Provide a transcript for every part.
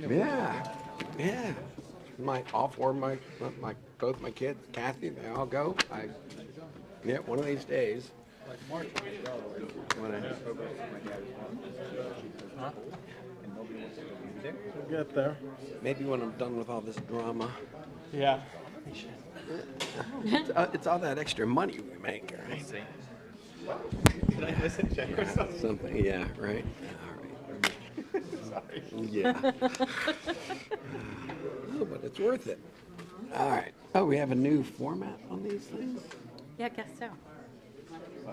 Yeah, yeah. All four of both my kids, Kathy, they all go. Yeah, one of these days. When I- We'll get there. Maybe when I'm done with all this drama. Yeah. It's all that extra money we make, right? See. Did I miss it, Jay, or something? Something, yeah, right. All right. Sorry. Yeah. Oh, but it's worth it. All right. Oh, we have a new format on these things? Yeah, I guess so.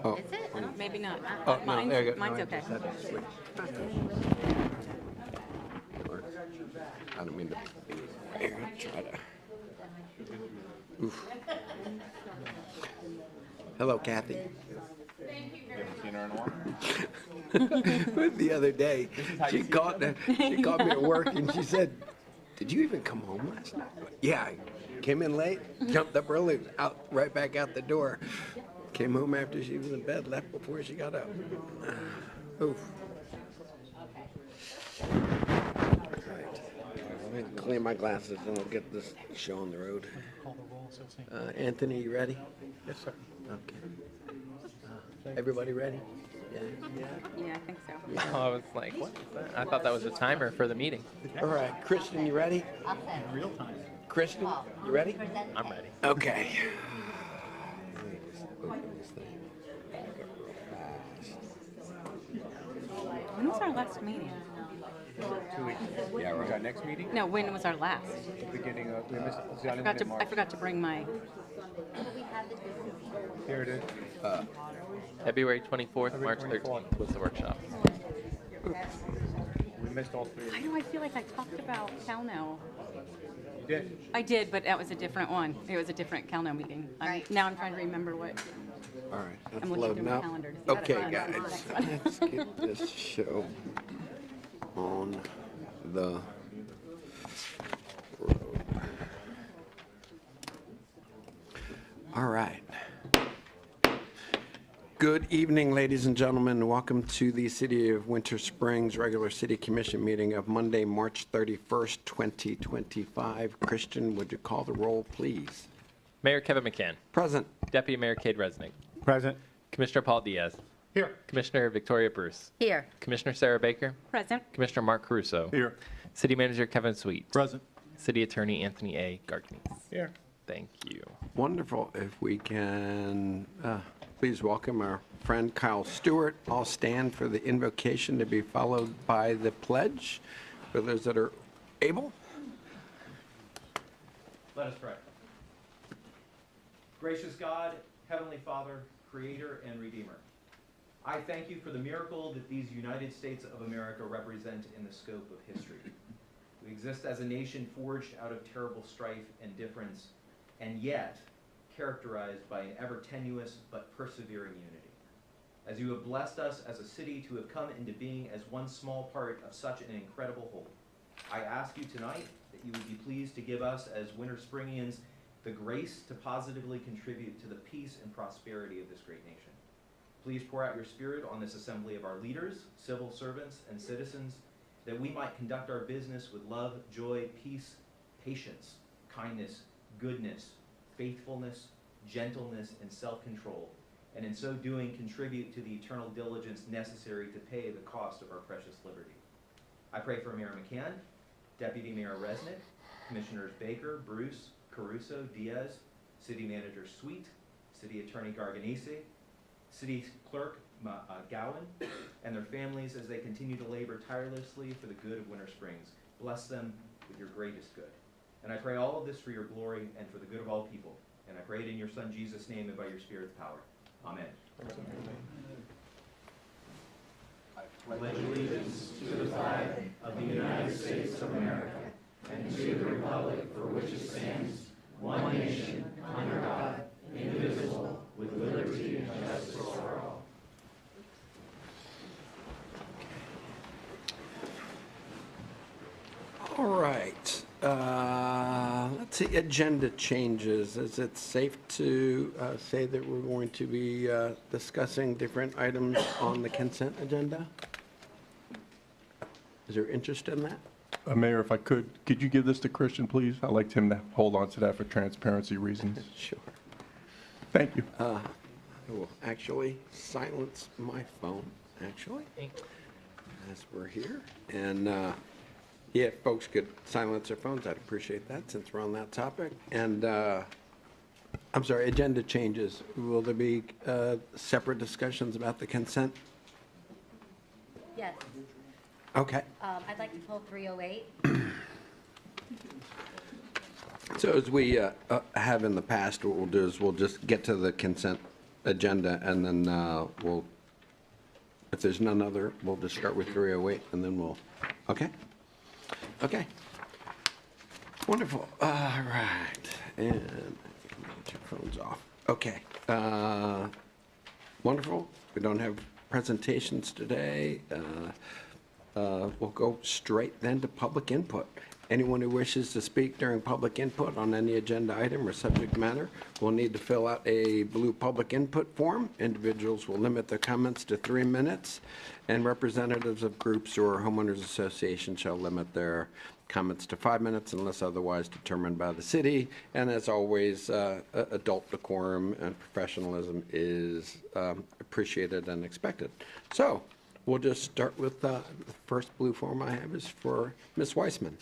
Oh, Is it? Maybe not. oh no, there you go. Mine's No, I okay. just had to switch. I don't mean to. Here, I'll try to. Oof. Hello, Kathy. Seen her in a while? The other day, she called me at work and she said, "Did you even come home last night?" Yeah, I came in late, jumped up early, right back out the door. Came home after she was in bed, left before she got up. Oof. Right. Let me clean my glasses and we'll get this show on the road. Anthony, you ready? Yes, sir. Okay. Everybody ready? Yeah. Yeah, I think so. I was like, what is that? I thought that was a timer for the meeting. All right, Christian, you ready? Real time. Christian, you ready? I'm ready. Okay. When was our last meeting? 2 weeks. Yeah, right. Our next meeting? No, when was our last? Beginning of, we missed, I forgot to bring my. Here it is. February 24th, March 13th was the workshop. We missed all three. Why do I feel like I talked about CalNo? You did. I did, but that was a different one. It was a different CalNo meeting. Now I'm trying to remember what. All right, that's I'm looking through loading my up. calendar to see what Okay, it guys, was. Next one. let's get this show on the road. All right. Good evening, ladies and gentlemen. Welcome to the City of Winter Springs regular City Commission meeting of Monday, March 31st, 2025. Christian, would you call the roll, please? Mayor Kevin McCann. Present. Deputy Mayor Cade Resnick. Present. Commissioner Paul Diaz. Here. Commissioner Victoria Bruce. Here. Commissioner Sarah Baker. Present. Commissioner Mark Caruso. Here. City Manager Kevin Sweet. Present. City Attorney Anthony A. Garkness. Here. Thank you. Wonderful. If we can please welcome our friend Kyle Stewart. I'll stand for the invocation to be followed by the pledge for those that are able. Let us pray. Gracious God, Heavenly Father, Creator and Redeemer, I thank you for the miracle that these United States of America represent in the scope of history. We exist as a nation forged out of terrible strife and difference, and yet characterized by an ever tenuous but persevering unity. As you have blessed us as a city to have come into being as one small part of such an incredible whole, I ask you tonight that you would be pleased to give us as Winter Springians the grace to positively contribute to the peace and prosperity of this great nation. Please pour out your spirit on this assembly of our leaders, civil servants, and citizens, that we might conduct our business with love, joy, peace, patience, kindness, goodness, faithfulness, gentleness, and self-control, and in so doing contribute to the eternal diligence necessary to pay the cost of our precious liberty. I pray for Mayor McCann, Deputy Mayor Resnick, Commissioners Baker, Bruce, Caruso, Diaz, City Manager Sweet, City Attorney Garganese, City Clerk Gowan, and their families as they continue to labor tirelessly for the good of Winter Springs. Bless them with your greatest good. And I pray all of this for your glory and for the good of all people. And I pray it in your Son Jesus' name and by your Spirit's power. Amen. I pledge allegiance to the flag of the United States of America and to the republic for which it stands, one nation, under God, indivisible, with liberty and justice for all. All right. Let's see, agenda changes. Is it safe to say that we're going to be discussing different items on the consent agenda? Is there interest in that? Mayor, if I could you give this to Christian, please? I'd like him to hold on to that for transparency reasons. Sure. Thank you. I will actually silence my phone, actually, as we're here. And yeah, if folks could silence their phones, I'd appreciate that since we're on that topic. And I'm sorry, agenda changes. Will there be separate discussions about the consent? Yes, Okay. I'd like to pull 308. So as we have in the past, what we'll do is we'll just get to the consent agenda and then we'll, if there's none other, we'll just start with 308 and then we'll, okay? Okay. Wonderful. All right. And get your phones off. Okay. Wonderful. We don't have presentations today. We'll go straight then to public input. Anyone who wishes to speak during public input on any agenda item or subject matter will need to fill out a blue public input form. Individuals will limit their comments to 3 minutes, and representatives of groups or homeowners associations shall limit their comments to 5 minutes unless otherwise determined by the city. And as always, adult decorum and professionalism is appreciated and expected. So we'll just start with the first blue form I have is for Ms. Weissman.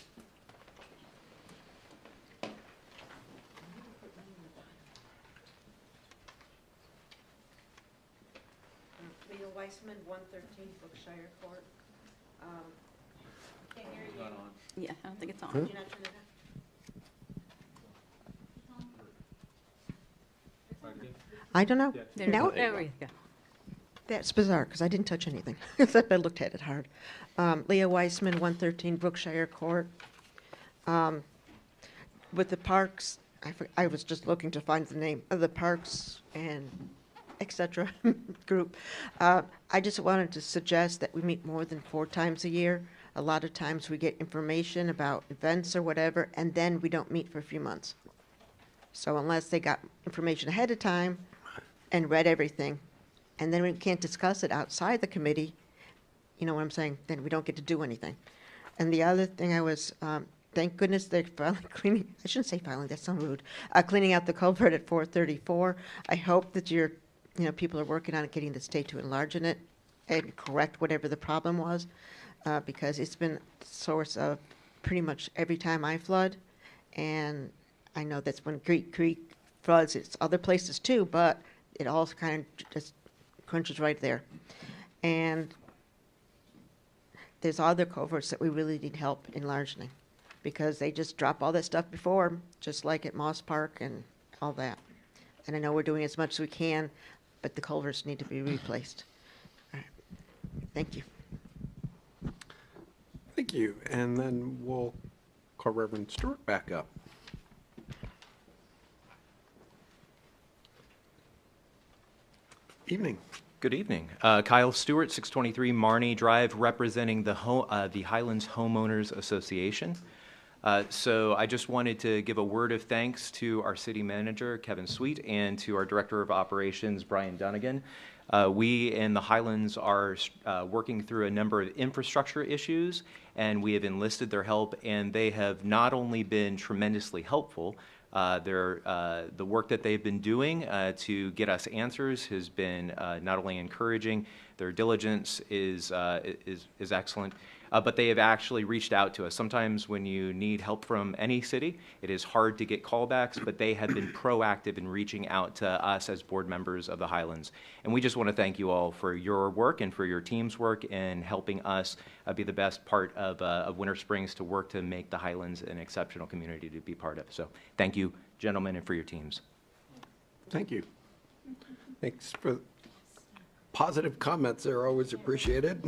Leah Weissman, 113 Brookshire Court. Can't hear you. Yeah, I don't think it's on. Did you not turn it on? I don't know. There, No, there we go. that's bizarre, because I didn't touch anything. I looked at it hard. Leah Weissman, 113 Brookshire Court. With the parks, I was just looking to find the name of the parks and et cetera group. I just wanted to suggest that we meet more than 4 times a year. A lot of times we get information about events or whatever, and then we don't meet for a few months. So unless they got information ahead of time and read everything, and then we can't discuss it outside the committee, you know what I'm saying, then we don't get to do anything. And the other thing I was, thank goodness they're finally cleaning, I shouldn't say finally, that sounds rude, cleaning out the culvert at 434. I hope that people are working on getting the state to enlarge in it and correct whatever the problem was, because it's been the source of pretty much every time I flood. And I know that's when Greek Creek floods, it's other places too, but it all kind of just crunches right there. And there's other culverts that we really need help enlarging, because they just drop all that stuff before, just like at Moss Park and all that. And I know we're doing as much as we can, but the culverts need to be replaced. All right. Thank you. Thank you. And then we'll call Reverend Stewart back up. Evening. Good evening. Kyle Stewart, 623 Marnie Drive, representing the Highlands Homeowners Association. So I just wanted to give a word of thanks to our city manager, Kevin Sweet, and to our director of operations, Brian Dunnigan. We in the Highlands are working through a number of infrastructure issues, and we have enlisted their help, and they have not only been tremendously helpful, the work that they've been doing to get us answers has been not only encouraging, their diligence is excellent, but they have actually reached out to us. Sometimes when you need help from any city, it is hard to get callbacks, but they have been proactive in reaching out to us as board members of the Highlands. And we just want to thank you all for your work and for your team's work in helping us be the best part of Winter Springs to work to make the Highlands an exceptional community to be part of. So thank you, gentlemen, and for your teams. Thank you. Thanks for positive comments. They're always appreciated.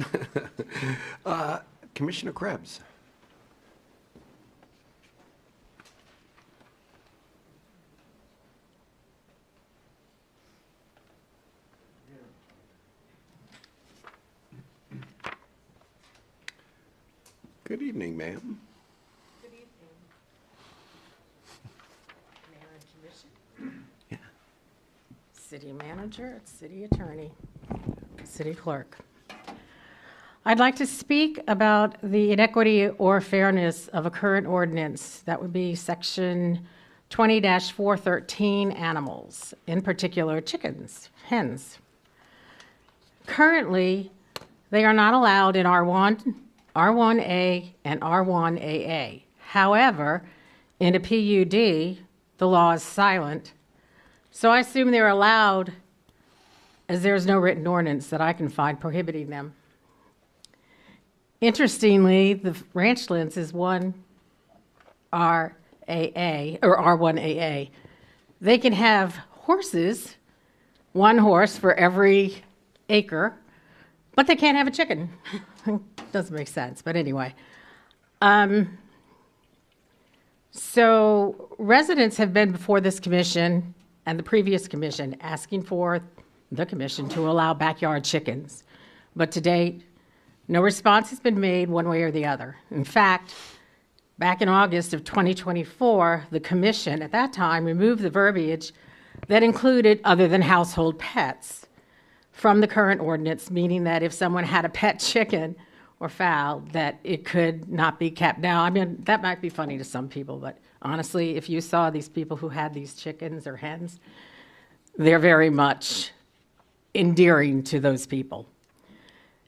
Commissioner Krebs. Good evening, ma'am. Good evening. Mayor and Commission. Yeah. City manager, city attorney, city clerk. I'd like to speak about the inequity or fairness of a current ordinance. That would be section 20-413, animals, in particular chickens, hens. Currently, they are not allowed in R1, R1A, and R1AA. However, in a PUD, the law is silent. So I assume they're allowed, as there's no written ordinance that I can find prohibiting them. Interestingly, the ranchlands is one RAA, or R1AA. They can have horses, one horse for every acre, but they can't have a chicken. Doesn't make sense, but anyway. So residents have been before this commission and the previous commission asking for the commission to allow backyard chickens. But to date, no response has been made one way or the other. In fact, back in August of 2024, the commission at that time removed the verbiage that included other than household pets from the current ordinance, meaning that if someone had a pet chicken or fowl, that it could not be kept. Now, I mean, that might be funny to some people, but honestly, if you saw these people who had these chickens or hens, they're very much endearing to those people.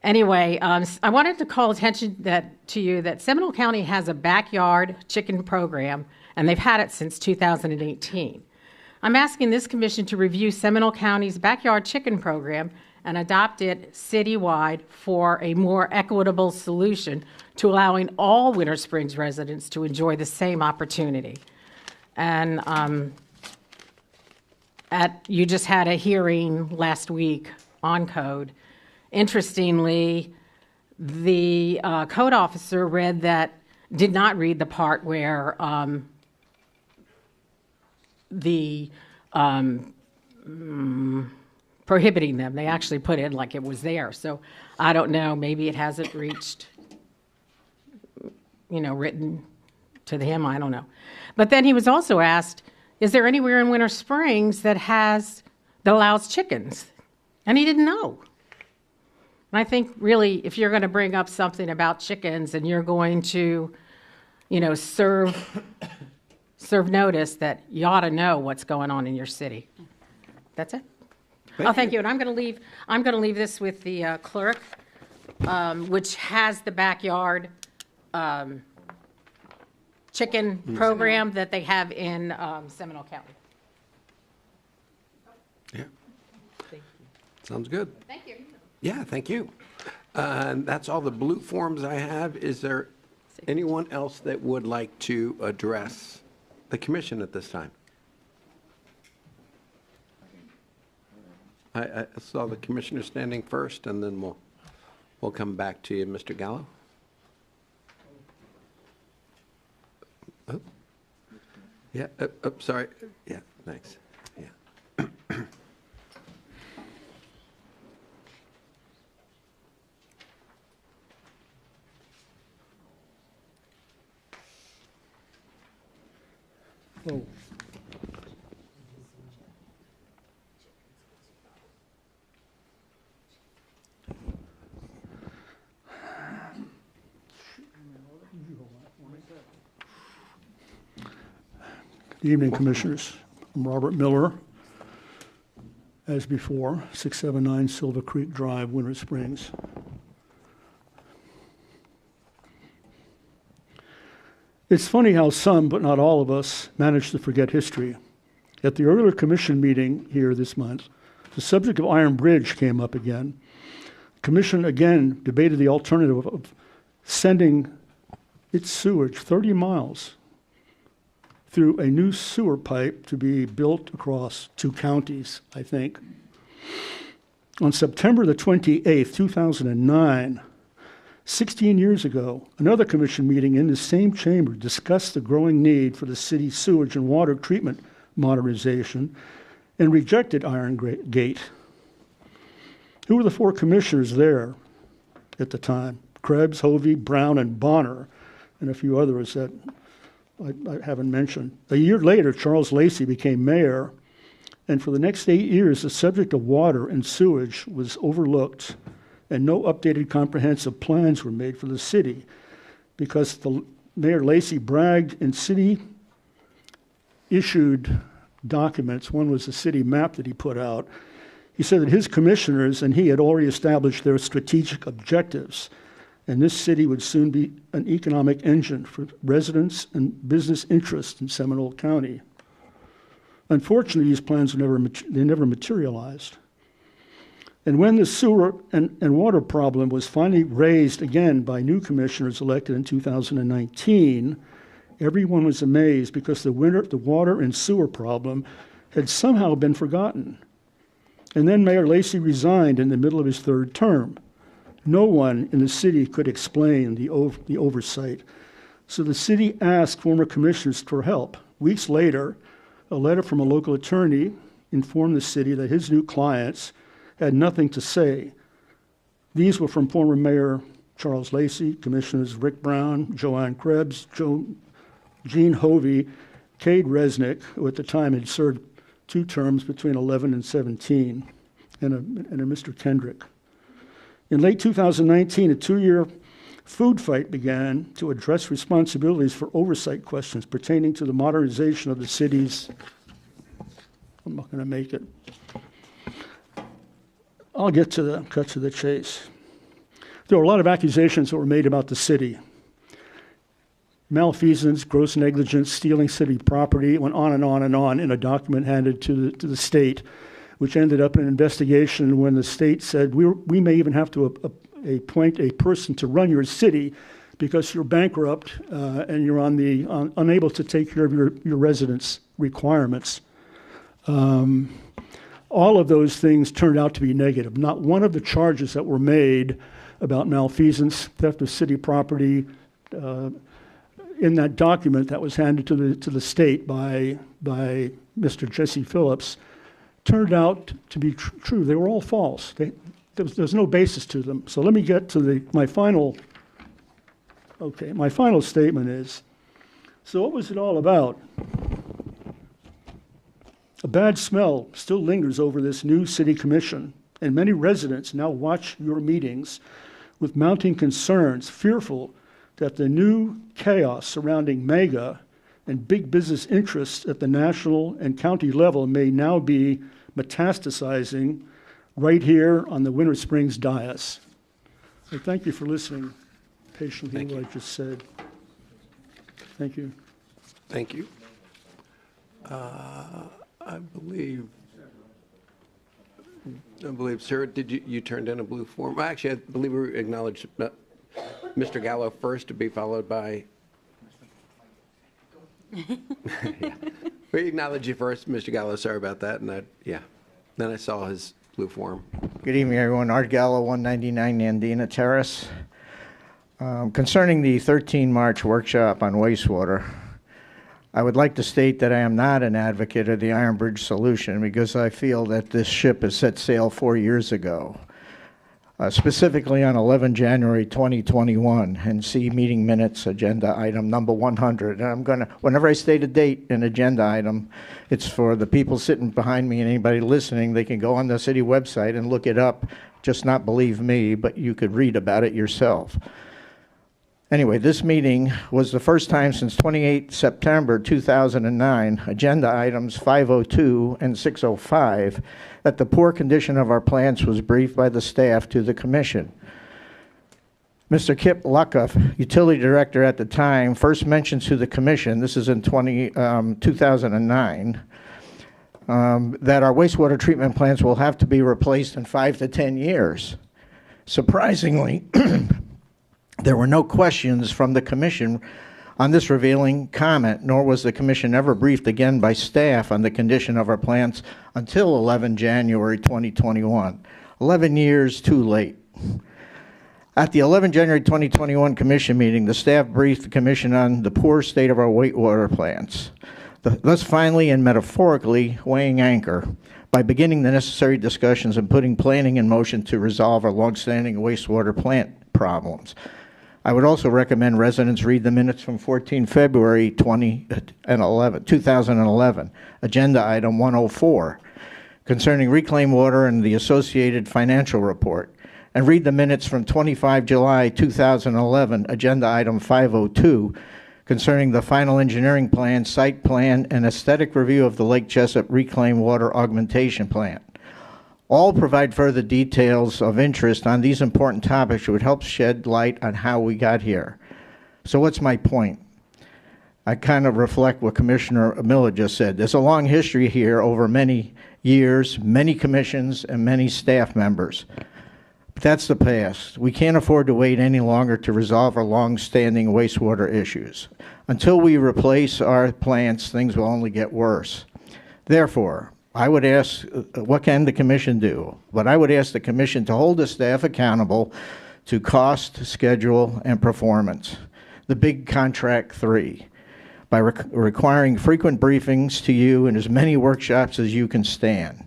Anyway, I wanted to call attention to you that Seminole County has a backyard chicken program, and they've had it since 2018. I'm asking this commission to review Seminole County's backyard chicken program and adopt it citywide for a more equitable solution to allowing all Winter Springs residents to enjoy the same opportunity. And you just had a hearing last week on code. Interestingly, the code officer did not read the part where prohibiting them. They actually put in like it was there. So I don't know, maybe it hasn't reached, written to him, I don't know. But then he was also asked, is there anywhere in Winter Springs that allows chickens? And he didn't know. And I think really, if you're going to bring up something about chickens and you're going to, serve notice, that you ought to know what's going on in your city. That's it. Thank you. And I'm going to leave this with the clerk, which has the backyard chicken program that they have in Seminole County. Yeah. Sounds good. Thank you. Yeah, thank you. That's all the blue forms I have. Is there anyone else that would like to address the commission at this time? I saw the commissioner standing first, and then we'll come back to you, Mr. Gallo. Oh. Yeah, sorry. Yeah, thanks. Yeah. Oh. Good evening, Commissioners. I'm Robert Miller, as before, 679 Silver Creek Drive, Winter Springs. It's funny how some, but not all of us, manage to forget history. At the earlier commission meeting here this month, the subject of Iron Bridge came up again. The commission again debated the alternative of sending its sewage 30 miles through a new sewer pipe to be built across 2 counties, I think. On September the 28th, 2009, 16 years ago, another commission meeting in the same chamber discussed the growing need for the city's sewage and water treatment modernization and rejected Iron Gate. Who were the 4 commissioners there at the time? Krebs, Hovey, Brown, and Bonner, and a few others that I haven't mentioned. A year later, Charles Lacey became mayor, and for the next 8 years, the subject of water and sewage was overlooked and no updated comprehensive plans were made for the city because Mayor Lacy bragged in city issued documents. One was a city map that he put out. He said that his commissioners and he had already established their strategic objectives, and this city would soon be an economic engine for residents and business interests in Seminole County. Unfortunately, these plans never materialized. And when the sewer and water problem was finally raised again by new commissioners elected in 2019, everyone was amazed because the water and sewer problem had somehow been forgotten. And then Mayor Lacy resigned in the middle of his third term. No one in the city could explain the oversight. So the city asked former commissioners for help. Weeks later, a letter from a local attorney informed the city that his new clients had nothing to say. These were from former Mayor Charles Lacy, Commissioners Rick Brown, Joanne Krebs, Gene Hovey, Cade Resnick, who at the time had served 2 terms between 11 and 17, and a Mr. Kendrick. In late 2019, a 2-year food fight began to address responsibilities for oversight questions pertaining to the modernization of the city's. I'm not going to make it. I'll cut to the chase. There were a lot of accusations that were made about the city. Malfeasance, gross negligence, stealing city property, it went on and on and on in a document handed to the state, which ended up in an investigation when the state said, we may even have to appoint a person to run your city because you're bankrupt and you're unable to take care of your residents' requirements. All of those things turned out to be negative. Not one of the charges that were made about malfeasance, theft of city property, in that document that was handed to the state by Mr. Jesse Phillips, turned out to be true. They were all false. There's no basis to them. So let me get to my final statement is, so what was it all about? A bad smell still lingers over this new city commission, and many residents now watch your meetings with mounting concerns, fearful that the new chaos surrounding mega and big business interests at the national and county level may now be metastasizing right here on the Winter Springs dais. So thank you for listening patiently to what I just said. Thank you. Thank you. I believe, sir, did you turned in a blue form? Actually, I believe we acknowledged Mr. Gallo first, to be followed by. Yeah. We acknowledge you first, Mr. Gallo. Sorry about that. And then I saw his blue form. Good evening, everyone. Art Gallo, 199 Nandina Terrace. Concerning the 13 March workshop on wastewater, I would like to state that I am not an advocate of the Iron Bridge solution because I feel that this ship has set sail 4 years ago, specifically on 11 January 2021, and see meeting minutes, agenda item number 100. And I'm going to, whenever I state a date, an agenda item, it's for the people sitting behind me and anybody listening. They can go on the city website and look it up, just not believe me, but you could read about it yourself. Anyway, this meeting was the first time since 28 September 2009, agenda items 502 and 605, that the poor condition of our plants was briefed by the staff to the commission. Mr. Kip Luckoff, utility director at the time, first mentioned to the commission, this is in 2009, that our wastewater treatment plants will have to be replaced in 5 to 10 years. Surprisingly, there were no questions from the commission on this revealing comment, nor was the commission ever briefed again by staff on the condition of our plants until 11 January 2021, 11 years too late. At the 11 January 2021 commission meeting, the staff briefed the commission on the poor state of our wastewater plants, thus finally and metaphorically weighing anchor by beginning the necessary discussions and putting planning in motion to resolve our longstanding wastewater plant problems. I would also recommend residents read the minutes from 14 February 2011, agenda item 104, concerning reclaimed water and the associated financial report. and read the minutes from 25 July 2011, Agenda Item 502, concerning the final engineering plan, site plan, and aesthetic review of the Lake Jessup Reclaimed Water Augmentation Plant. All provide further details of interest on these important topics that would help shed light on how we got here. So what's my point? I kind of reflect what Commissioner Miller just said. There's a long history here over many years, many commissions, and many staff members. But that's the past. We can't afford to wait any longer to resolve our long-standing wastewater issues. Until we replace our plants, things will only get worse. Therefore, I would ask, what can the commission do? But I would ask the commission to hold the staff accountable to cost, schedule, and performance. The big contract 3, by requiring frequent briefings to you and as many workshops as you can stand.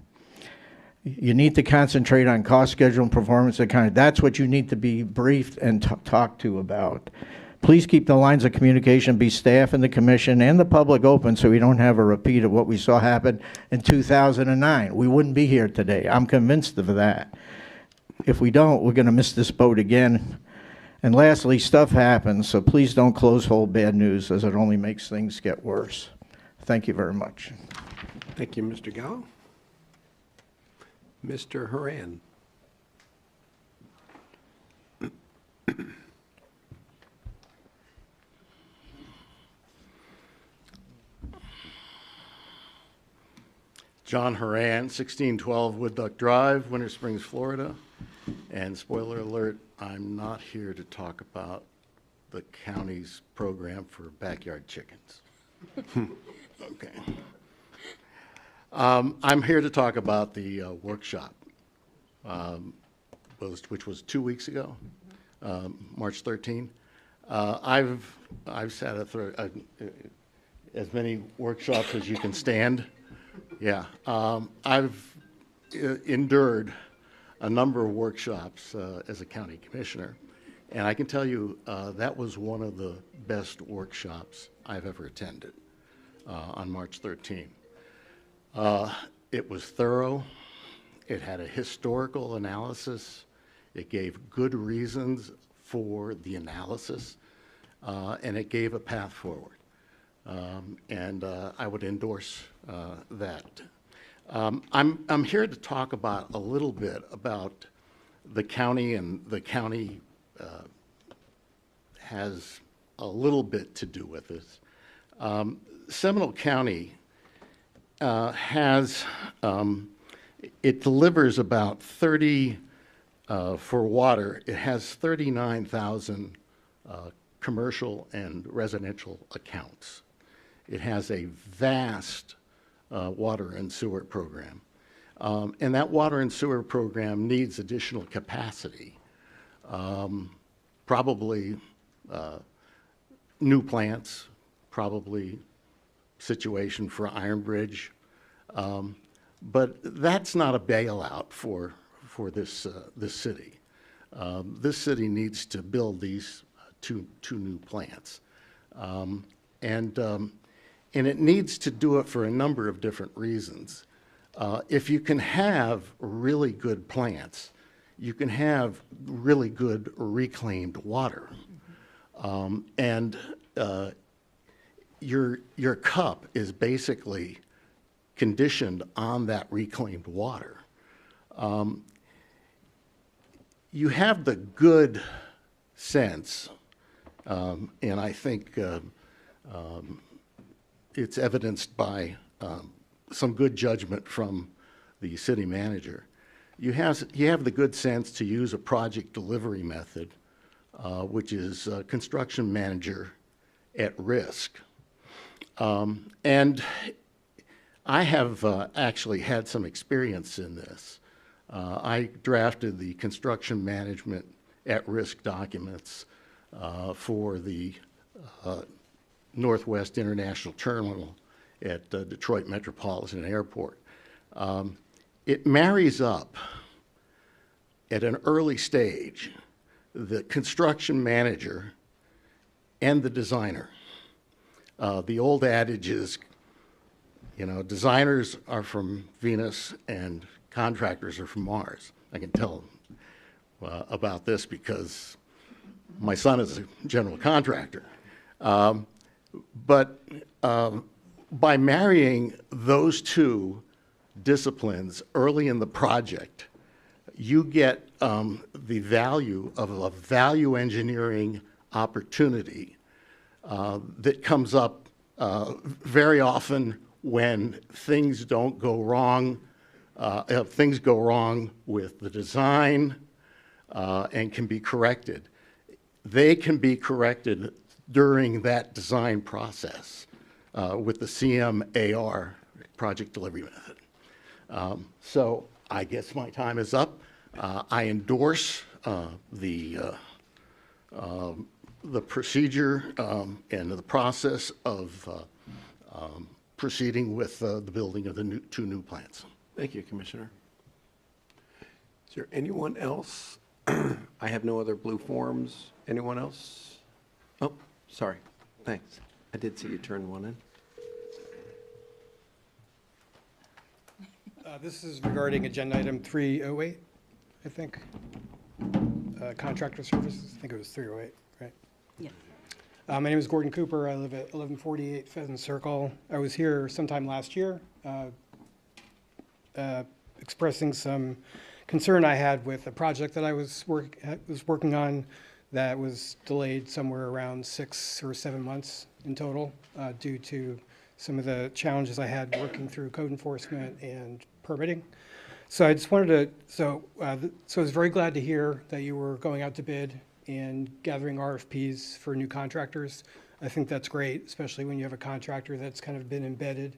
You need to concentrate on cost, schedule, and performance of the contract. That's what you need to be briefed and talked to about. Please keep the lines of communication, be staff and the commission and the public open so we don't have a repeat of what we saw happen in 2009. We wouldn't be here today. I'm convinced of that. If we don't, we're going to miss this boat again. And lastly, stuff happens, so please don't close hold bad news as it only makes things get worse. Thank you very much. Thank you, Mr. Gallo. Mr. Haran. John Haran, 1612 Wood Duck Drive, Winter Springs, Florida. And spoiler alert, I'm not here to talk about the county's program for backyard chickens. Okay. I'm here to talk about the workshop, which was 2 weeks ago, March 13. I've sat at as many workshops as you can stand. Yeah, I've endured a number of workshops as a county commissioner, and I can tell you that was one of the best workshops I've ever attended on March 13. It was thorough. It had a historical analysis. It gave good reasons for the analysis, and it gave a path forward. And I would endorse that. I'm here to talk about a little bit about the county, and the county has a little bit to do with this. Seminole County it delivers about 30, for water, it has 39,000 commercial and residential accounts. It has a vast water and sewer program. And that water and sewer program needs additional capacity, probably new plants, probably situation for Iron Bridge. But that's not a bailout for this city. This city needs to build these two new plants. And it needs to do it for a number of different reasons. If you can have really good plants, you can have really good reclaimed water. And your cup is basically conditioned on that reclaimed water. You have the good sense, and I think it's evidenced by some good judgment from the city manager. You have the good sense to use a project delivery method, which is construction manager at risk. And I have actually had some experience in this. I drafted the construction management at risk documents for the Northwest International Terminal at Detroit Metropolitan Airport. It marries up at an early stage the construction manager and the designer. The old adage is, you know, designers are from Venus and contractors are from Mars. I can tell about this because my son is a general contractor. But by marrying those two disciplines early in the project, you get the value of a value engineering opportunity that comes up very often when things don't go wrong, if things go wrong with the design and can be corrected. They can be corrected during that design process with the CMAR, project delivery method. So I guess my time is up. I endorse the procedure and the process of proceeding with the building of the two new plants. Thank you, Commissioner. Is there anyone else? I have no other blue forms. Anyone else? Oh, sorry. Thanks. I did see you turn one in. This is regarding agenda item 308, I think. Contractor services, I think it was 308, right? Yeah. My name is Gordon Cooper. I live at 1148 Pheasant Circle. I was here sometime last year expressing some concern I had with a project that I was working on that was delayed somewhere around 6 or 7 months in total due to some of the challenges I had working through code enforcement and permitting. So I just wanted to, so I was very glad to hear that you were going out to bid and gathering RFPs for new contractors. I think that's great, especially when you have a contractor that's kind of been embedded,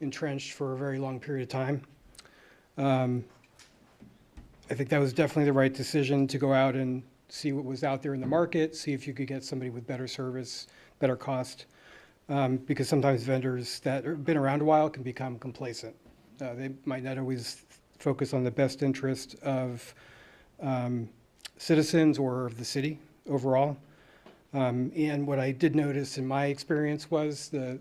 entrenched for a very long period of time. I think that was definitely the right decision to go out and see what was out there in the market, see if you could get somebody with better service, better cost, because sometimes vendors that have been around a while can become complacent. They might not always focus on the best interest of citizens or of the city overall. And what I did notice in my experience was the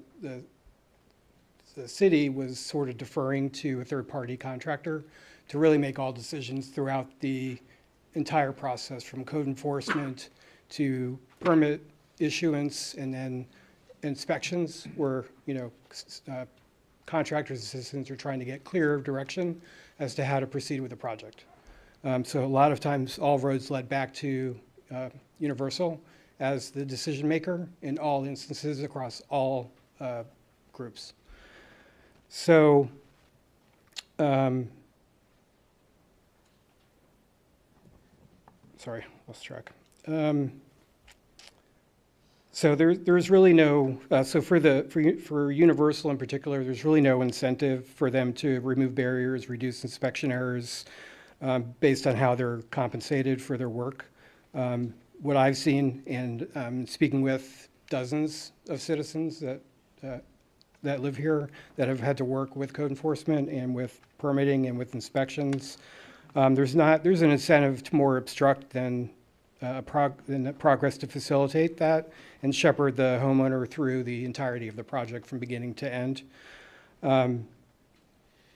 city was sort of deferring to a third-party contractor to really make all decisions throughout the entire process, from code enforcement to permit issuance and then inspections, where contractors' assistants are trying to get clear direction as to how to proceed with the project. So a lot of times, all roads led back to Universal as the decision maker in all instances across all groups. So sorry, lost track. So there's really no, so for Universal in particular, there's really no incentive for them to remove barriers, reduce inspection errors based on how they're compensated for their work. What I've seen, and speaking with dozens of citizens that live here that have had to work with code enforcement and with permitting and with inspections, there's an incentive to more obstruct than progress to facilitate that and shepherd the homeowner through the entirety of the project from beginning to end.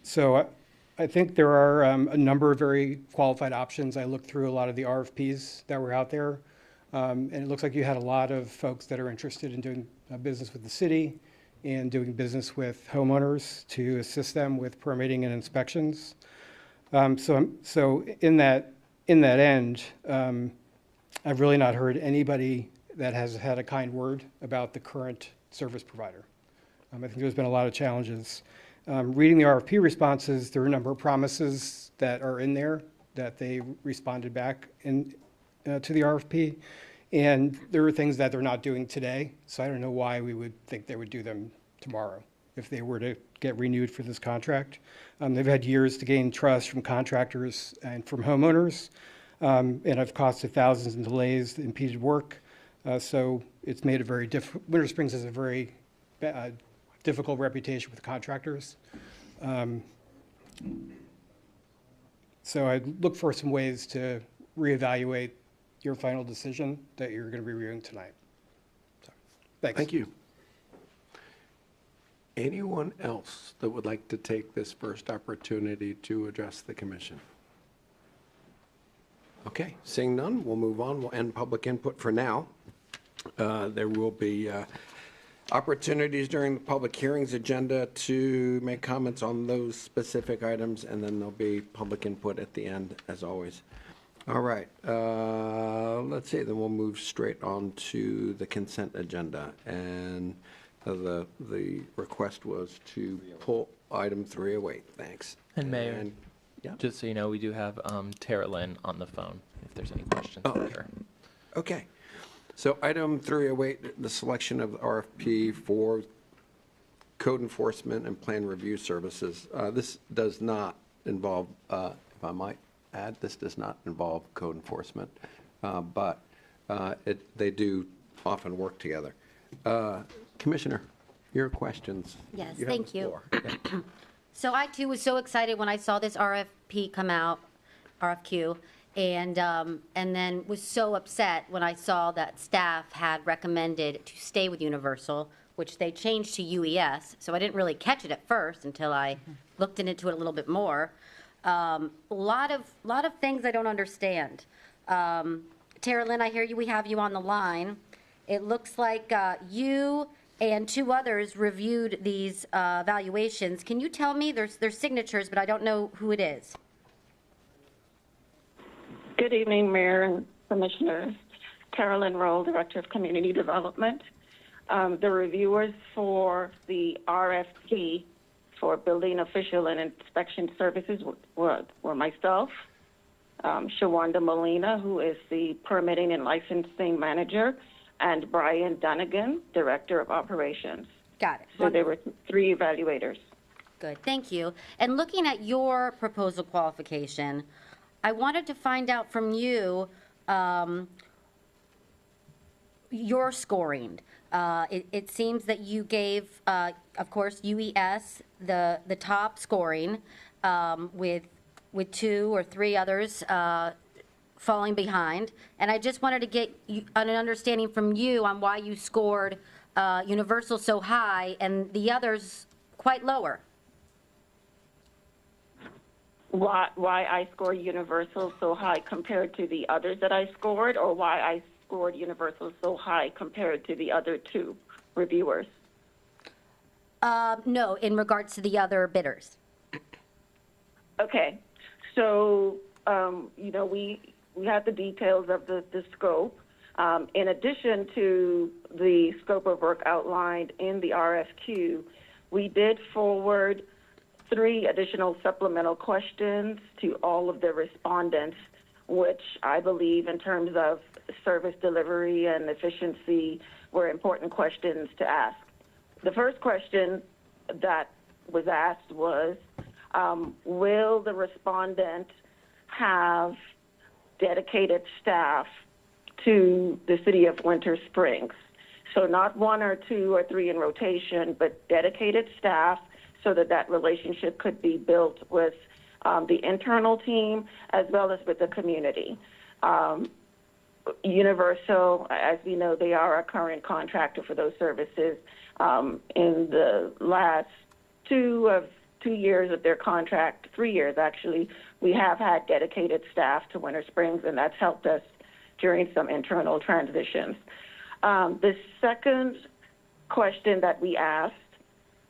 So I think there are a number of very qualified options. I looked through a lot of the RFPs that were out there, and it looks like you had a lot of folks that are interested in doing business with the city and doing business with homeowners to assist them with permitting and inspections. So in that end, I've really not heard anybody that has had a kind word about the current service provider. I think there's been a lot of challenges. Reading the RFP responses, there are a number of promises that are in there that they responded back to the RFP. And there are things that they're not doing today. So I don't know why we would think they would do them tomorrow if they were to get renewed for this contract. They've had years to gain trust from contractors and from homeowners. And have costed thousands in delays, impeded work. So it's made a very Winter Springs has a very difficult reputation with contractors. So I'd look for some ways to reevaluate your final decision that you're going to be reviewing tonight. So, thanks. Thank you. Anyone else that would like to take this first opportunity to address the commission? Okay, seeing none, we'll move on. We'll end public input for now. There will be opportunities during the public hearings agenda to make comments on those specific items, and then there'll be public input at the end, as always. All right, let's see, then we'll move straight on to the consent agenda. And the request was to pull item 308. Thanks. And Mayor, And- yeah. just so you know, we do have Tara Lynn on the phone if there's any questions for her. Okay. So item 308, the selection of the RFP for code enforcement and plan review services. This does not involve, if I might add, this does not involve code enforcement, but they do often work together. Commissioner, your questions. Yes, have thank the you. floor. Yeah. So I too was so excited when I saw this RFP come out, RFQ, and then was so upset when I saw that staff had recommended to stay with Universal, which they changed to UES. So I didn't really catch it at first until I looked into it a little bit more. A lot of things I don't understand. Tara Lynn, I hear we have you on the line. It looks like you and two others reviewed these valuations. Can you tell me, there's signatures, but I don't know who it is. Good evening, Mayor and Commissioners. Carolyn Roll, Director of Community Development. The reviewers for the RFP for building official and inspection services were myself, Shawanda Molina, who is the permitting and licensing manager, and Brian Dunnigan, Director of Operations. Got it. So there were 3 evaluators. Good, thank you. And looking at your proposal qualification, I wanted to find out from you your scoring. It seems that you gave, of course, UES the top scoring with 2 or 3 others falling behind. And I just wanted to get an understanding from you on why you scored Universal so high and the others quite lower. Why I scored Universal so high compared to the others that I scored, or why I scored Universal so high compared to the other 2 reviewers? No, in regards to the other bidders. Okay, so we have the details of the scope. In addition to the scope of work outlined in the RFQ, we did forward 3 additional supplemental questions to all of the respondents, which I believe in terms of service delivery and efficiency were important questions to ask. The first question that was asked was, will the respondent have dedicated staff to the city of Winter Springs? So not 1 or 2 or 3 in rotation, but dedicated staff so that relationship could be built with the internal team as well as with the community. Universal, as we know, they are our current contractor for those services. In the last 2 years of their contract, 3 years actually, we have had dedicated staff to Winter Springs, and that's helped us during some internal transitions. The second question that we asked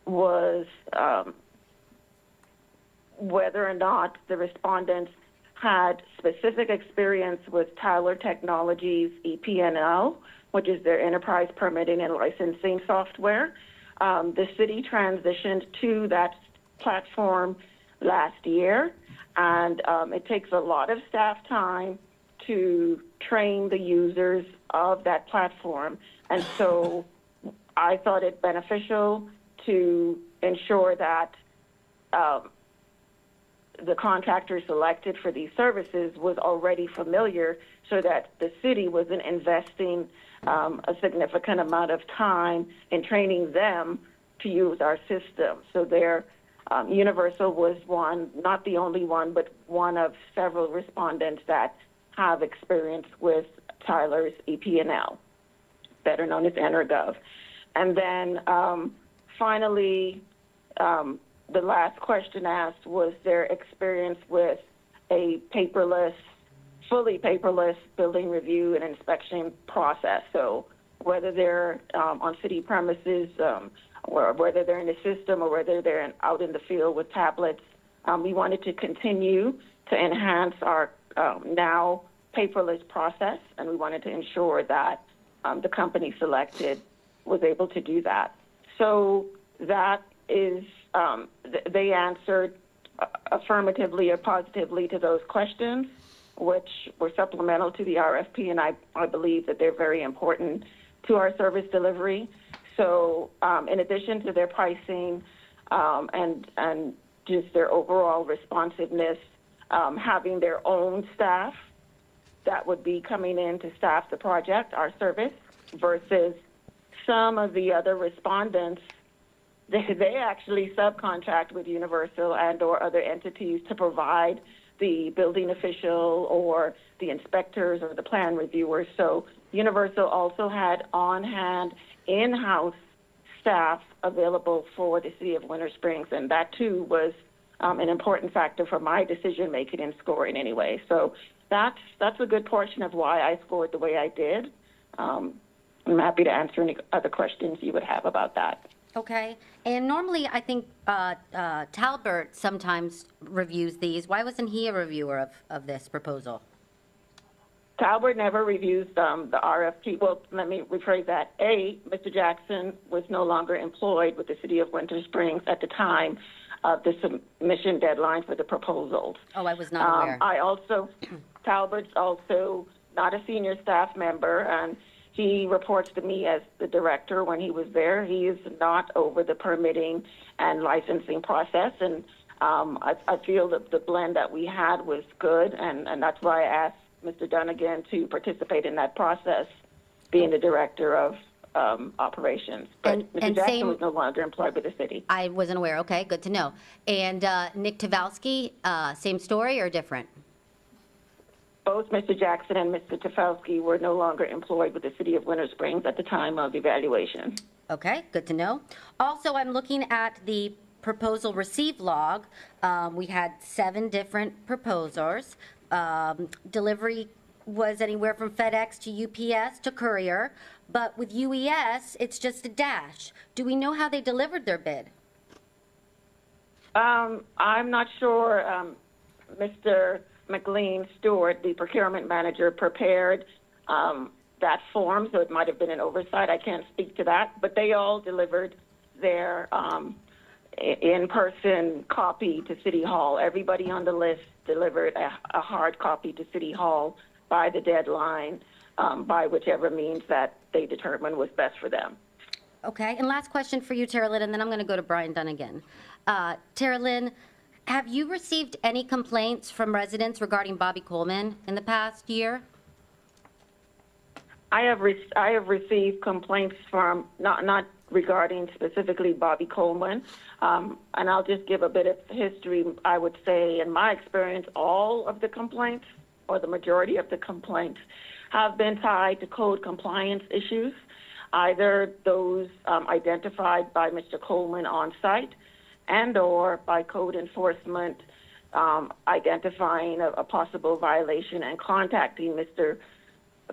was whether or not the respondents had specific experience with Tyler Technologies EPNL, which is their enterprise permitting and licensing software. The city transitioned to that platform last year, and it takes a lot of staff time to train the users of that platform. And so I thought it beneficial to ensure that the contractor selected for these services was already familiar so that the city wasn't investing a significant amount of time in training them to use our system. So their Universal was one, not the only one, but one of several respondents that have experience with Tyler's EPNL, better known as EnerGov. And then finally, the last question asked was their experience with a paperless fully paperless building review and inspection process. So whether they're on city premises, or whether they're in the system, or whether they're out in the field with tablets, we wanted to continue to enhance our now paperless process, and we wanted to ensure that the company selected was able to do that. So that is, they answered affirmatively or positively to those questions, which were supplemental to the RFP, and I believe that they're very important to our service delivery. So in addition to their pricing and just their overall responsiveness, having their own staff that would be coming in to staff the project, our service, versus some of the other respondents, they actually subcontract with Universal and or other entities to provide the building official or the inspectors or the plan reviewers. So Universal also had on-hand in-house staff available for the city of Winter Springs, and that too was an important factor for my decision-making and scoring anyway. So that's a good portion of why I scored the way I did. I'm happy to answer any other questions you would have about that. Okay. And normally, I think Talbert sometimes reviews these. Why wasn't he a reviewer of this proposal? Talbert never reviews the RFP. Well, let me rephrase that. Mr. Jackson was no longer employed with the city of Winter Springs at the time of the submission deadline for the proposals. Oh, I was not aware. Talbert's also not a senior staff member, and he reports to me as the director when he was there. He is not over the permitting and licensing process, and I feel that the blend that we had was good, and that's why I asked Mr. Dunnigan to participate in that process, being the director of operations. But Mr. Jackson was no longer employed with the city. I wasn't aware. Okay, good to know. And Nick Tavelsky, same story or different? Both Mr. Jackson and Mr. Tafelsky were no longer employed with the city of Winter Springs at the time of evaluation. Okay, good to know. Also, I'm looking at the proposal received log. We had 7 different proposals. Delivery was anywhere from FedEx to UPS to courier, but with UES, it's just a dash. Do we know how they delivered their bid? I'm not sure. Mr. McLean Stewart, the procurement manager, prepared that form, so it might have been an oversight. I can't speak to that, but they all delivered their in-person copy to City Hall. Everybody on the list delivered a hard copy to City Hall by the deadline, by whichever means that they determined was best for them. Okay, and last question for you, Tara Lynn, and then I'm going to go to Brian Dunnigan. Tara Lynn, have you received any complaints from residents regarding Bobby Coleman in the past year? I have received complaints from, not regarding specifically Bobby Coleman, and I'll just give a bit of history. I would say, in my experience, all of the complaints, or the majority of the complaints, have been tied to code compliance issues, either those identified by Mr. Coleman on site and or by code enforcement identifying a possible violation and contacting Mr.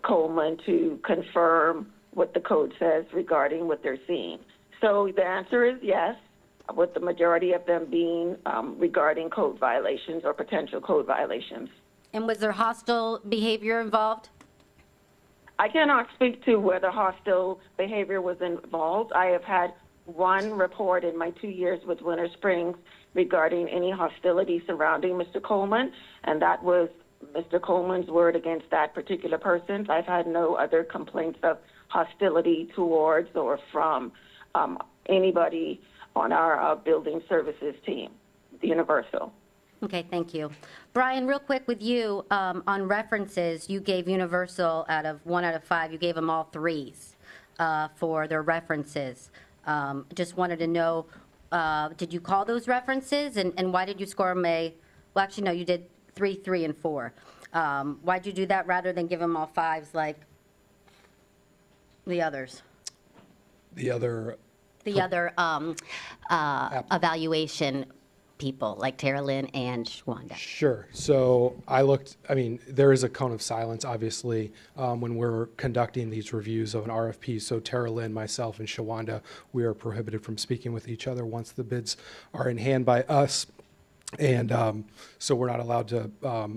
Coleman to confirm what the code says regarding what they're seeing. So the answer is yes, with the majority of them being regarding code violations or potential code violations. And was there hostile behavior involved? I cannot speak to whether hostile behavior was involved. I have had one report in my 2 years with Winter Springs regarding any hostility surrounding Mr. Coleman, and that was Mr. Coleman's word against that particular person. I've had no other complaints of hostility towards or from anybody on our building services team, Universal. Okay, thank you. Brian, real quick with you, on references, you gave Universal 1 out of 5, you gave them all 3s for their references. Just wanted to know, did you call those references, and why did you score them well, actually, no, you did 3, 3, and 4. Why'd you do that rather than give them all 5s like the others? The other evaluation people like Tara Lynn and Shwanda? Sure. So there is a cone of silence, obviously, when we're conducting these reviews of an RFP. So Tara Lynn, myself, and Shawanda, we are prohibited from speaking with each other once the bids are in hand by us. And so we're not allowed to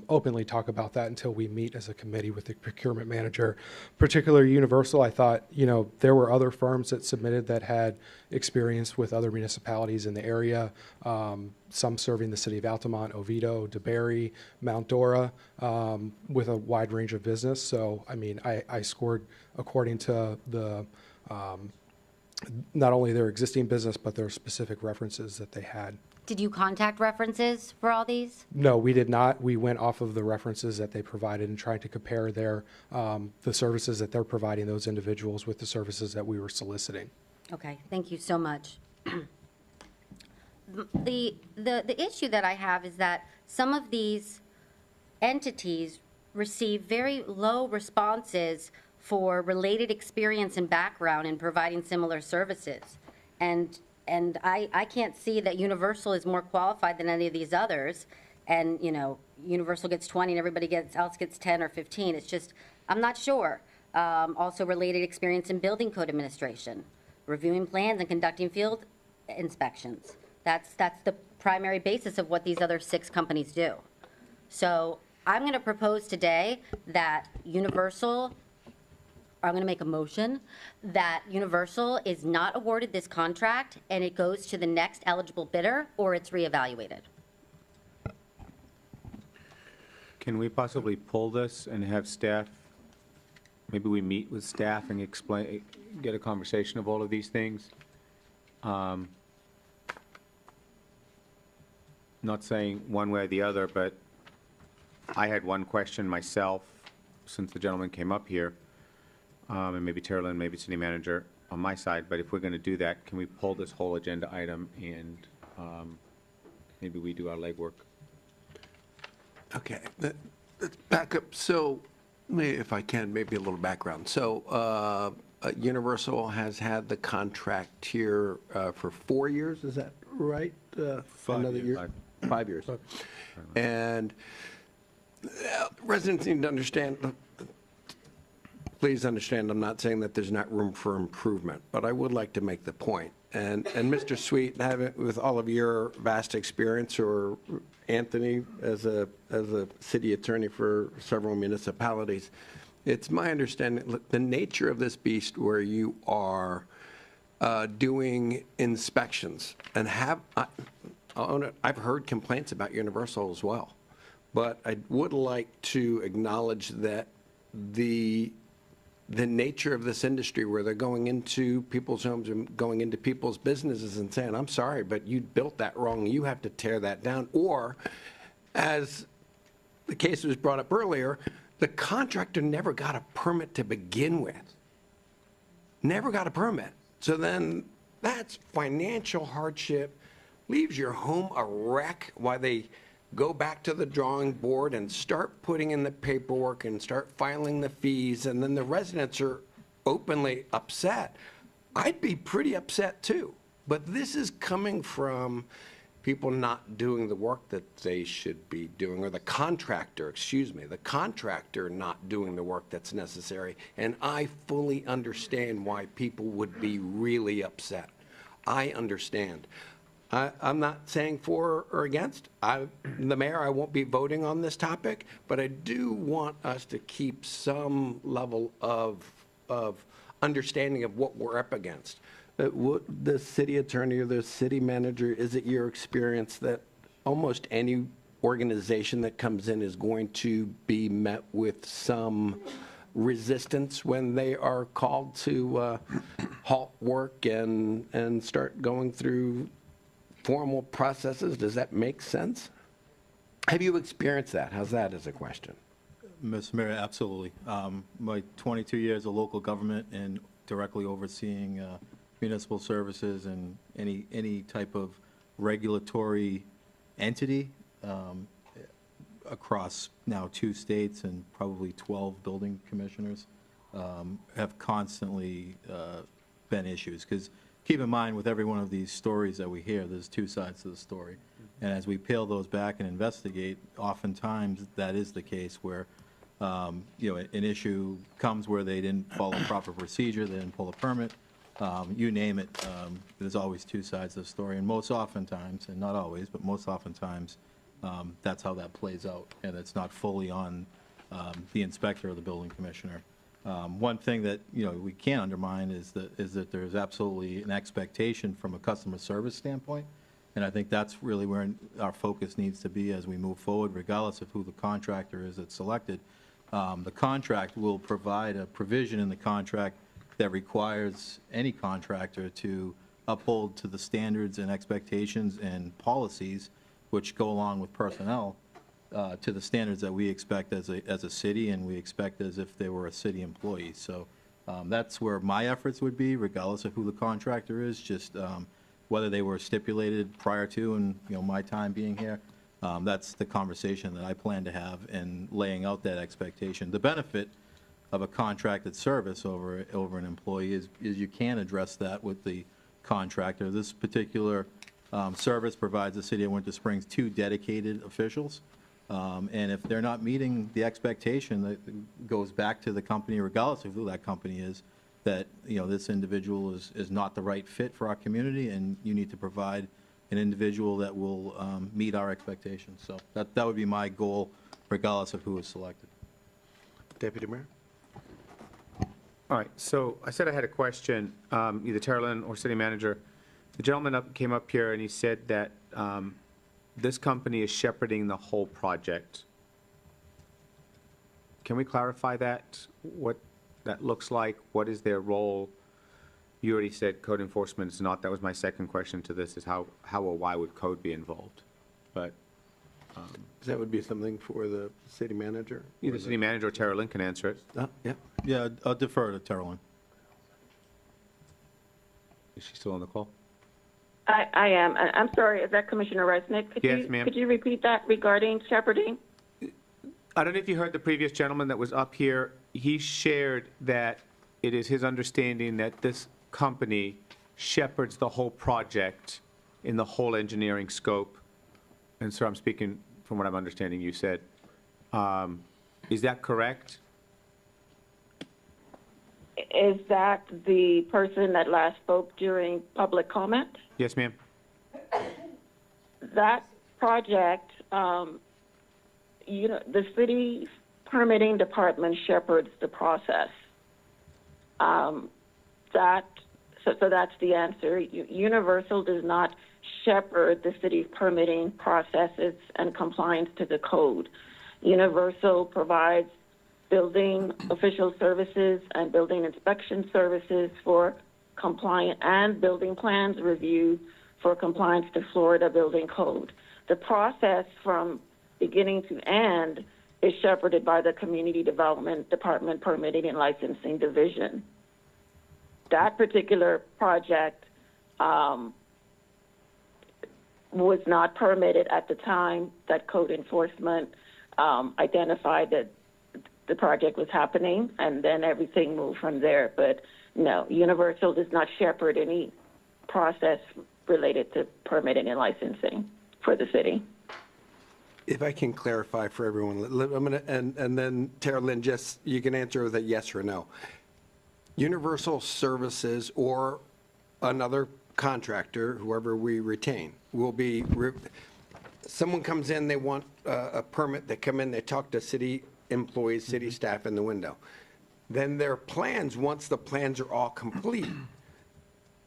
openly talk about that until we meet as a committee with the procurement manager. Particularly Universal, I thought, there were other firms that submitted that had experience with other municipalities in the area, some serving the city of Altamont, Oviedo, DeBary, Mount Dora, with a wide range of business. So, I scored according to the not only their existing business, but their specific references that they had. Did you contact references for all these? No, we did not. We went off of the references that they provided and tried to compare their the services that they're providing those individuals with the services that we were soliciting. Okay, thank you so much. The issue that I have is that some of these entities receive very low responses for related experience and background in providing similar services. And I can't see that Universal is more qualified than any of these others. And, Universal gets 20 and everybody else gets 10 or 15. It's just, I'm not sure. Also related experience in building code administration, reviewing plans and conducting field inspections. That's the primary basis of what these other 6 companies do. So I'm going to propose today that I'm going to make a motion that Universal is not awarded this contract and it goes to the next eligible bidder or it's reevaluated. Can we possibly pull this and have staff, maybe we meet with staff and get a conversation of all of these things? Not saying one way or the other, but I had one question myself since the gentleman came up here. And maybe Tara Lynn, maybe city manager on my side, but if we're going to do that, can we pull this whole agenda item and maybe we do our legwork? Okay, let's back up. So, if I can, maybe a little background. So, Universal has had the contract here for 4 years, is that right? 5 years. 5 years. And residents need to understand, please understand, I'm not saying that there's not room for improvement, but I would like to make the point. And Mr. Sweet, with all of your vast experience, or Anthony as a city attorney for several municipalities, it's my understanding, look, the nature of this beast where you are doing inspections and I'll own it, I've heard complaints about Universal as well, but I would like to acknowledge that the nature of this industry where they're going into people's homes and going into people's businesses and saying, I'm sorry, but you built that wrong, you have to tear that down. Or, as the case was brought up earlier, the contractor never got a permit to begin with. Never got a permit. So then that's financial hardship, leaves your home a wreck while they go back to the drawing board and start putting in the paperwork and start filing the fees, and then the residents are openly upset. I'd be pretty upset too. But this is coming from people not doing the work that they should be doing, or the contractor not doing the work that's necessary. And I fully understand why people would be really upset. I understand. I'm not saying for or against. The mayor, I won't be voting on this topic, but I do want us to keep some level of understanding of what we're up against. The city attorney or the city manager, is it your experience that almost any organization that comes in is going to be met with some resistance when they are called to halt work and start going through formal processes? Does that make sense? Have you experienced that? How's that as a question? Mr. Mayor, absolutely. My 22 years of local government and directly overseeing municipal services and any type of regulatory entity across now 2 states and probably 12 building commissioners have constantly been issues. Because keep in mind, with every one of these stories that we hear, there's 2 sides to the story. And as we peel those back and investigate, oftentimes that is the case where, you know, an issue comes where they didn't follow proper procedure, they didn't pull a permit, you name it. There's always two sides of the story, and most oftentimes, and not always, but most oftentimes, that's how that plays out, and it's not fully on the inspector or the building commissioner. One thing that, you know, we can't undermine is that there's absolutely an expectation from a customer service standpoint, and I think that's really where our focus needs to be as we move forward, regardless of who the contractor is that's selected. The contract will provide a provision in the contract that requires any contractor to uphold to the standards and expectations and policies which go along with personnel to the standards that we expect as a city, and we expect as if they were a city employee. So that's where my efforts would be, regardless of who the contractor is, just whether they were stipulated prior to and, you know, my time being here. That's the conversation that I plan to have in laying out that expectation. The benefit of a contracted service over an employee is you can address that with the contractor. This particular service provides the city of Winter Springs 2 dedicated officials. And if they're not meeting the expectation, that goes back to the company, regardless of who that company is, that, you know, this individual is not the right fit for our community, and you need to provide an individual that will meet our expectations. So that would be my goal, regardless of who is selected. Deputy Mayor? All right, so I said I had a question, either Tara Lynn or City Manager. The gentleman came up here and he said that this company is shepherding the whole project. Can we clarify that? What that looks like? What is their role? You already said code enforcement is not. That was my second question to this, is how or why would code be involved? But that would be something for the city manager? Either city manager or Tara Lynn can answer it. Yeah. Yeah, I'll defer to Tara Lynn. Is she still on the call? I am. I'm sorry, is that Commissioner Resnick? Yes, ma'am. Could you repeat that regarding shepherding? I don't know if you heard the previous gentleman that was up here. He shared that it is his understanding that this company shepherds the whole project in the whole engineering scope. And sir, I'm speaking from what I'm understanding you said. Is that correct? Is that the person that last spoke during public comment? Yes, ma'am. That project, you know, the city permitting department shepherds the process. So that's the answer. Universal does not shepherd the city's permitting processes and compliance to the code. Universal provides building official services and building inspection services for compliant and building plans review for compliance to Florida building code. The process from beginning to end is shepherded by the Community Development Department Permitting and Licensing Division. That particular project was not permitted at the time that code enforcement identified that the project was happening, and then everything moved from there. But no, Universal does not shepherd any process related to permitting and licensing for the city. If I can clarify for everyone, I'm gonna, and then Tara Lynn, just, you can answer with a yes or no. Universal Services or another contractor, whoever we retain, will be, someone comes in, they want a permit, they come in, they talk to city employees, city staff in the window. Then their plans, once the plans are all complete,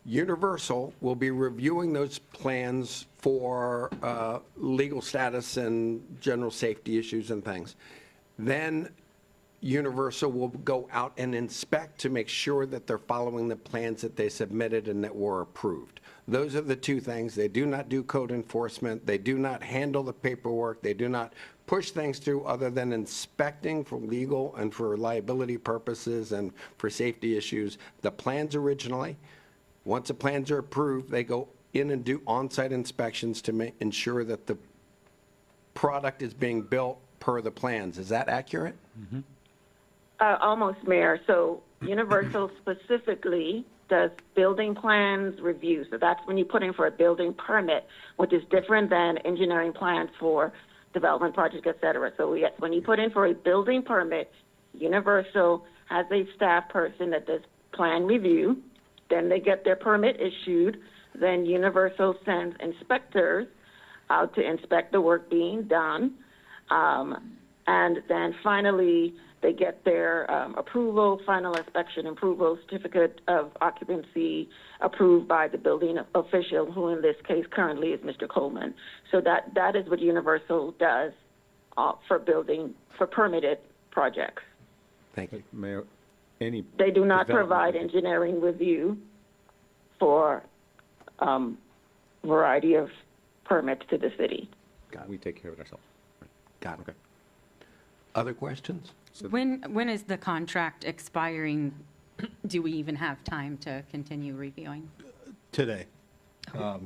Universal will be reviewing those plans for legal status and general safety issues and things. Then Universal will go out and inspect to make sure that they're following the plans that they submitted and that were approved. Those are the two things. They do not do code enforcement. They do not handle the paperwork. They do not push things through other than inspecting for legal and for liability purposes and for safety issues. The plans originally, once the plans are approved, they go in and do on-site inspections to ensure that the product is being built per the plans. Is that accurate? Almost, Mayor. So Universal specifically does building plans review. So that's when you put in for a building permit, which is different than engineering plans for development projects, et cetera. So yes, when you put in for a building permit, Universal has a staff person that does plan review. Then they get their permit issued. Then Universal sends inspectors out to inspect the work being done. And then finally, they get their approval, final inspection approval, certificate of occupancy approved by the building official, who in this case currently is Mr. Coleman. So that is what Universal does for permitted projects. Thank you. Mayor, They do not provide engineering review for variety of permits to the city. We take care of it ourselves. Got it. Okay. Other questions? When is the contract expiring? Do we even have time to continue reviewing? Today.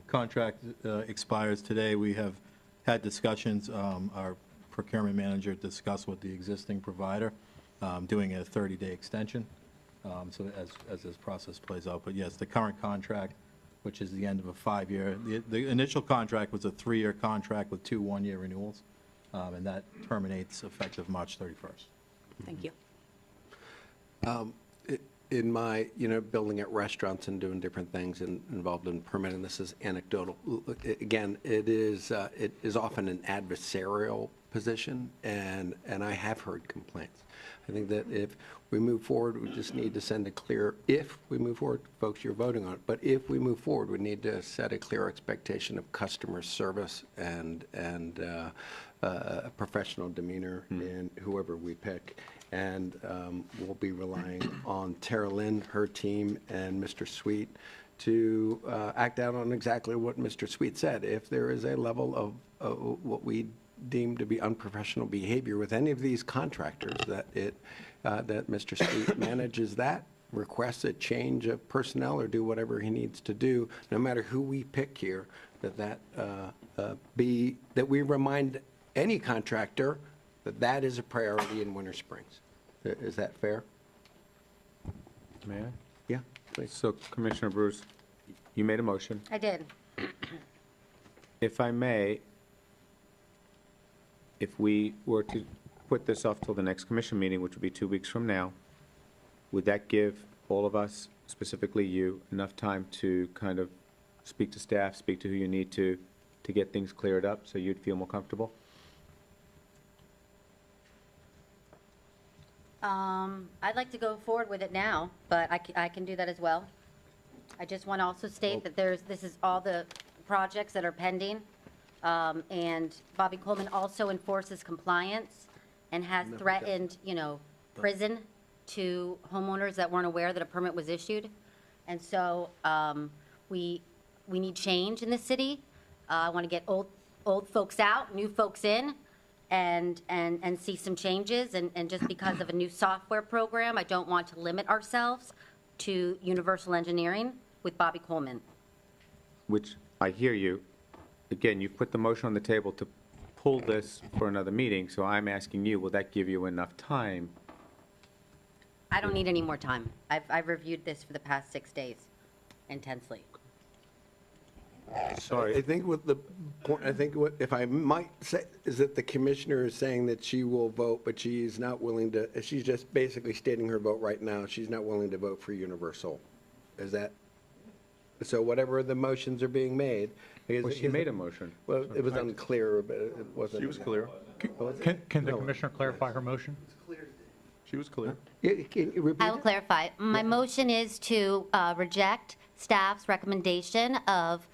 Contract expires today. We have had discussions, our procurement manager discussed with the existing provider, doing a 30-day extension, so as this process plays out. But yes, the current contract, which is the end of a 5-year, the initial contract was a 3-year contract with 2 one-year renewals, and that terminates effective March 31st. Thank you. In my, building at restaurants and doing different things and involved in permitting, this is anecdotal. Again, it is often an adversarial position, and I have heard complaints. I think that if we move forward, we just need to send a clear, if we move forward, folks, you're voting on it, but if we move forward, we need to set a clear expectation of customer service and professional demeanor in whoever we pick. And we'll be relying on Tara Lynn, her team, and Mr. Sweet to act out on exactly what Mr. Sweet said. If there is a level of what we deem to be unprofessional behavior with any of these contractors, that Mr. Sweet manages that, requests a change of personnel or do whatever he needs to do, no matter who we pick here, that we remind any contractor that is a priority in Winter Springs. Is that fair? May I? Yeah, please. So Commissioner Bruce, you made a motion. I did. If I may, if we were to put this off till the next commission meeting, which would be 2 weeks from now, would that give all of us, specifically you, enough time to kind of speak to staff, speak to who you need to get things cleared up so you'd feel more comfortable? I'd like to go forward with it now, but I can do that as well. I just want to also state that this is all the projects that are pending. And Bobby Coleman also enforces compliance and has threatened, prison to homeowners that weren't aware that a permit was issued. And so we need change in the city. I want to get old folks out, new folks in, and see some changes. And just because of a new software program, I don't want to limit ourselves to Universal Engineering with Bobby Coleman. Which, I hear you. Again, you've put the motion on the table to pull this for another meeting, so I'm asking you, will that give you enough time? I don't need any more time. I've reviewed this for the past 6 days intensely. Sorry. I think what if I might say, is that the commissioner is saying that she will vote, but she's not willing to, she's just basically stating her vote right now. She's not willing to vote for Universal. Is that, so whatever the motions are being made. Well, she made a motion. Well, it was unclear, but it wasn't. She was clear. Can the commissioner clarify her motion? She was clear. Can you repeat I will clarify. My motion is to reject staff's recommendation of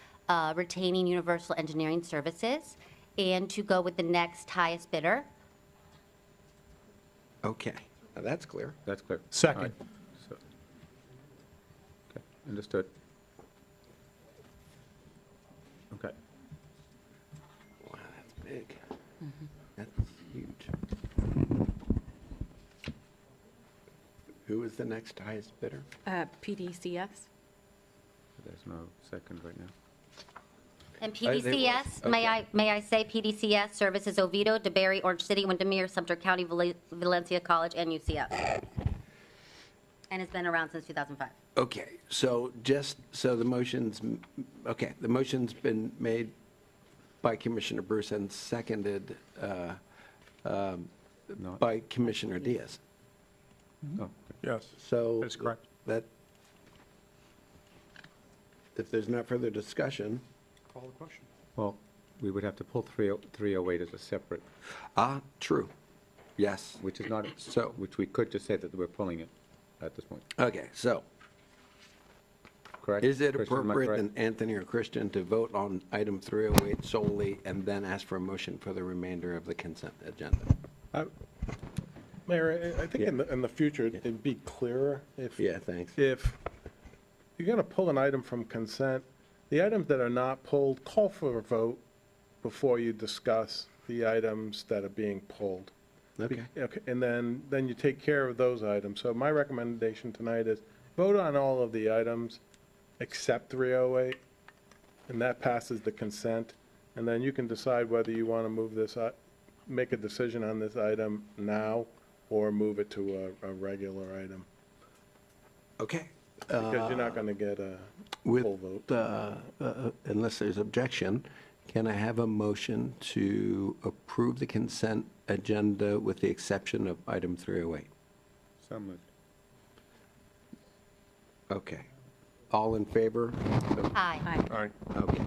retaining Universal Engineering Services and to go with the next highest bidder. Okay, now that's clear. That's clear. Second. All right. So- Okay, understood. Okay. Wow, that's big. That's huge. Who is the next highest bidder? PDCS. There's no second right now. And There was. PDCS, Okay. may I say PDCS services Oviedo, DeBerry, Orange City, Windermere, Sumter County, Valencia College, and UCF. And it's been around since 2005. Okay, so just, so the motion's, okay, the motion's been made by Commissioner Bruce and seconded by Commissioner Diaz. Oh, yes. So. That's correct. That, if there's not further discussion. Call the question. Well, we would have to pull 308 as a separate, True, yes. which is not, So- which we could just say that we're pulling it at this point, Okay, so correct? is it Christian, am I appropriate, correct? then Anthony or Christian, to vote on item 308 solely and then ask for a motion for the remainder of the consent agenda? Mayor, I think in the future, it'd be clearer if. Yeah, thanks. If you're going to pull an item from consent, the items that are not pulled, call for a vote before you discuss the items that are being pulled. Okay. Okay, and then you take care of those items. So my recommendation tonight is vote on all of the items except 308, and that passes the consent. And then you can decide whether you want to move this, make a decision on this item now or move it to a regular item. Okay. Because you're not going to get a With, full vote. unless there's objection, can I have a motion to approve the consent agenda with the exception of item 308? So moved. Okay. All in favor? Aye. All right. Okay.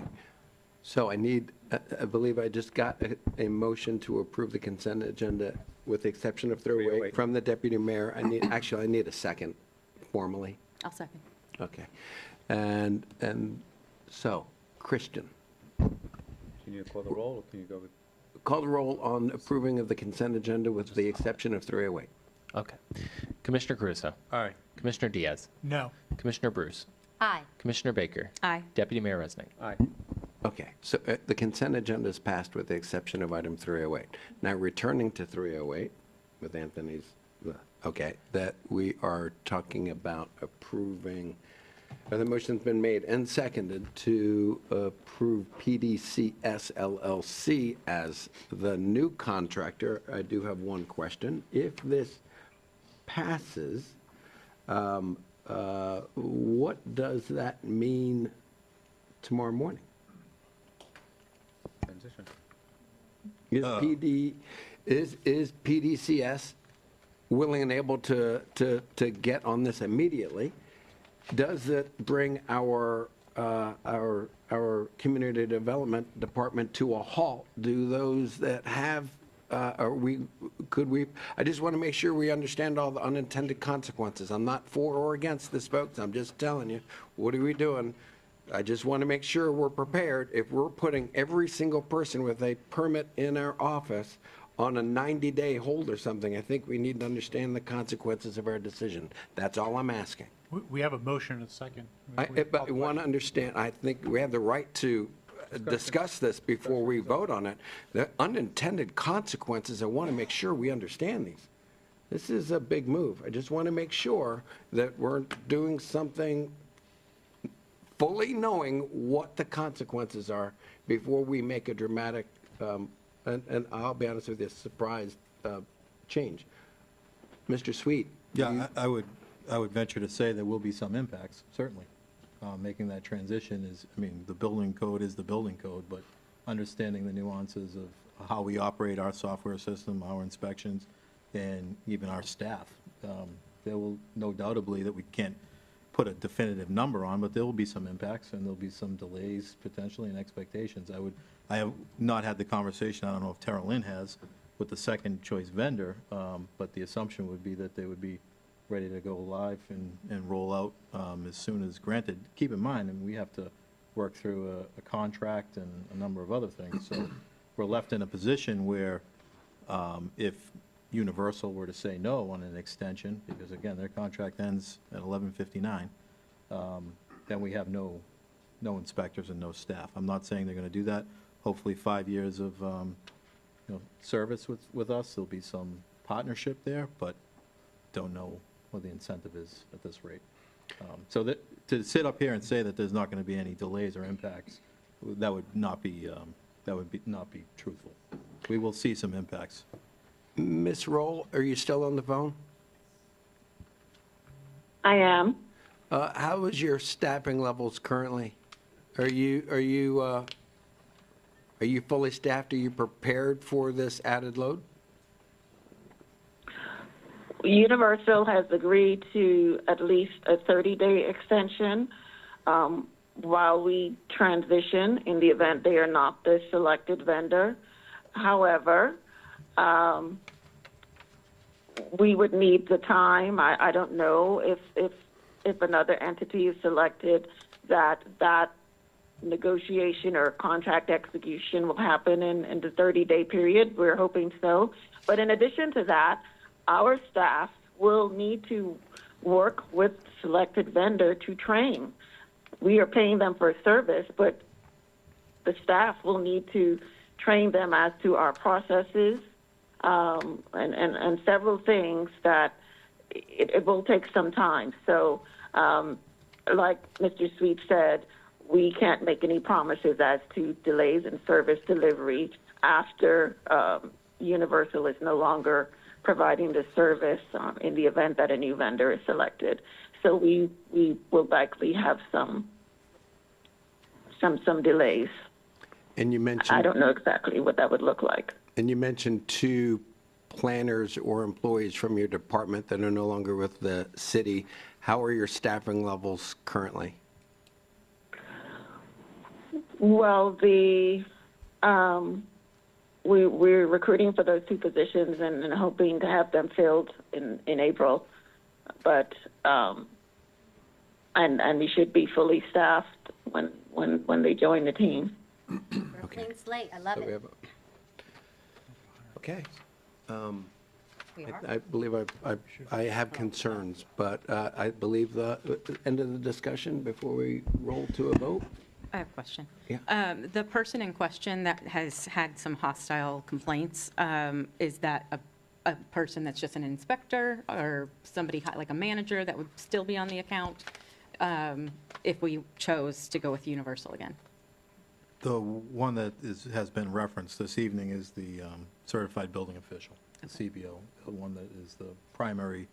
So I need, I believe I just got a motion to approve the consent agenda with the exception of 308 from the deputy mayor. I need a second formally. I'll second. Okay. And so, Christian, Can you call the roll, or can you go with? call the roll on approving of the consent agenda with the exception of 308. Okay. Commissioner Caruso. Aye. Commissioner Diaz. No. Commissioner Bruce. Aye. Commissioner Baker. Aye. Deputy Mayor Resnick. Aye. Okay, so the consent agenda is passed with the exception of item 308. Now, returning to 308 with Anthony's, okay, that we are talking about approving, the motion's been made and seconded to approve PDCS LLC as the new contractor. I do have one question. If this passes, what does that mean tomorrow morning? Transition. Is PDCS willing and able to get on this immediately? Does it bring our community development department to a halt? Do those that have, I just want to make sure we understand all the unintended consequences. I'm not for or against this, folks. I'm just telling you, what are we doing? I just want to make sure we're prepared. If we're putting every single person with a permit in our office on a 90-day hold or something, I think we need to understand the consequences of our decision. That's all I'm asking. We have a motion and a second. But I want to understand, I think we have the right to discuss this before we vote on it. The unintended consequences, I want to make sure we understand these. This is a big move. I just want to make sure that we're doing something fully knowing what the consequences are before we make a dramatic, and I'll be honest with you, surprise change. Mr. Sweet? Yeah, I would venture to say there will be some impacts, certainly. Making that transition is, I mean, the building code is the building code, but understanding the nuances of how we operate our software system, our inspections, and even our staff. There will no doubtably that we can't put a definitive number on, but there will be some impacts and there'll be some delays potentially and expectations. I have not had the conversation, I don't know if Tara Lynn has, with the second choice vendor, but the assumption would be that they would be ready to go live and roll out as soon as granted. Keep in mind, and we have to work through a contract and a number of other things. So we're left in a position where if Universal were to say no on an extension, because again, their contract ends at 11:59, then we have no inspectors and no staff. I'm not saying they're going to do that. Hopefully 5 years of service with us, there'll be some partnership there, but don't know what the incentive is at this rate. So to sit up here and say that there's not going to be any delays or impacts, that would not be truthful. We will see some impacts. Ms. Roll, are you still on the phone? I am. How is your staffing levels currently? Are you fully staffed? Are you prepared for this added load? Universal has agreed to at least a 30-day extension while we transition in the event they are not the selected vendor. However, we would need the time. I don't know if another entity is selected that negotiation or contract execution will happen in the 30-day period. We're hoping so. But in addition to that, our staff will need to work with selected vendor to train. We are paying them for service, but the staff will need to train them as to our processes and several things that it will take some time. So like Mr. Sweet said, we can't make any promises as to delays in service delivery after Universal is no longer providing the service in the event that a new vendor is selected. So we will likely have some delays. And you mentioned, I don't know exactly what that would look like. And you mentioned 2 planners or employees from your department that are no longer with the city. How are your staffing levels currently? Well, we're recruiting for those 2 positions and hoping to have them filled in April, but and we should be fully staffed when they join the team. Okay. Clean slate. I love it. Okay. We are. I believe I have concerns, but I believe the end of the discussion before we roll to a vote. I have a question. Yeah. The person in question that has had some hostile complaints, is that a person that's just an inspector or somebody like a manager that would still be on the account if we chose to go with Universal again? The one that has been referenced this evening is the certified building official, the CBO, the one that is the primary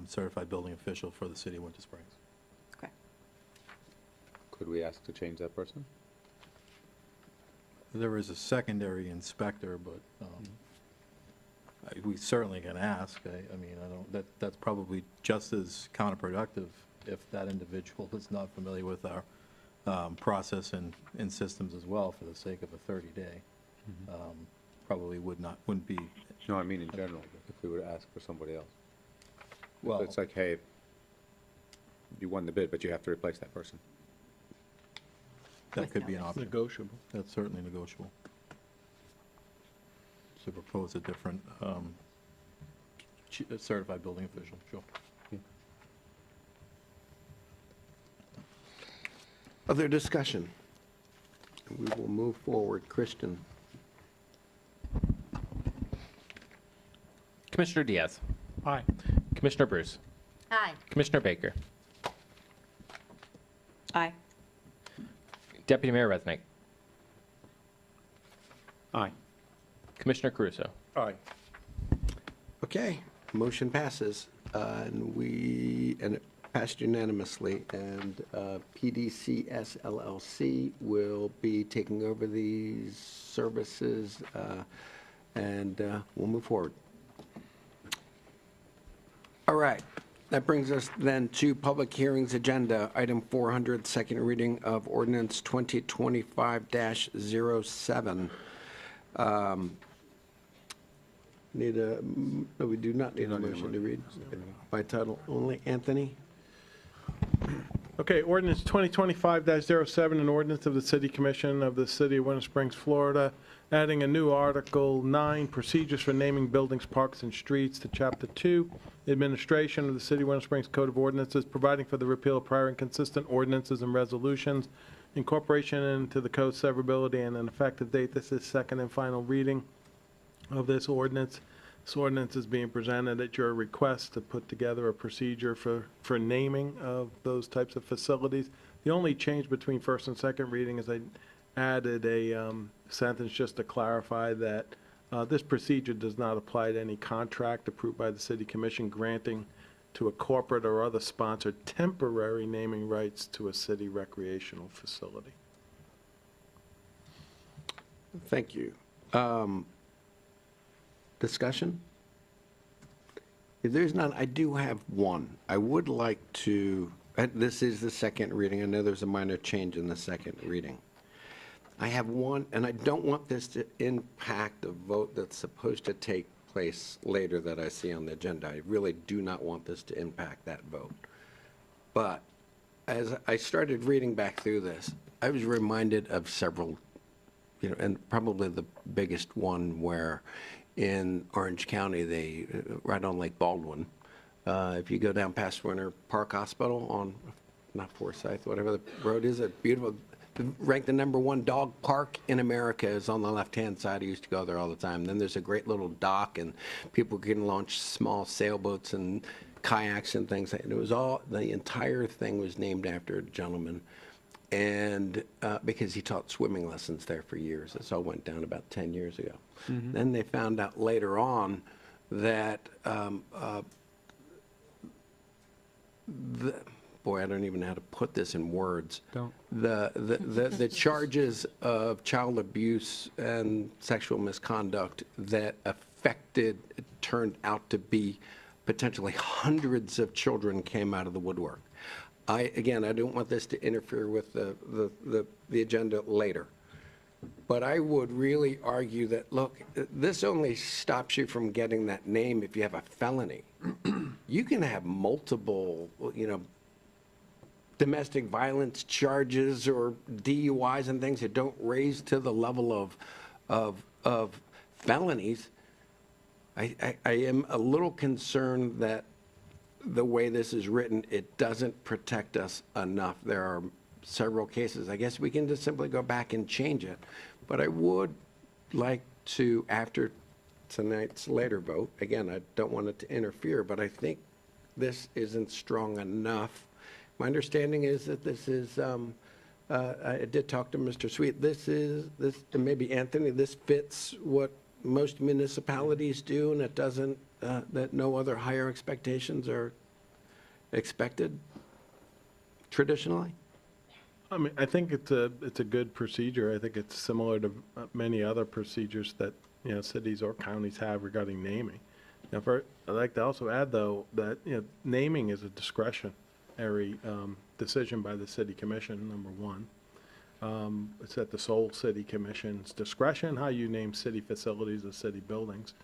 certified building official for the city of Winter Springs. Okay. Could we ask to change that person? There is a secondary inspector, but we certainly can ask. I mean, I don't, that's probably just as counterproductive if that individual is not familiar with our process and systems as well for the sake of a 30-day. Probably wouldn't be. No, I mean in general, if we were to ask for somebody else. Well, It's like, hey, you won the bid, but you have to replace that person. that could be an option. Negotiable. That's certainly negotiable. To propose a different certified building official, sure. Other discussion? We will move forward. Christian. Commissioner Diaz. Aye. Commissioner Bruce. Aye. Commissioner Baker. Aye. Deputy Mayor Resnick. Aye. Commissioner Caruso. Aye. Okay, motion passes, and it passed unanimously, and PDCS LLC will be taking over these services, and we'll move forward. All right, that brings us then to public hearings agenda, item 400, second reading of ordinance 2025-07. No, we do not need a motion to read by title only. Anthony? Okay, ordinance 2025-07, an ordinance of the City Commission of the City of Winter Springs, Florida, adding a new Article 9, Procedures for Naming Buildings, Parks, and Streets, to Chapter 2, Administration of the City of Winter Springs Code of Ordinances, providing for the repeal of prior inconsistent ordinances and resolutions, incorporation into the code severability, and an effective date. This is second and final reading of this ordinance. This ordinance is being presented at your request to put together a procedure for naming of those types of facilities. The only change between first and second reading is I added a sentence just to clarify that this procedure does not apply to any contract approved by the City Commission granting to a corporate or other sponsor temporary naming rights to a city recreational facility. Thank you. Discussion? If there's none, I do have one. I would like to, this is the second reading. I know there's a minor change in the second reading. I have one, and I don't want this to impact a vote that's supposed to take place later that I see on the agenda. I really do not want this to impact that vote. But as I started reading back through this, I was reminded of several, and probably the biggest one where in Orange County, right on Lake Baldwin, if you go down past Winter Park Hospital on, not Forsyth, whatever the road is, a beautiful, ranked the #1 dog park in America is on the left-hand side. I used to go there all the time. Then there's a great little dock, and people can launch small sailboats and kayaks and things. And it was all, the entire thing was named after a gentleman, and because he taught swimming lessons there for years. This all went down about 10 years ago. Then they found out later on that boy, I don't even know how to put this in words. Don't. The charges of child abuse and sexual misconduct that affected, it turned out to be potentially hundreds of children came out of the woodwork. Again, I don't want this to interfere with the agenda later. But I would really argue that, look, this only stops you from getting that name if you have a felony. You can have multiple, domestic violence charges or DUIs and things that don't raise to the level of felonies. I am a little concerned that the way this is written, it doesn't protect us enough. There are several cases. I guess we can just simply go back and change it. But I would like to, after tonight's later vote, again, I don't want it to interfere, but I think this isn't strong enough. My understanding is that this is, I did talk to Mr. Sweet, and maybe Anthony, this fits what most municipalities do, and it doesn't, that no other higher expectations are expected traditionally? I mean, I think it's a good procedure. I think it's similar to many other procedures that, cities or counties have regarding naming. I'd like to also add, though, that, naming is a discretionary decision by the city commission, number one. It's at the sole city commission's discretion how you name city facilities or city buildings.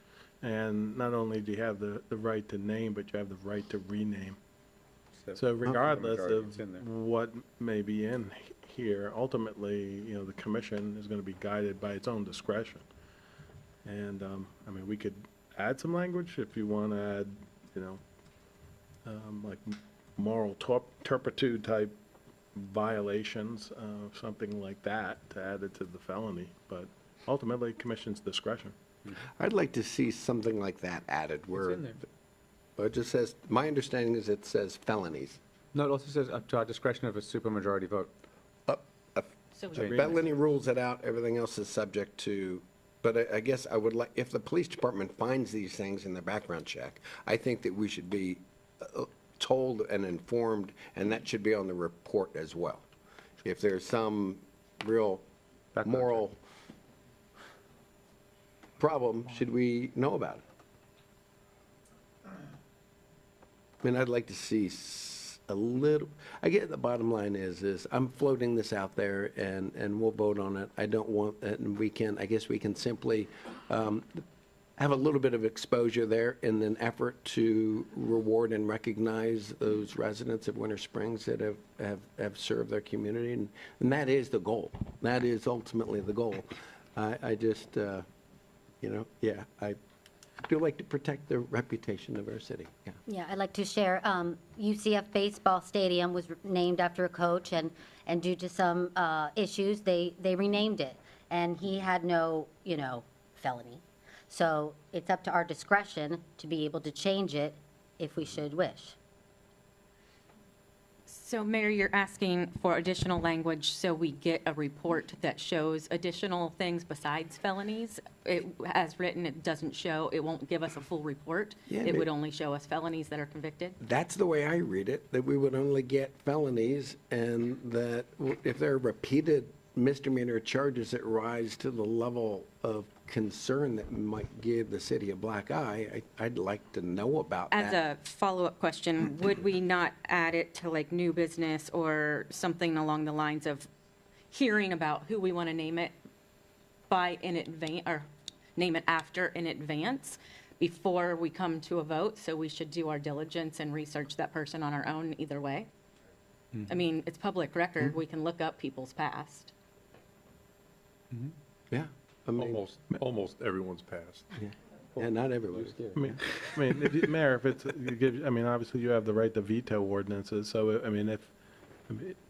And not only do you have the right to name, but you have the right to rename. So regardless of what may be in here, ultimately, the commission is going to be guided by its own discretion. And, I mean, we could add some language if you want to add, like moral turpitude type violations, something like that, to add it to the felony. But ultimately, commission's discretion. I'd like to see something like that added where, but it just says, my understanding is it says felonies. No, it also says up to our discretion of a supermajority vote. Felony rules it out, everything else is subject to, but I guess I would like, if the police department finds these things in their background check, I think that we should be told and informed, and that should be on the report as well. If there's some real moral problem, should we know about it? I mean, I'd like to see a little, I get the bottom line is I'm floating this out there and we'll vote on it. I don't want, and we can, I guess we can simply have a little bit of exposure there in an effort to reward and recognize those residents of Winter Springs that have served their community. And that is the goal. That is ultimately the goal. I just, I do like to protect the reputation of our city. Yeah. Yeah, I'd like to share, UCF Baseball Stadium was named after a coach, and due to some issues, they renamed it. And he had no, felony. So it's up to our discretion to be able to change it if we should wish. So Mayor, you're asking for additional language so we get a report that shows additional things besides felonies. As written, it doesn't show, it won't give us a full report. Yeah, It but- would only show us felonies that are convicted. That's the way I read it, that we would only get felonies, and that if there are repeated misdemeanor charges that rise to the level of concern that might give the city a black eye, I'd like to know about that. As a follow-up question, would we not add it to like new business or something along the lines of hearing about who we want to name it by in advance, or name it after in advance before we come to a vote? So we should do our diligence and research that person on our own either way. I mean, it's public record. We can look up people's past. Yeah. Almost everyone's passed. Yeah, not everyone's. I mean, if you, Mayor, if it's, you give, I mean, obviously you have the right to veto ordinances, so, I mean,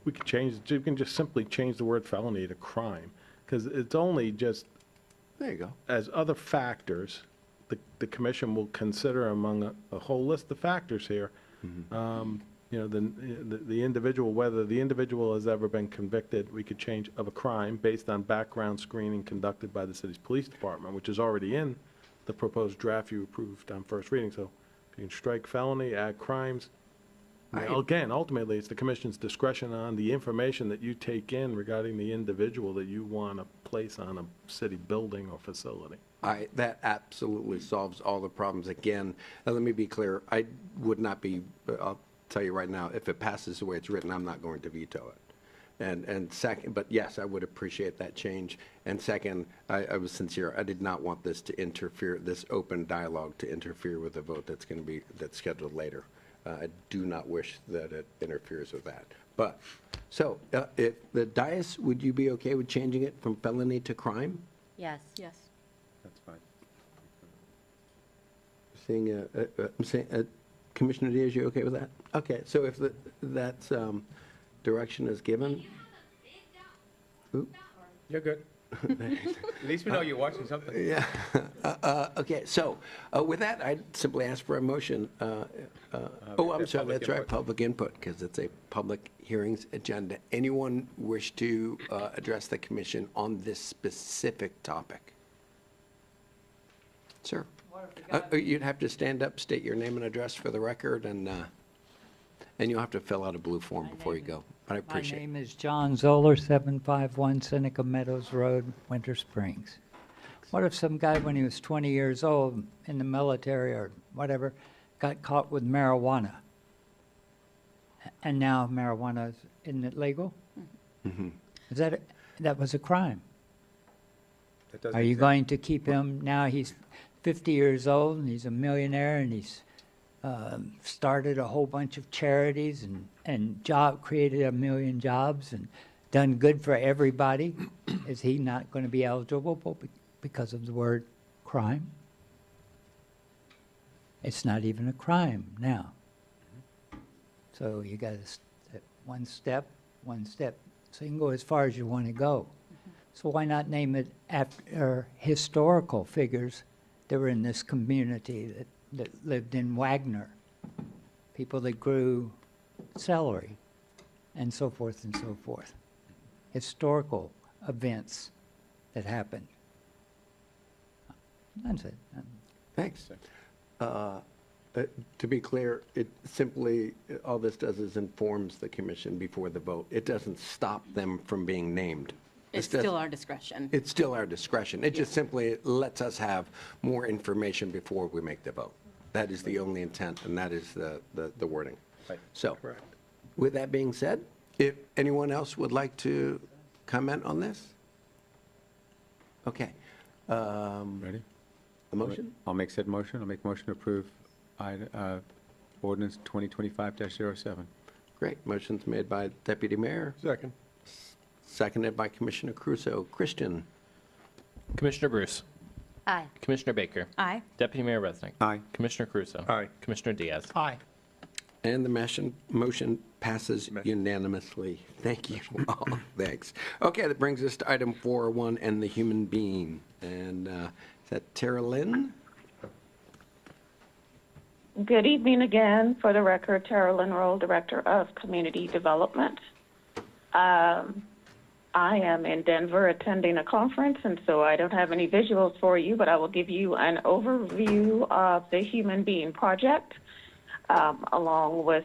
we could change, you can just simply change the word felony to crime, because it's only just. There you go. As other factors, the commission will consider among a whole list of factors here, you know, the individual, whether the individual has ever been convicted, we could change, of a crime based on background screening conducted by the city's police department, which is already in the proposed draft you approved on first reading. So you can strike felony, add crimes. Again, ultimately, it's the commission's discretion on the information that you take in regarding the individual that you want to place on a city building or facility. That absolutely solves all the problems. Again, let me be clear, I would not be, I'll tell you right now, if it passes the way it's written, I'm not going to veto it. And second, but yes, I would appreciate that change. And second, I was sincere, I did not want this to interfere, this open dialogue to interfere with the vote that's scheduled later. I do not wish that it interferes with that. But, so, if the dais, would you be okay with changing it from felony to crime? Yes. Yes. That's fine. Seeing, Commissioner Diaz, you okay with that? Okay, so if that direction is given. Oop. You're good. At least we know you're watching something. Yeah. Okay, so with that, I'd simply ask for a motion. I'm sorry, that's right, public input, because it's a public hearings agenda. Anyone wish to address the commission on this specific topic? Sir? You'd have to stand up, state your name and address for the record, and you'll have to fill out a blue form before you go. But I appreciate it. My name is John Zoller, 751 Seneca Meadows Road, Winter Springs. What if some guy, when he was 20 years old in the military or whatever, got caught with marijuana? And now marijuana, isn't it legal? Is that was a crime? Are you going to keep him, now he's 50 years old and he's a millionaire and he's started a whole bunch of charities and created 1 million jobs and done good for everybody. Is he not going to be eligible because of the word crime? It's not even a crime now. So you got to one step. So you can go as far as you want to go. So why not name it after historical figures that were in this community that lived in Wagner, people that grew celery, and so forth and so forth. Historical events that happened. That's it. Thanks. To be clear, it simply, all this does is informs the commission before the vote. It doesn't stop them from being named. It's still our discretion. It's still our discretion. It just simply lets us have more information before we make the vote. That is the only intent, and that is the wording. Right. So, with that being said, if anyone else would like to comment on this? Okay. Ready? A motion? I'll make said motion. I'll make a motion to approve ordinance 2025-07. Great. Motion's made by Deputy Mayor. Second. Seconded by Commissioner Crusoe. Christian? Commissioner Bruce. Aye. Commissioner Baker. Aye. Deputy Mayor Resnick. Aye. Commissioner Crusoe. Aye. Commissioner Diaz. Aye. And the motion passes unanimously. Thank you all. Thanks. Okay, that brings us to item 401 and the human being. And is that Tara Lynn? Good evening again. For the record, Tara Lynn Roll, Director of Community Development. I am in Denver attending a conference, and so I don't have any visuals for you, but I will give you an overview of the Human Being Project, along with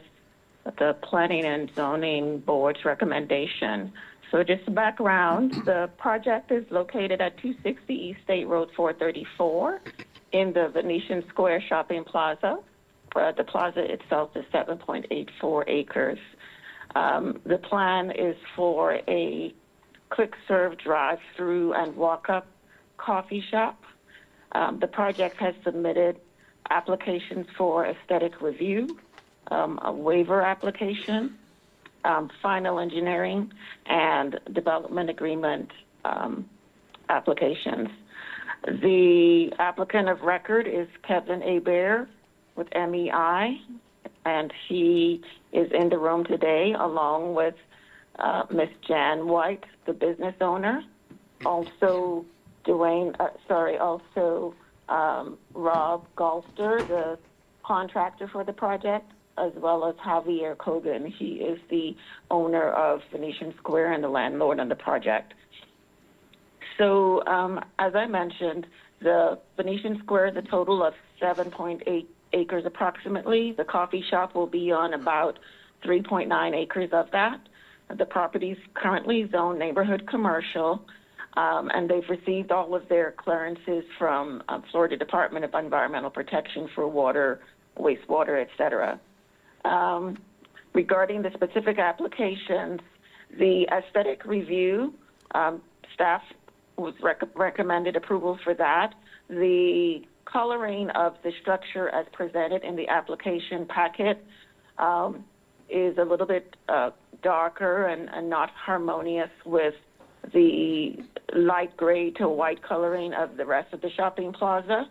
the Planning and Zoning Board's recommendation. So just background, the project is located at 260 East State Road 434 in the Venetian Square Shopping Plaza. The plaza itself is 7.84 acres. The plan is for a quick-serve drive-through and walk-up coffee shop. The project has submitted applications for aesthetic review, a waiver application, final engineering, and development agreement applications. The applicant of record is Kevin Hebert with MEI, and he is in the room today along with Ms. Jan White, the business owner, also Rob Galster, the contractor for the project, as well as Javier Kogan. He is the owner of Venetian Square and the landlord on the project. So, as I mentioned, the Venetian Square is a total of 7.8 acres approximately. The coffee shop will be on about 3.9 acres of that. The property is currently zoned neighborhood commercial, and they've received all of their clearances from Florida Department of Environmental Protection for water, wastewater, et cetera. Regarding the specific applications, the aesthetic review, staff was recommended approval for that. The coloring of the structure as presented in the application packet is a little bit darker and not harmonious with the light gray to white coloring of the rest of the shopping plaza.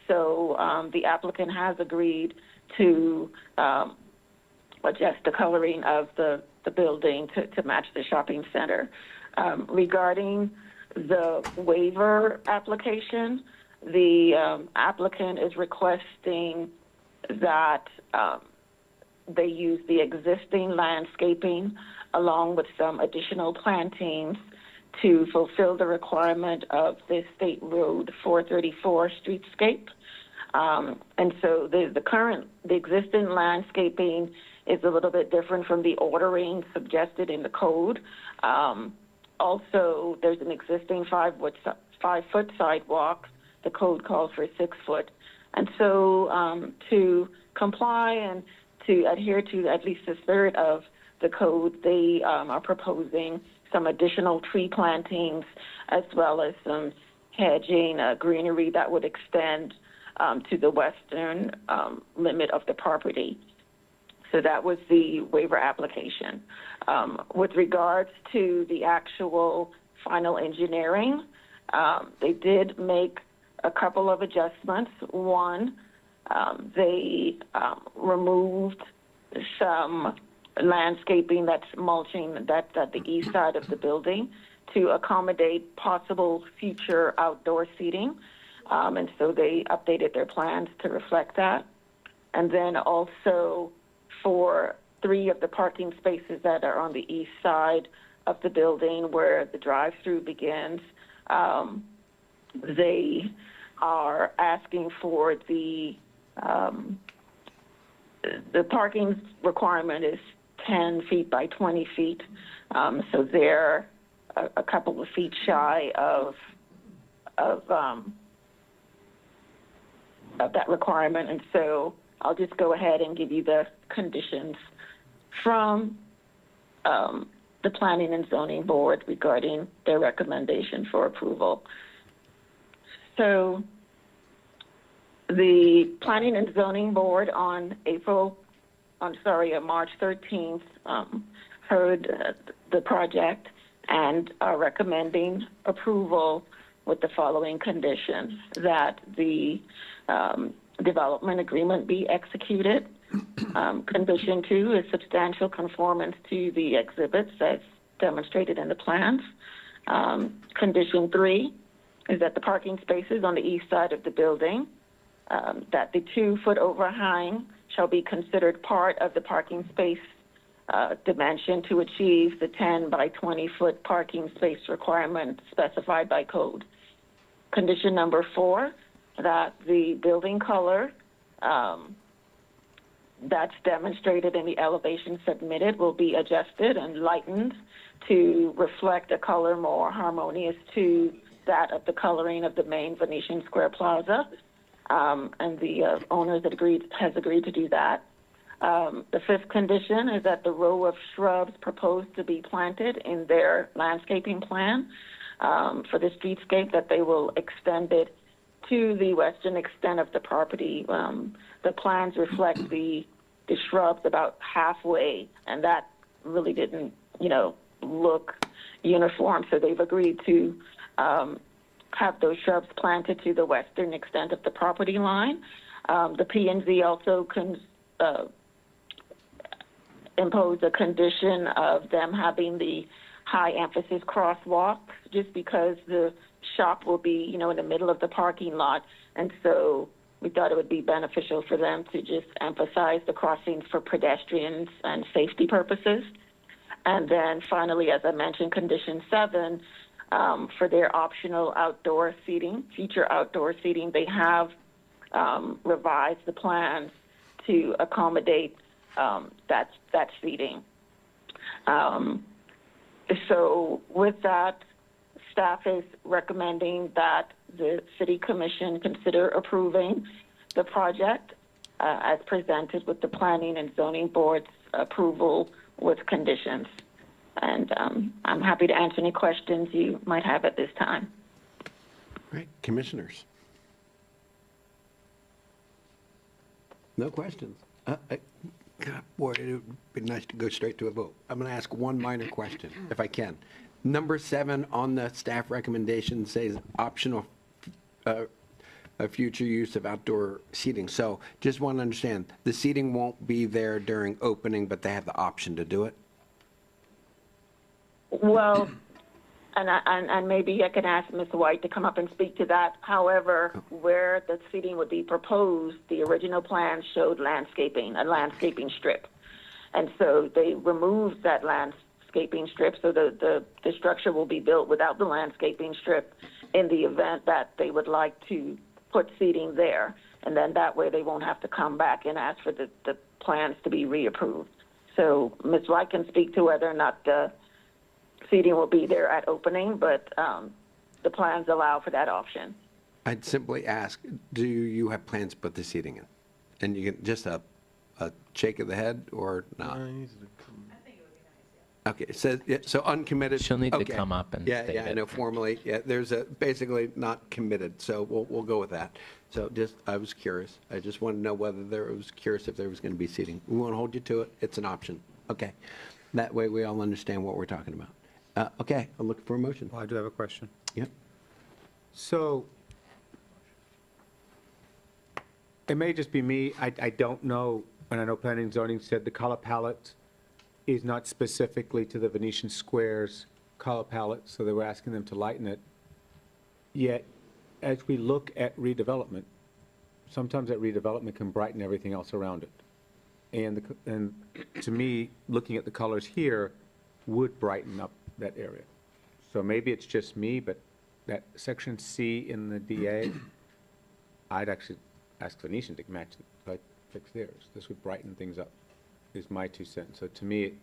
So the applicant has agreed to adjust the coloring of the building to match the shopping center. Regarding the waiver application, the applicant is requesting that they use the existing landscaping along with some additional plantings to fulfill the requirement of the State Road 434 streetscape. And so the existing landscaping is a little bit different from the ordering suggested in the code. Also, there's an existing 5-foot sidewalk. The code calls for 6 foot. And so to comply and to adhere to at least the spirit of the code, they are proposing some additional tree plantings as well as some hedging, greenery that would extend to the western limit of the property. So that was the waiver application. With regards to the actual final engineering, they did make a couple of adjustments. One, they removed some landscaping that's mulching that's at the east side of the building to accommodate possible future outdoor seating. And so they updated their plans to reflect that. And then also for 3 of the parking spaces that are on the east side of the building where the drive-through begins, they are asking for the parking requirement is 10 feet by 20 feet. So they're a couple of feet shy of that requirement. And so I'll just go ahead and give you the conditions from the Planning and Zoning Board regarding their recommendation for approval. So the Planning and Zoning Board on March 13th heard the project and are recommending approval with the following conditions: that the development agreement be executed. Condition 2 is substantial conformance to the exhibits as demonstrated in the plans. Condition 3 is that the parking spaces on the east side of the building that the 2-foot overhang shall be considered part of the parking space dimension to achieve the 10 by 20-foot parking space requirement specified by code. Condition number 4, that the building color that's demonstrated in the elevation submitted will be adjusted and lightened to reflect a color more harmonious to that of the coloring of the main Venetian Square Plaza. And the owner has agreed to do that. The 5th condition is that the row of shrubs proposed to be planted in their landscaping plan for the streetscape, that they will extend it to the western extent of the property. The plans reflect the shrubs about halfway, and that really didn't, look uniform. So they've agreed to have those shrubs planted to the western extent of the property line. The P&Z also imposed a condition of them having the high emphasis crosswalks, just because the shop will be, in the middle of the parking lot. And so we thought it would be beneficial for them to just emphasize the crossings for pedestrians and safety purposes. And then finally, as I mentioned, condition 7, for their optional outdoor seating, future outdoor seating, they have revised the plans to accommodate that seating. So with that, staff is recommending that the City Commission consider approving the project as presented with the Planning and Zoning Board's approval with conditions. And I'm happy to answer any questions you might have at this time. Great. Commissioners? No questions. God, boy, it would be nice to go straight to a vote. I'm going to ask one minor question, if I can. Number 7 on the staff recommendation says optional future use of outdoor seating. So just want to understand, the seating won't be there during opening, but they have the option to do it? Well, and maybe I can ask Ms. White to come up and speak to that. However, where the seating would be proposed, the original plan showed landscaping, a landscaping strip. And so they removed that landscaping strip, so the structure will be built without the landscaping strip in the event that they would like to put seating there. And then that way they won't have to come back and ask for the plans to be reapproved. So Ms. White can speak to whether or not the seating will be there at opening, but the plans allow for that option. I'd simply ask, do you have plans to put the seating in? And you can just a shake of the head or not? Okay, so uncommitted. She'll need to okay. come up and Yeah, state I it. know formally. Yeah, there's basically not committed, so we'll go with that. So I was curious. I just wanted to know whether was curious if there was going to be seating. We won't hold you to it. It's an option. Okay. That way we all understand what we're talking about. Okay, I'll look for a motion. Well, I do have a question. Yep. So, it may just be me, I don't know, and I know Planning and Zoning said the color palette is not specifically to the Venetian Squares color palette, so they were asking them to lighten it. Yet, as we look at redevelopment, sometimes that redevelopment can brighten everything else around it. And to me, looking at the colors here would brighten up that area. So maybe it's just me, but that section C in the DA, I'd actually ask Venetian to match, like, fix theirs. This would brighten things up, is my 2 cents. So to me,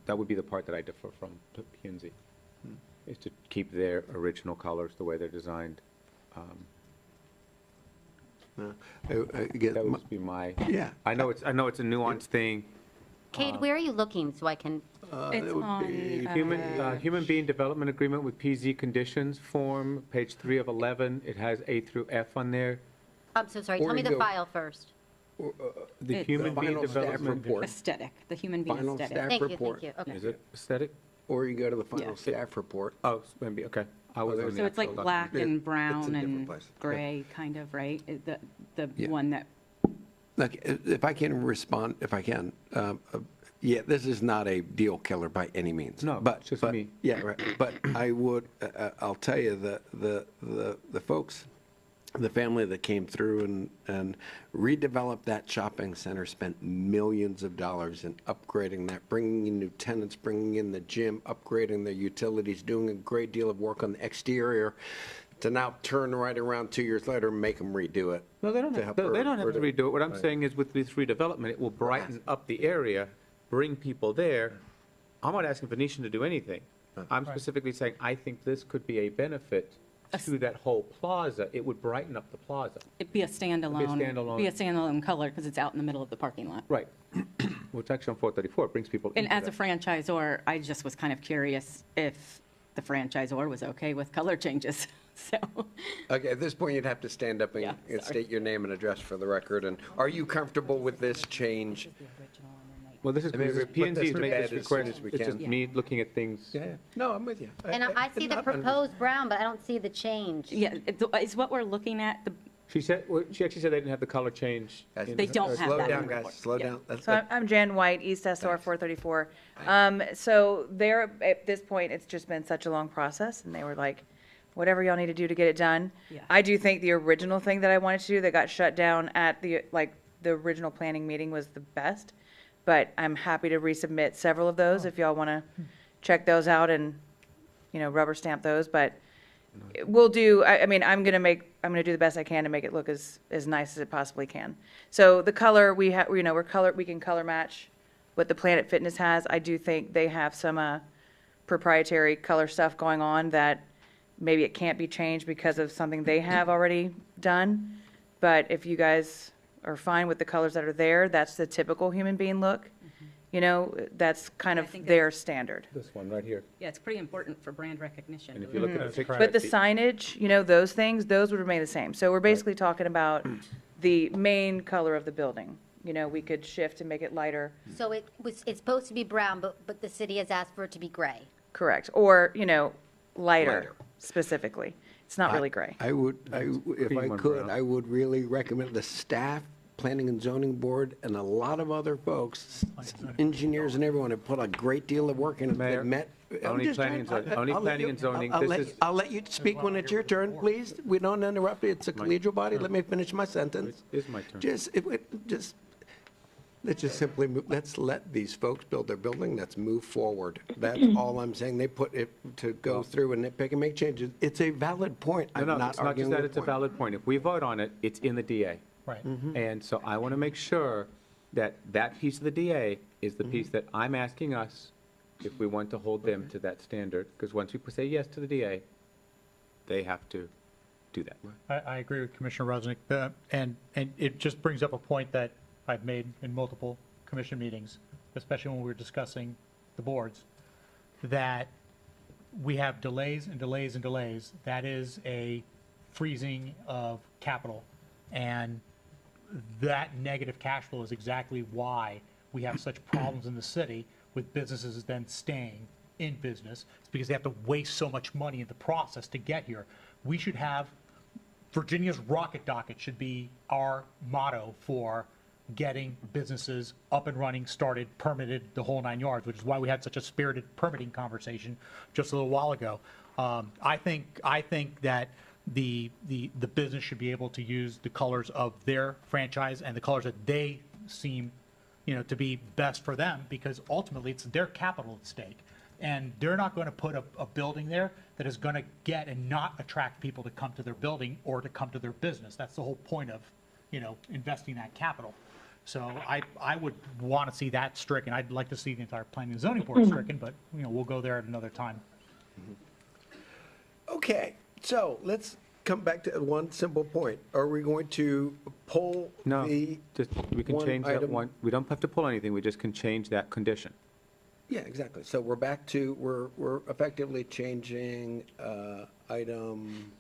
that would be the part that I differ from P&Z, is to keep their original colors the way they're designed. That would be my. Yeah. I know it's a nuanced thing. Cade, where are you looking so I can? It's on, Human Being Development Agreement with PZ Conditions Form, page 3 of 11. It has A through F on there. I'm so sorry. Tell me the file first. The It's Human Being final staff Development. report. aesthetic, the human being Final aesthetic. staff Thank you, report. thank you. Okay. Is it aesthetic? Or you go to the final Yeah. staff report. Oh, maybe, okay. I was on the So it's like actual black document. and brown different and place. gray, kind of, right? The Yeah. one that, Look, if I can respond, yeah, this is not a deal killer by any means. No, but it's just but- me. Yeah, right. But I would, I'll tell you, the folks the family that came through and redeveloped that shopping center, spent millions of dollars in upgrading that, bringing in new tenants, bringing in the gym, upgrading the utilities, doing a great deal of work on the exterior, to now turn right around 2 years later and make them redo it. No, they don't to have, help they don't have to her- redo it. What I'm Right. saying is with this redevelopment, it will brighten up the area, bring people there. I'm not asking Venetian to do anything. I'm specifically saying, I think this could be a benefit to that whole plaza. It would brighten up the plaza. It'd be a standalone. Be a standalone color because it's out in the middle of the parking lot. Right. Well, it's actually on 434. It brings people And into as a that. franchisor, I just was kind of curious if the franchisor was okay with color changes. So, Okay, at this point, you'd have to stand up and Yeah, and sorry. state your name and address for the record. And are you comfortable with this change? Well, this is, I mean, we P put and this Z has to made bed this as soon request. as we It's just can. me looking at things. Yeah, no, I'm with you. And I see the not proposed brown, but I don't see the change. yeah, it's what we're looking at. She said, well, she actually said they didn't have the color change. Guys, They don't have Slow that down, in the guys, report. slow Yeah. down. That's So I'm Jan White, East SR 434. So there, at this point, it's just been such a long process, and they were like, whatever y'all need to do to get it done. Yeah. I do think the original thing that I wanted to do that got shut down at the original planning meeting was the best, but I'm happy to resubmit several of those if y'all want to check those out and, rubber stamp those, but we'll do, I mean, I'm gonna do the best I can to make it look as nice as it possibly can. So the color, we can color match what the Planet Fitness has. I do think they have some proprietary color stuff going on that maybe it can't be changed because of something they have already done. But if you guys are fine with the colors that are there, that's the typical human being look. That's kind I of think their standard. This one right here. Yeah, it's pretty important for brand recognition. And if you look at the picture. But the signage, those things, those would remain the same. So we're basically talking about the main color of the building. We could shift and make it lighter. So it's supposed to be brown, but the city has asked for it to be gray. Correct. Or, lighter Lighter. specifically. It's not really gray. I would, if I Cream or could, brown. I would really recommend the staff, planning and zoning board, and a lot of other folks, engineers and everyone have put a great deal of work in it. Mayor, They've met. I'm only just planning trying- and zoning- only I'll let planning you- and zoning. I'll This let is- you- I'll let you speak when it's your turn, please. We don't interrupt. It's a collegial body. Let me finish my sentence. It is my turn. Let's just simply move, let's let these folks build their building, let's move forward. That's all I'm saying. They put it to go through and nitpick and make changes. It's a valid point. I'm No, not it's not just arguing that the it's a point. valid point. If we vote on it, it's in the DA. Right. And so I want to make sure that that piece of the DA is the piece that I'm asking us if we want to hold them to that standard. Because once we say yes to the DA, they have to do that. I agree with Commissioner Resnick, and it just brings up a point that I've made in multiple commission meetings, especially when we were discussing the boards, that we have delays and delays and delays. That is a freezing of capital, and that negative cash flow is exactly why we have such problems in the city with businesses then staying in business. It's because they have to waste so much money in the process to get here. We should have, Virginia's rocket docket should be our motto for getting businesses up and running, started, permitted, the whole 9 yards, which is why we had such a spirited permitting conversation just a little while ago. I think that the business should be able to use the colors of their franchise and the colors that they seem, to be best for them, because ultimately it's their capital at stake. And they're not going to put a building there that is going to get and not attract people to come to their building or to come to their business. That's the whole point of, investing that capital. So I would want to see that stricken. I'd like to see the entire planning and zoning board stricken, but, we'll go there at another time. Okay, so let's come back to one simple point. Are we going to pull No, the just, we can one change that item? one. We don't have to pull anything. We just can change that condition. Yeah, exactly. So we're back to, we're effectively changing item,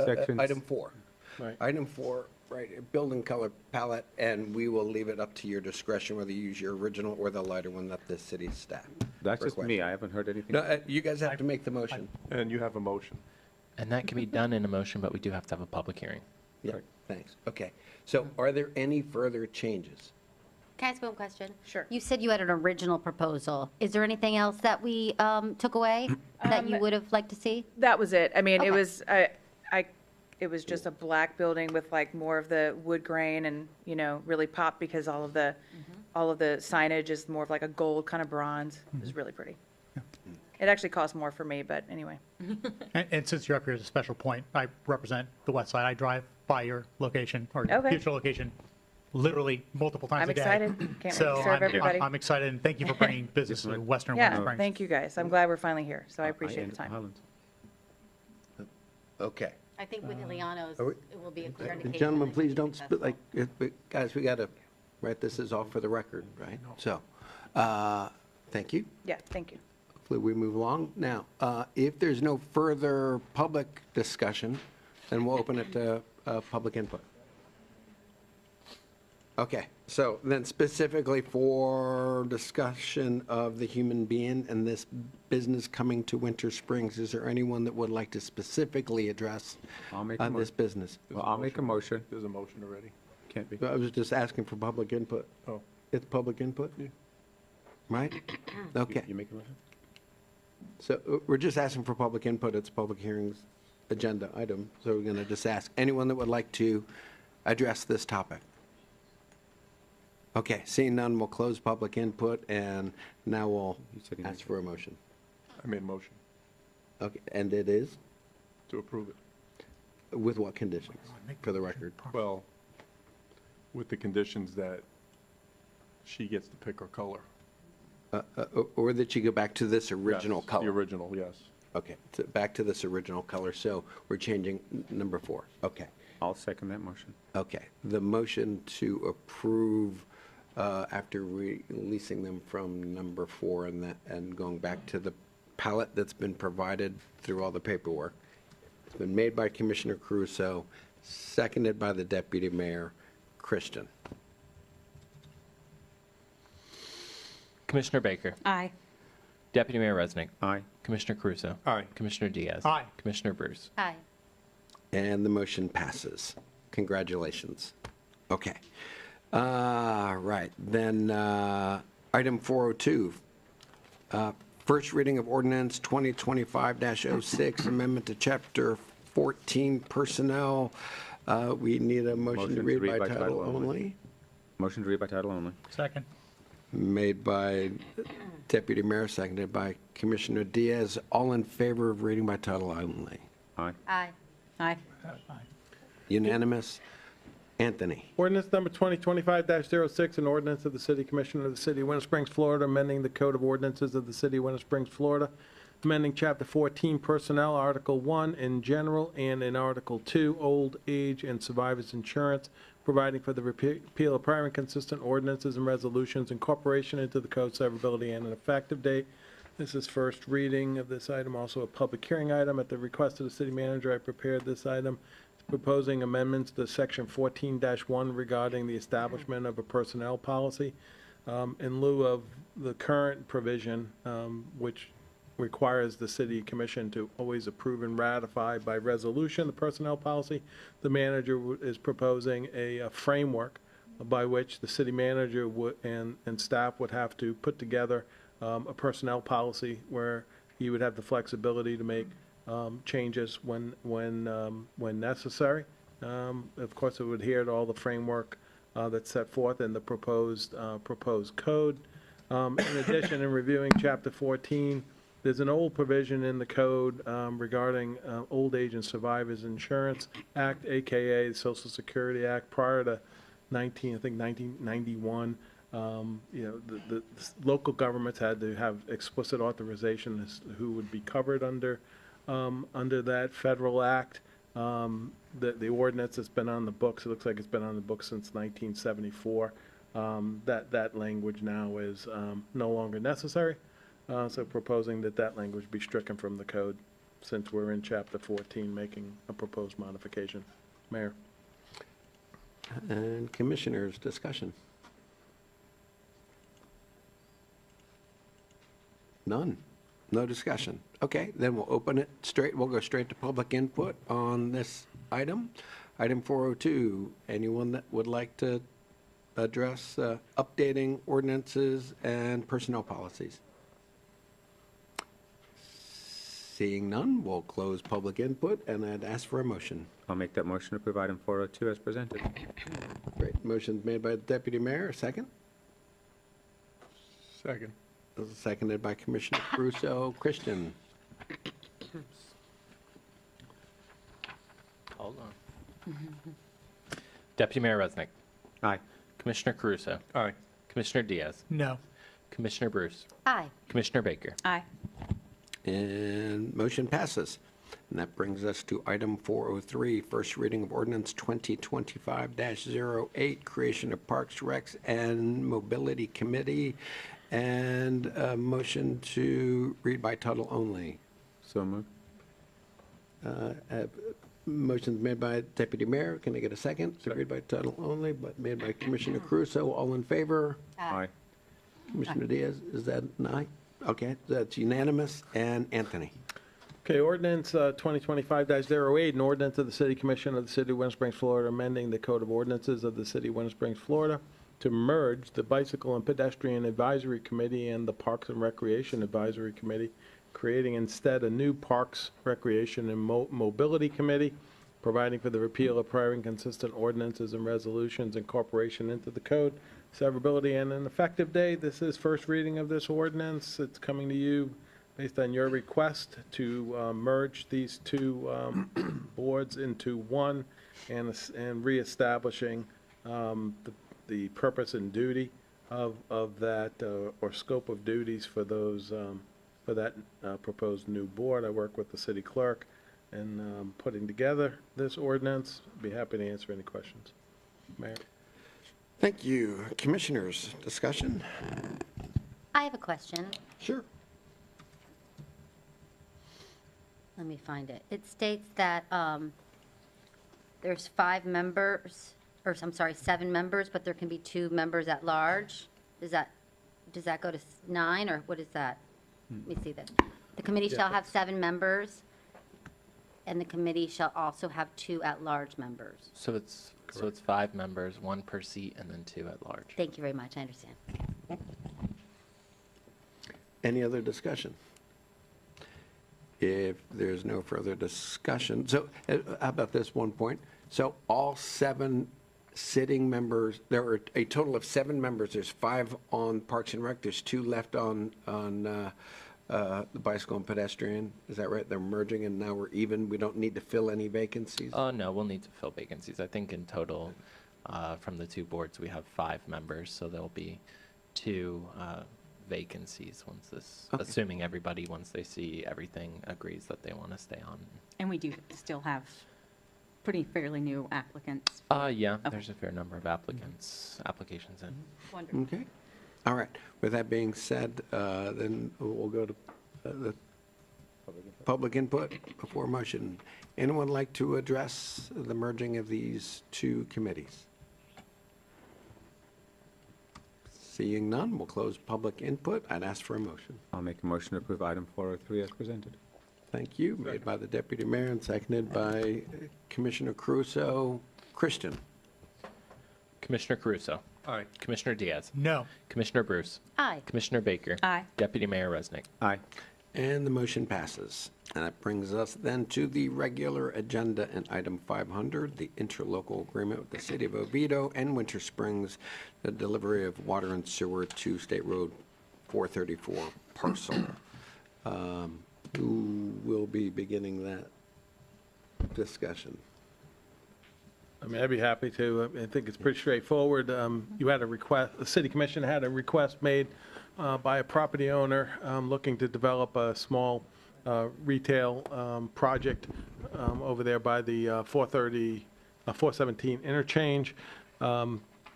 Sections. item 4. Right. Item 4, right, building color palette, and we will leave it up to your discretion whether you use your original or the lighter one that the city staff. That's just requested. me. I haven't heard anything. No, you guys have to make the motion. And you have a motion. And that can be done in a motion, but we do have to have a public hearing. Yeah, thanks. Okay. So are there any further changes? Can I ask one question? Sure. You said you had an original proposal. Is there anything else that we took away that you would have liked to see? That was it. I mean, it Okay. was, I it was just a black building with like more of the wood grain and, you know, really popped because all of the signage is more of like a gold kind of bronze. It was really pretty. It actually cost more for me, but anyway. And since you're up here as a special point, I represent the west side. I drive by your location or Okay. future location literally multiple times I'm a day. excited. Can't wait to So serve everybody. I'm excited, and thank you for bringing business to Western Winter Yeah, Springs. thank you guys. I'm glad we're finally here, so I appreciate the time. Okay. I think with Ileana's, Are we- it will be a clear indication. Gentlemen, that please it's don't, successful. guys, we got to, right, this is all for the record, right? So, thank you. Yeah, thank you. Hopefully we move along. Now, if there's no further public discussion, then we'll open it to public input. Okay, so then specifically for discussion of the human being and this business coming to Winter Springs, is there anyone that would like to specifically address I'll make a this business? Well, I'll make a motion. There's a motion already. Can't be. I was just asking for public input. Oh. It's public input? Right? Okay. You make a motion? So we're just asking for public input. It's a public hearings agenda item. So we're going to just ask anyone that would like to address this topic. Okay, seeing none, we'll close public input, and now we'll ask for a motion. I made a motion Okay, and it is? to approve it. With what conditions, for the record? Well, with the conditions that she gets to pick her color. Or that you go back to this original Yes, color? The original, yes. Okay, back to this original color. So we're changing number 4. Okay. I'll second that motion. Okay, the motion to approve after releasing them from number 4 and going back to the palette that's been provided through all the paperwork. It's been made by Commissioner Crusoe, seconded by the Deputy Mayor Christian. Commissioner Baker. Aye. Deputy Mayor Resnick. Aye. Commissioner Crusoe. Aye. Commissioner Diaz. Aye. Commissioner Bruce. Aye. And the motion passes. Congratulations. Okay. Right, then, item 402. First reading of ordinance 2025-06, amendment to chapter 14 personnel. We need a motion to read by title only. Motion to read by title only. Second. Made by Deputy Mayor, seconded by Commissioner Diaz. All in favor of reading by title only? Aye. Aye. Aye. Unanimous? Anthony? Ordinance number 2025-06, an ordinance of the City Commission of the City of Winter Springs, Florida, amending the Code of Ordinances of the City of Winter Springs, Florida, amending Chapter 14 Personnel, Article 1 in general, and in Article 2, Old Age and Survivors Insurance, providing for the repeal of prior inconsistent ordinances and resolutions, incorporation into the code, severability, and an effective date. This is first reading of this item, also a public hearing item. At the request of the city manager, I prepared this item, proposing amendments to Section 14-1 regarding the establishment of a personnel policy. In lieu of the current provision, which requires the city commission to always approve and ratify by resolution the personnel policy, the manager is proposing a framework by which the city manager would, and staff would have to put together a personnel policy where he would have the flexibility to make changes when necessary. Of course, it would adhere to all the framework that's set forth in the proposed code. In addition, in reviewing Chapter 14, there's an old provision in the code regarding Old Age and Survivors Insurance Act, AKA the Social Security Act, prior to 1991. The local governments had to have explicit authorization as to who would be covered under that federal act. The ordinance has been on the books. It looks like it's been on the books since 1974. That language now is no longer necessary. So proposing that language be stricken from the code, since we're in Chapter 14 making a proposed modification. Mayor. And Commissioners, discussion? None? No discussion? Okay, then we'll open it straight, we'll go straight to public input on this item. Item 402, anyone that would like to address updating ordinances and personnel policies? Seeing none, we'll close public input, and I'd ask for a motion. I'll make that motion to approve item 402 as presented. Great. Motion's made by the Deputy Mayor. Second? Second. Seconded by Commissioner Crusoe. Christian? Hold on. Deputy Mayor Resnick. Aye. Commissioner Caruso. Aye. Commissioner Diaz. No. Commissioner Bruce. Aye. Commissioner Baker. Aye. And motion passes. And that brings us to item 403, first reading of ordinance 2025-08, creation of Parks, Recs, and Mobility Committee, and a motion to read by title only. So moved. Motion's made by Deputy Mayor. Can I get a second? To read by title only, but made by Commissioner Crusoe. All in favor? Aye. Commissioner Diaz, is that an aye? Okay, that's unanimous. And Anthony? Okay, ordinance 2025-08, an ordinance of the City Commission of the City of Winter Springs, Florida, amending the Code of Ordinances of the City of Winter Springs, Florida, to merge the Bicycle and Pedestrian Advisory Committee and the Parks and Recreation Advisory Committee, creating instead a new Parks, Recreation, and Mobility Committee, providing for the repeal of prior inconsistent ordinances and resolutions, incorporation into the code, severability, and an effective date. This is first reading of this ordinance. It's coming to you based on your request to merge these two boards into one and reestablishing the purpose and duty of that, or scope of duties for those, for that proposed new board. I work with the city clerk in putting together this ordinance. Be happy to answer any questions. Mayor? Thank you. Commissioners, discussion? I have a question. Sure. Let me find it. It states that there's 5 members, or I'm sorry, 7 members, but there can be 2 members at large. Does that go to 9, or what is that? Let me see that. The committee shall have 7 members, and the committee shall also have 2 at-large members. So it's 5 members, 1 per seat, and then 2 at large. Thank you very much. I understand. Any other discussion? If there's no further discussion, so how about this one point? So all 7 sitting members, there are a total of 7 members. There's 5 on Parks and Rec. There's 2 left on the Bicycle and Pedestrian. Is that right? They're merging and now we're even. We don't need to fill any vacancies? No, we'll need to fill vacancies. I think in total, from the 2 boards, we have 5 members, so there'll be 2 vacancies once this, Okay. assuming everybody, once they see everything, agrees that they want to stay on. And we do still have pretty fairly new applicants. Yeah, Okay. there's a fair number of applications in. Wonderful. Okay. All right. With that being said, then we'll go to the public input before motion. Anyone like to address the merging of these 2 committees? Seeing none, we'll close public input. I'd ask for a motion. I'll make a motion to approve item 403 as presented. Thank you. Made by the Deputy Mayor and seconded by Commissioner Crusoe. Christian? Commissioner Caruso. Aye. Commissioner Diaz. No. Commissioner Bruce. Aye. Commissioner Baker. Aye. Deputy Mayor Resnick. Aye. And the motion passes. And that brings us then to the regular agenda and item 500, the interlocal agreement with the City of Oviedo and Winter Springs, the delivery of water and sewer to State Road 434 parcel. Who will be beginning that discussion? I mean, I'd be happy to. I think it's pretty straightforward. You had a request, the city commission had a request made by a property owner looking to develop a small retail project over there by the 417 interchange.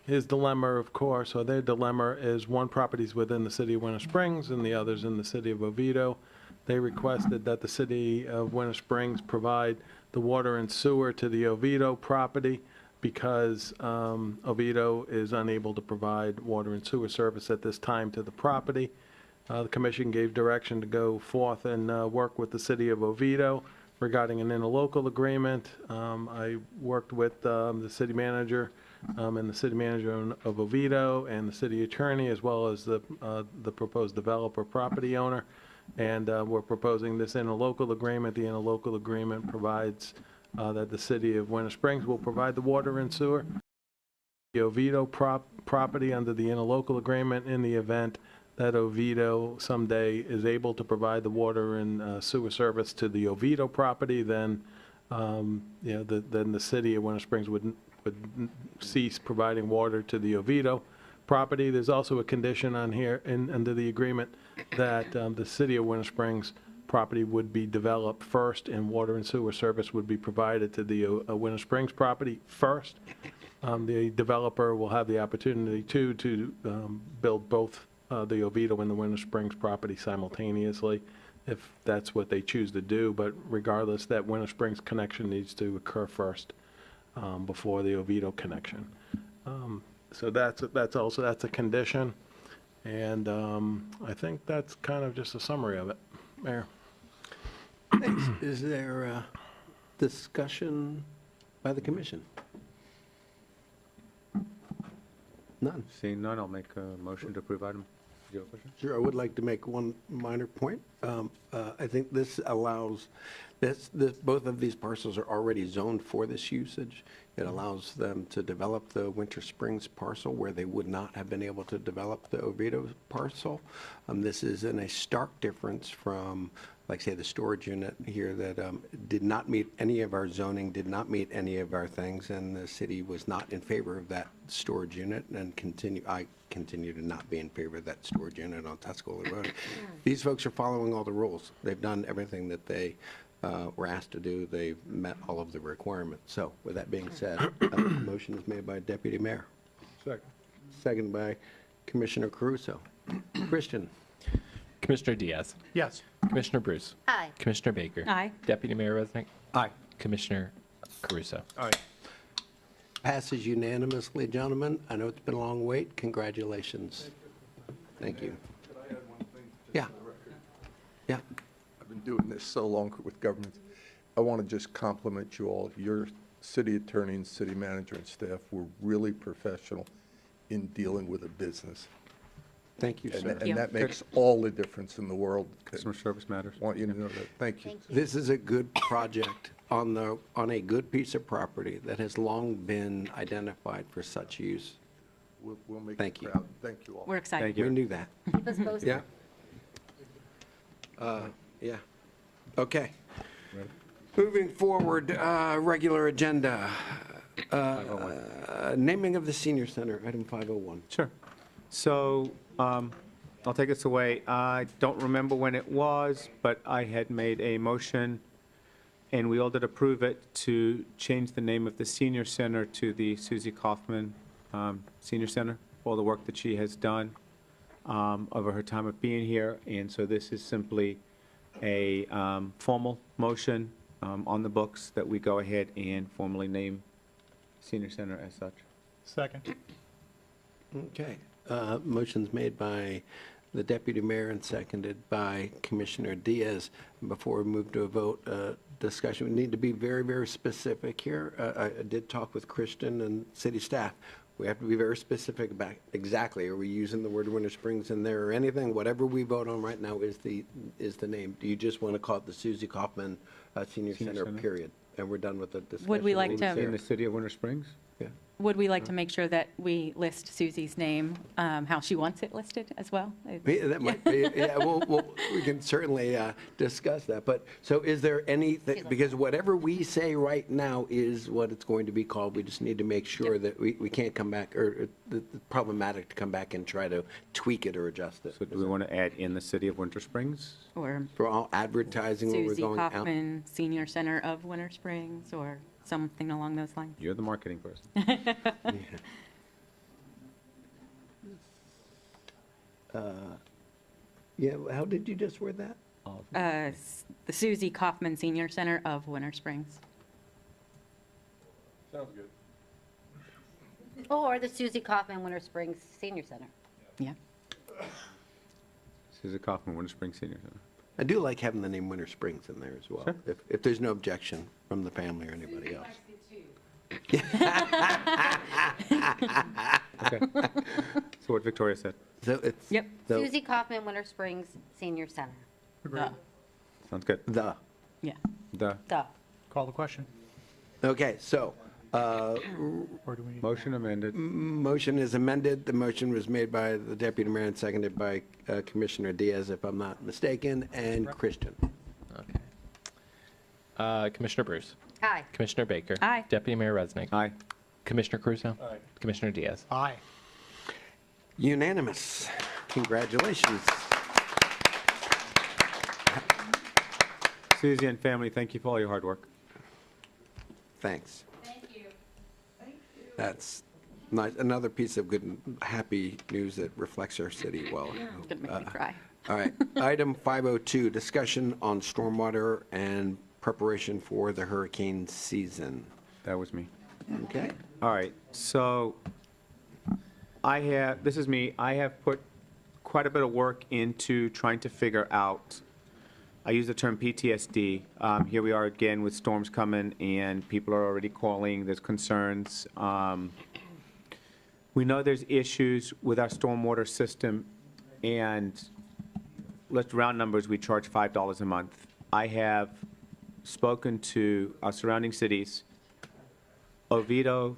His dilemma, of course, or their dilemma is one property's within the city of Winter Springs and the other's in the city of Oviedo. They requested that the city of Winter Springs provide the water and sewer to the Oviedo property because Oviedo is unable to provide water and sewer service at this time to the property. The commission gave direction to go forth and work with the city of Oviedo regarding an interlocal agreement. I worked with the city manager and the city manager of Oviedo and the city attorney, as well as the proposed developer property owner. And we're proposing this interlocal agreement. The interlocal agreement provides that the city of Winter Springs will provide the water and sewer. The Oviedo property under the interlocal agreement, in the event that Oviedo someday is able to provide the water and sewer service to the Oviedo property, then then the city of Winter Springs would cease providing water to the Oviedo property. There's also a condition on here under the agreement that the city of Winter Springs property would be developed first and water and sewer service would be provided to the Winter Springs property first. The developer will have the opportunity to build both the Oviedo and the Winter Springs property simultaneously, if that's what they choose to do. But regardless, that Winter Springs connection needs to occur first before the Oviedo connection. So that's a condition, and I think that's kind of just a summary of it, Mayor. Thanks. Is there a discussion by the commission? None. Seeing none, I'll make a motion to approve item. Do you have a question? Sure, I would like to make one minor point. I think this allows, both of these parcels are already zoned for this usage. It allows them to develop the Winter Springs parcel where they would not have been able to develop the Oviedo parcel. This is in a stark difference from, like, say, the storage unit here that did not meet any of our zoning, did not meet any of our things, and the city was not in favor of that storage unit, and I continue to not be in favor of that storage unit on Tuscola Road. These folks are following all the rules. They've done everything that they were asked to do. They've met all of the requirements. So with that being said, a motion is made by Deputy Mayor. Second. Second by Commissioner Caruso. Christian. Commissioner Diaz. Yes. Commissioner Bruce. Aye. Commissioner Baker. Aye. Deputy Mayor Resnick. Aye. Commissioner Caruso. Aye. Passes unanimously, gentlemen. I know it's been a long wait. Congratulations. Thank you. Could I add one thing? Yeah. Yeah. I've been doing this so long with government. I want to just compliment you all. Your city attorney and city manager and staff were really professional in dealing with a business. Thank you, sir. And that makes all the difference in the world. Customer service matters. Want you to know that. Thank you. This is a good project on a good piece of property that has long been identified for such use. We'll make Thank you you. proud. Thank you all. We're excited. Thank you. We knew that. Keep us posted. Yeah. Yeah. Okay. Moving forward, regular agenda. Naming of the senior center, item 501. Sure. So I'll take this away. I don't remember when it was, but I had made a motion, and we all did approve it, to change the name of the senior center to the Susie Kaufman Senior Center, all the work that she has done over her time of being here. And so this is simply a formal motion on the books that we go ahead and formally name Senior Center as such. Second. Okay. Motion's made by the deputy mayor and seconded by Commissioner Diaz. Before we move to a vote, discussion, we need to be very, very specific here. I did talk with Christian and city staff. We have to be very specific about exactly, are we using the word Winter Springs in there or anything? Whatever we vote on right now is the name. Do you just want to call it the Susie Kaufman Senior Center, period? And we're done with the discussion. Would we like to? In the city of Winter Springs? Yeah. Would we like to make sure that we list Susie's name, how she wants it listed as well? Yeah, that might be, yeah, we can certainly discuss that. But, so is there anything, because whatever we say right now is what it's going to be called. We just need to make sure that we can't come back, or it's problematic to come back and try to tweak it or adjust it. So do we want to add in the city of Winter Springs? Or For all advertising when we're Susie going out? Kaufman Senior Center of Winter Springs, or something along those lines? You're the marketing person. Yeah, how did you just word that? The Susie Kaufman Senior Center of Winter Springs. Sounds good. Or the Susie Kaufman Winter Springs Senior Center. Yeah. Susie Kaufman, Winter Springs Senior Center. I do like having the name Winter Springs in there as well, if there's no objection from the family or anybody else. Okay. So what Victoria said. So it's. Yep. So, Susie Kaufman Winter Springs Senior Center. The. Sounds good. The. Yeah. The. The. Call the question. Okay, so, Or do we need? Motion amended. motion is amended. The motion was made by the deputy mayor and seconded by Commissioner Diaz, if I'm not mistaken, and Christian. Okay. Commissioner Bruce. Aye. Commissioner Baker. Aye. Deputy Mayor Resnick. Aye. Commissioner Crusoe. Aye. Commissioner Diaz. Aye. Unanimous. Congratulations. Susie and family, thank you for all your hard work. Thanks. That's nice. Another piece of good, happy news that reflects our city well. It's gonna make me cry. All right. Item 502, discussion on stormwater and preparation for the hurricane season. That was me. Okay. All right, so this is me, I have put quite a bit of work into trying to figure out, I use the term PTSD. Here we are again with storms coming and people are already calling, there's concerns. We know there's issues with our stormwater system, and let's round numbers, we charge $5 a month. I have spoken to our surrounding cities. Oviedo,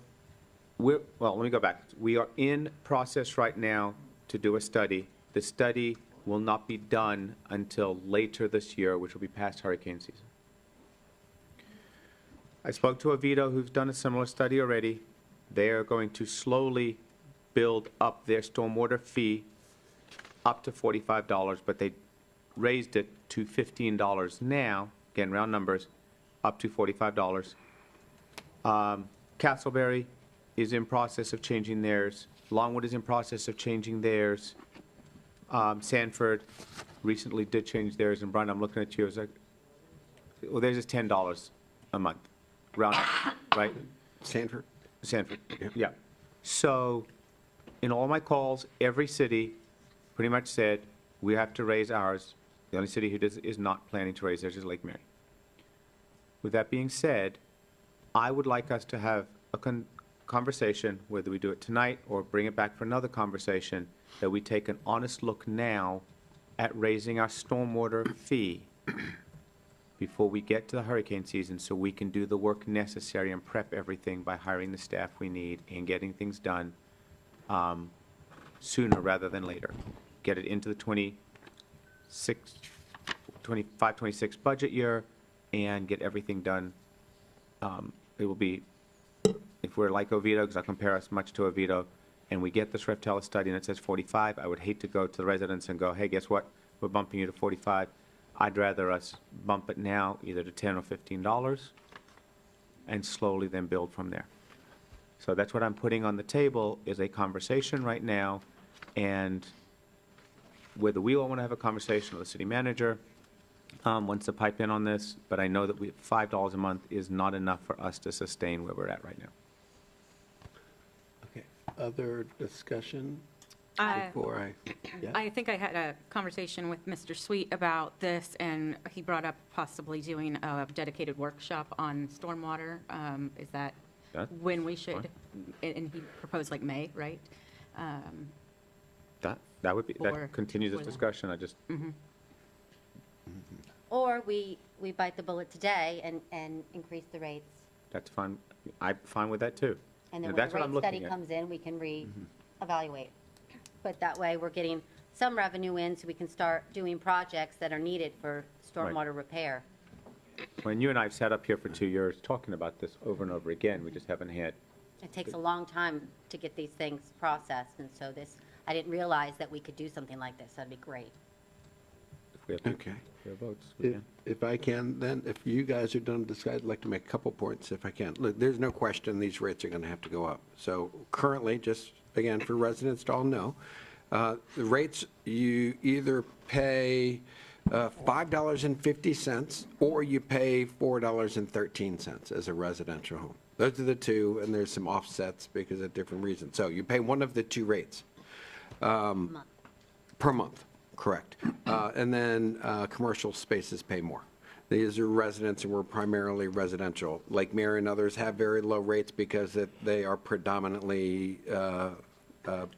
well, let me go back. We are in process right now to do a study. The study will not be done until later this year, which will be past hurricane season. I spoke to Oviedo, who's done a similar study already. They are going to slowly build up their stormwater fee up to $45, but they raised it to $15 now, again, round numbers, up to $45. Castleberry is in process of changing theirs. Longwood is in process of changing theirs. Sanford recently did change theirs, and Brian, I'm looking at you, it's like, well, theirs is $10 a month, round up, right? Sanford? Sanford, yeah. So, in all my calls, every city pretty much said, we have to raise ours. The only city who is not planning to raise theirs is Lake Mary. With that being said, I would like us to have a conversation, whether we do it tonight or bring it back for another conversation, that we take an honest look now at raising our stormwater fee before we get to the hurricane season, so we can do the work necessary and prep everything by hiring the staff we need and getting things done sooner rather than later. Get it into the 25-26 budget year and get everything done. It will be, if we're like Oviedo, because I compare us much to Oviedo, and we get this Reftela study and it says 45, I would hate to go to the residents and go, hey, guess what? We're bumping you to 45. I'd rather us bump it now either to $10 or $15 and slowly then build from there. So that's what I'm putting on the table, is a conversation right now, and whether we all want to have a conversation with the city manager, wants to pipe in on this, but I know that $5 a month is not enough for us to sustain where we're at right now. Okay. Other discussion I before yeah? I think I had a conversation with Mr. Sweet about this, and he brought up possibly doing a dedicated workshop on stormwater. Is that when we should, and he proposed like May, right? That would be, Or that continues this before that. discussion, I just, Or we bite the bullet today and increase the rates. that's fine, I'm fine with that too. And then when that's the what I'm rate study looking at. comes in, we can re-evaluate. But that way, we're getting some revenue in so we can start doing projects that are needed for stormwater repair. When you and I have sat up here for 2 years talking about this over and over again, we just haven't had, It takes a long time to get these things processed, and so this, I didn't realize that we could do something like this. That'd be great. if we have Okay. votes, we can. If I can, then, if you guys are done deciding, I'd like to make a couple points if I can. Look, there's no question these rates are going to have to go up. So currently, just again, for residents to all know, the rates, you either pay $5.50 or you pay $4.13 as a residential home. Those are the two, and there's some offsets because of different reasons. So you pay one of the two rates per month. Correct. And then commercial spaces pay more. These are residents, and we're primarily residential. Lake Mary and others have very low rates because they are predominantly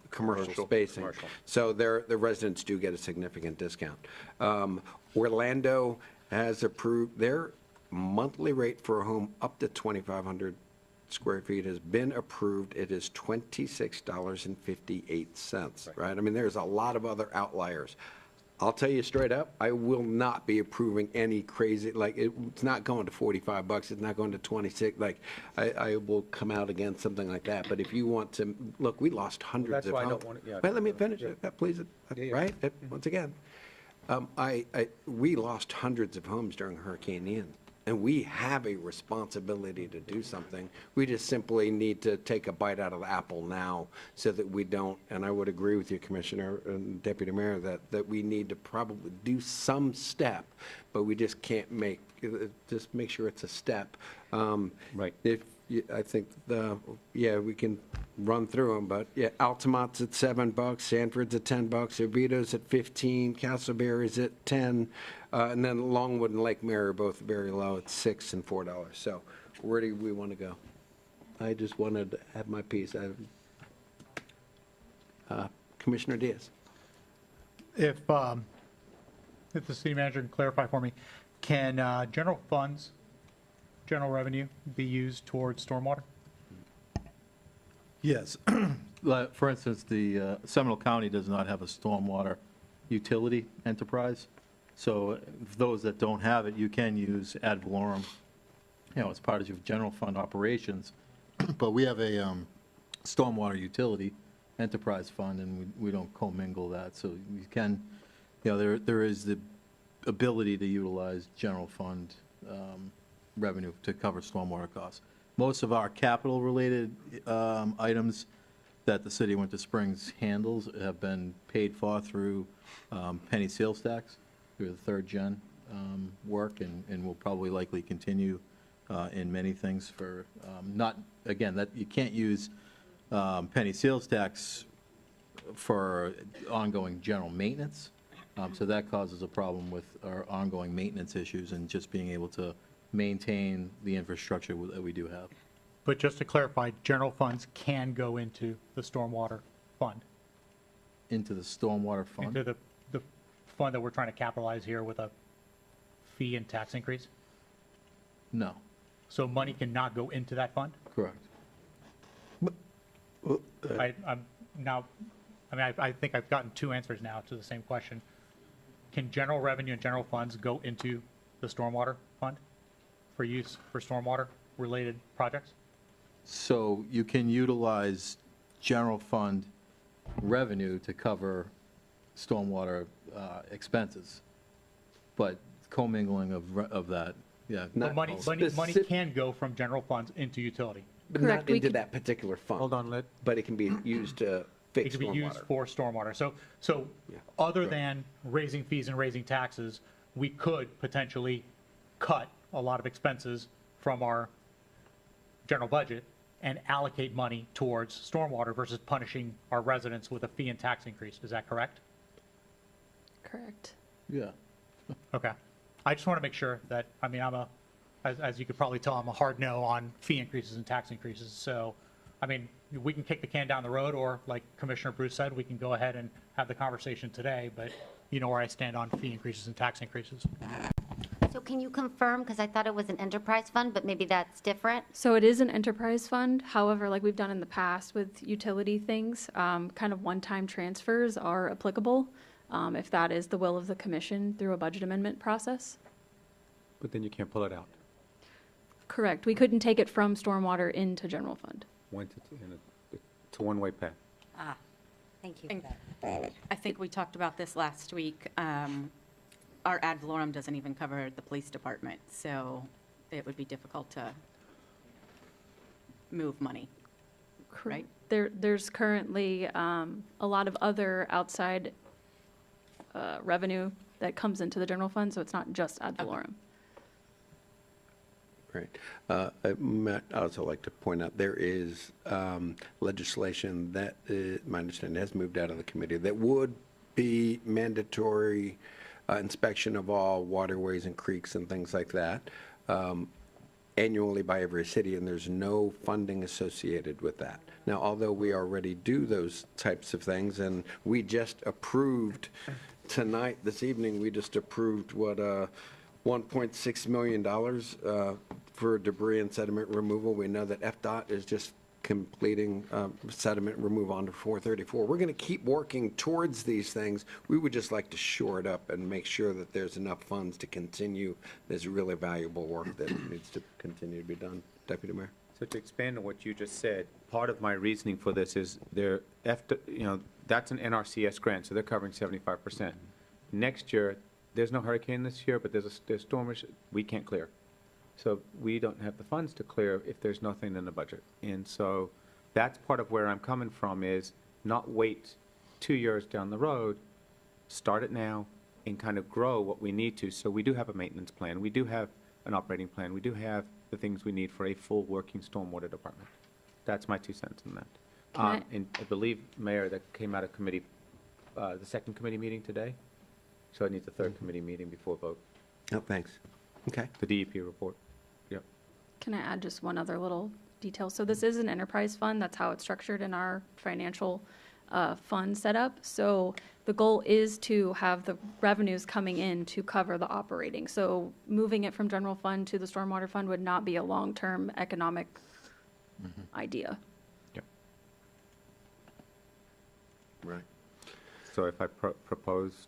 commercial spacing. So the residents do get a significant discount. Orlando has approved, their monthly rate for a home up to 2,500 square feet has been approved. It is $26.58, right? I mean, there's a lot of other outliers. I'll tell you straight up, I will not be approving any crazy, like, it's not going to $45, it's not going to 26, like, I will come out against something like that, but if you want to, look, we lost hundreds of homes. why I don't want it, yeah. Wait, let me finish, please, Yeah. right? Once again, we lost hundreds of homes during Hurricane Ian, and we have a responsibility to do something. We just simply need to take a bite out of the apple now so that we don't, and I would agree with you, Commissioner and Deputy Mayor, that we need to probably do some step, but we just can't just make sure it's a step. Right. I think we can run through them, but yeah, Altamont's at $7, Sanford's at $10, Oviedo's at 15, Castleberry's at 10, and then Longwood and Lake Mary are both very low at $6 and $4. So where do we want to go? I just wanted to have my piece. Commissioner Diaz. If the city manager can clarify for me, can general funds, general revenue be used towards stormwater? Yes. For instance, the Seminole County does not have a stormwater utility enterprise. So those that don't have it, you can use ad valorem, as part of your general fund operations. But we have a stormwater utility enterprise fund, and we don't commingle that. So you can, there is the ability to utilize general fund revenue to cover stormwater costs. Most of our capital-related items that the city of Winter Springs handles have been paid for through penny sales tax, through the third-gen work, and will probably likely continue in many things for, not, again, that you can't use penny sales tax for ongoing general maintenance. So that causes a problem with our ongoing maintenance issues and just being able to maintain the infrastructure that we do have. But just to clarify, general funds can go into the stormwater fund, Into the stormwater fund? into the fund that we're trying to capitalize here with a fee and tax increase? No, So money cannot go into that fund? correct. I think I've gotten two answers now to the same question. Can general revenue and general funds go into the stormwater fund for use for stormwater-related projects? So you can utilize general fund revenue to cover stormwater expenses, but commingling of that, yeah. But money can go from general funds into utility. But Correct, not we into could- that particular fund. Hold on, But it can be used to It fix can be used stormwater. for stormwater. So other than raising fees and raising taxes, we could potentially cut a lot of expenses from our general budget and allocate money towards stormwater versus punishing our residents with a fee and tax increase. Is that correct? Correct. Yeah. Okay. I just want to make sure that, as you could probably tell, I'm a hard no on fee increases and tax increases. So, we can kick the can down the road, or like Commissioner Bruce said, we can go ahead and have the conversation today, but you know where I stand on fee increases and tax increases. So can you confirm, because I thought it was an enterprise fund, but maybe that's different? So it is an enterprise fund. However, like we've done in the past with utility things, kind of one-time transfers are applicable if that is the will of the commission through a budget amendment process. But then you can't pull it out. Correct. We couldn't take it from stormwater into general fund. It's a one-way path. Thank you. I think we talked about this last week. Our ad valorem doesn't even cover the police department, so it would be difficult to move money, right? There's currently a lot of other outside revenue that comes into the general fund, so it's not just ad valorem. Right. I'd also like to point out, there is legislation that, my understanding, has moved out of the committee that would be mandatory inspection of all waterways and creeks and things like that annually by every city, and there's no funding associated with that. Now, although we already do those types of things, and we just approved tonight, this evening, we just approved $1.6 million for debris and sediment removal. We know that FDOT is just completing sediment removal under 434. We're going to keep working towards these things. We would just like to shore it up and make sure that there's enough funds to continue this really valuable work that needs to continue to be done. Deputy Mayor? So to expand on what you just said, part of my reasoning for this is that's an NRCS grant, so they're covering 75%. Next year, there's no hurricane this year, but there's storm we can't clear. So we don't have the funds to clear if there's nothing in the budget. And so that's part of where I'm coming from, is not wait 2 years down the road, start it now, and kind of grow what we need to. So we do have a maintenance plan. We do have an operating plan. We do have the things we need for a full working stormwater department. That's my 2 cents in that. And I believe, Mayor, that came out of committee, the second committee meeting today. So it needs a third committee meeting before vote. Oh, thanks. Okay. The DEP report. Yep. Can I add just one other little detail? So this is an enterprise fund. That's how it's structured in our financial fund setup. So the goal is to have the revenues coming in to cover the operating. So moving it from general fund to the stormwater fund would not be a long-term economic idea. Yep. Right. So if I propose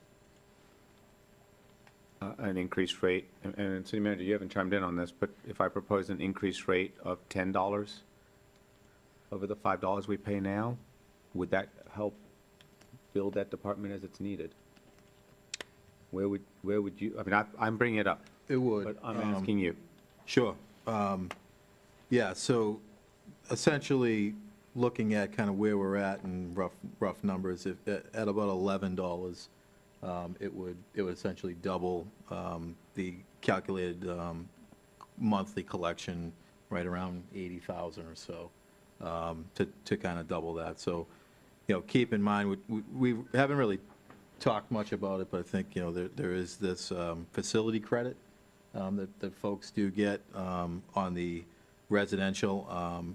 an increased rate, and City Manager, you haven't chimed in on this, but if I propose an increased rate of $10 over the $5 we pay now, would that help build that department as it's needed? Where would you, I mean, I'm bringing it up. It would. But I'm asking you. Sure. Yeah, so essentially, looking at kind of where we're at in rough numbers, if at about $11, it would essentially double the calculated monthly collection, right around 80,000 or so, to kind of double that. So, keep in mind, we haven't really talked much about it, but I think, there is this facility credit that folks do get on the residential.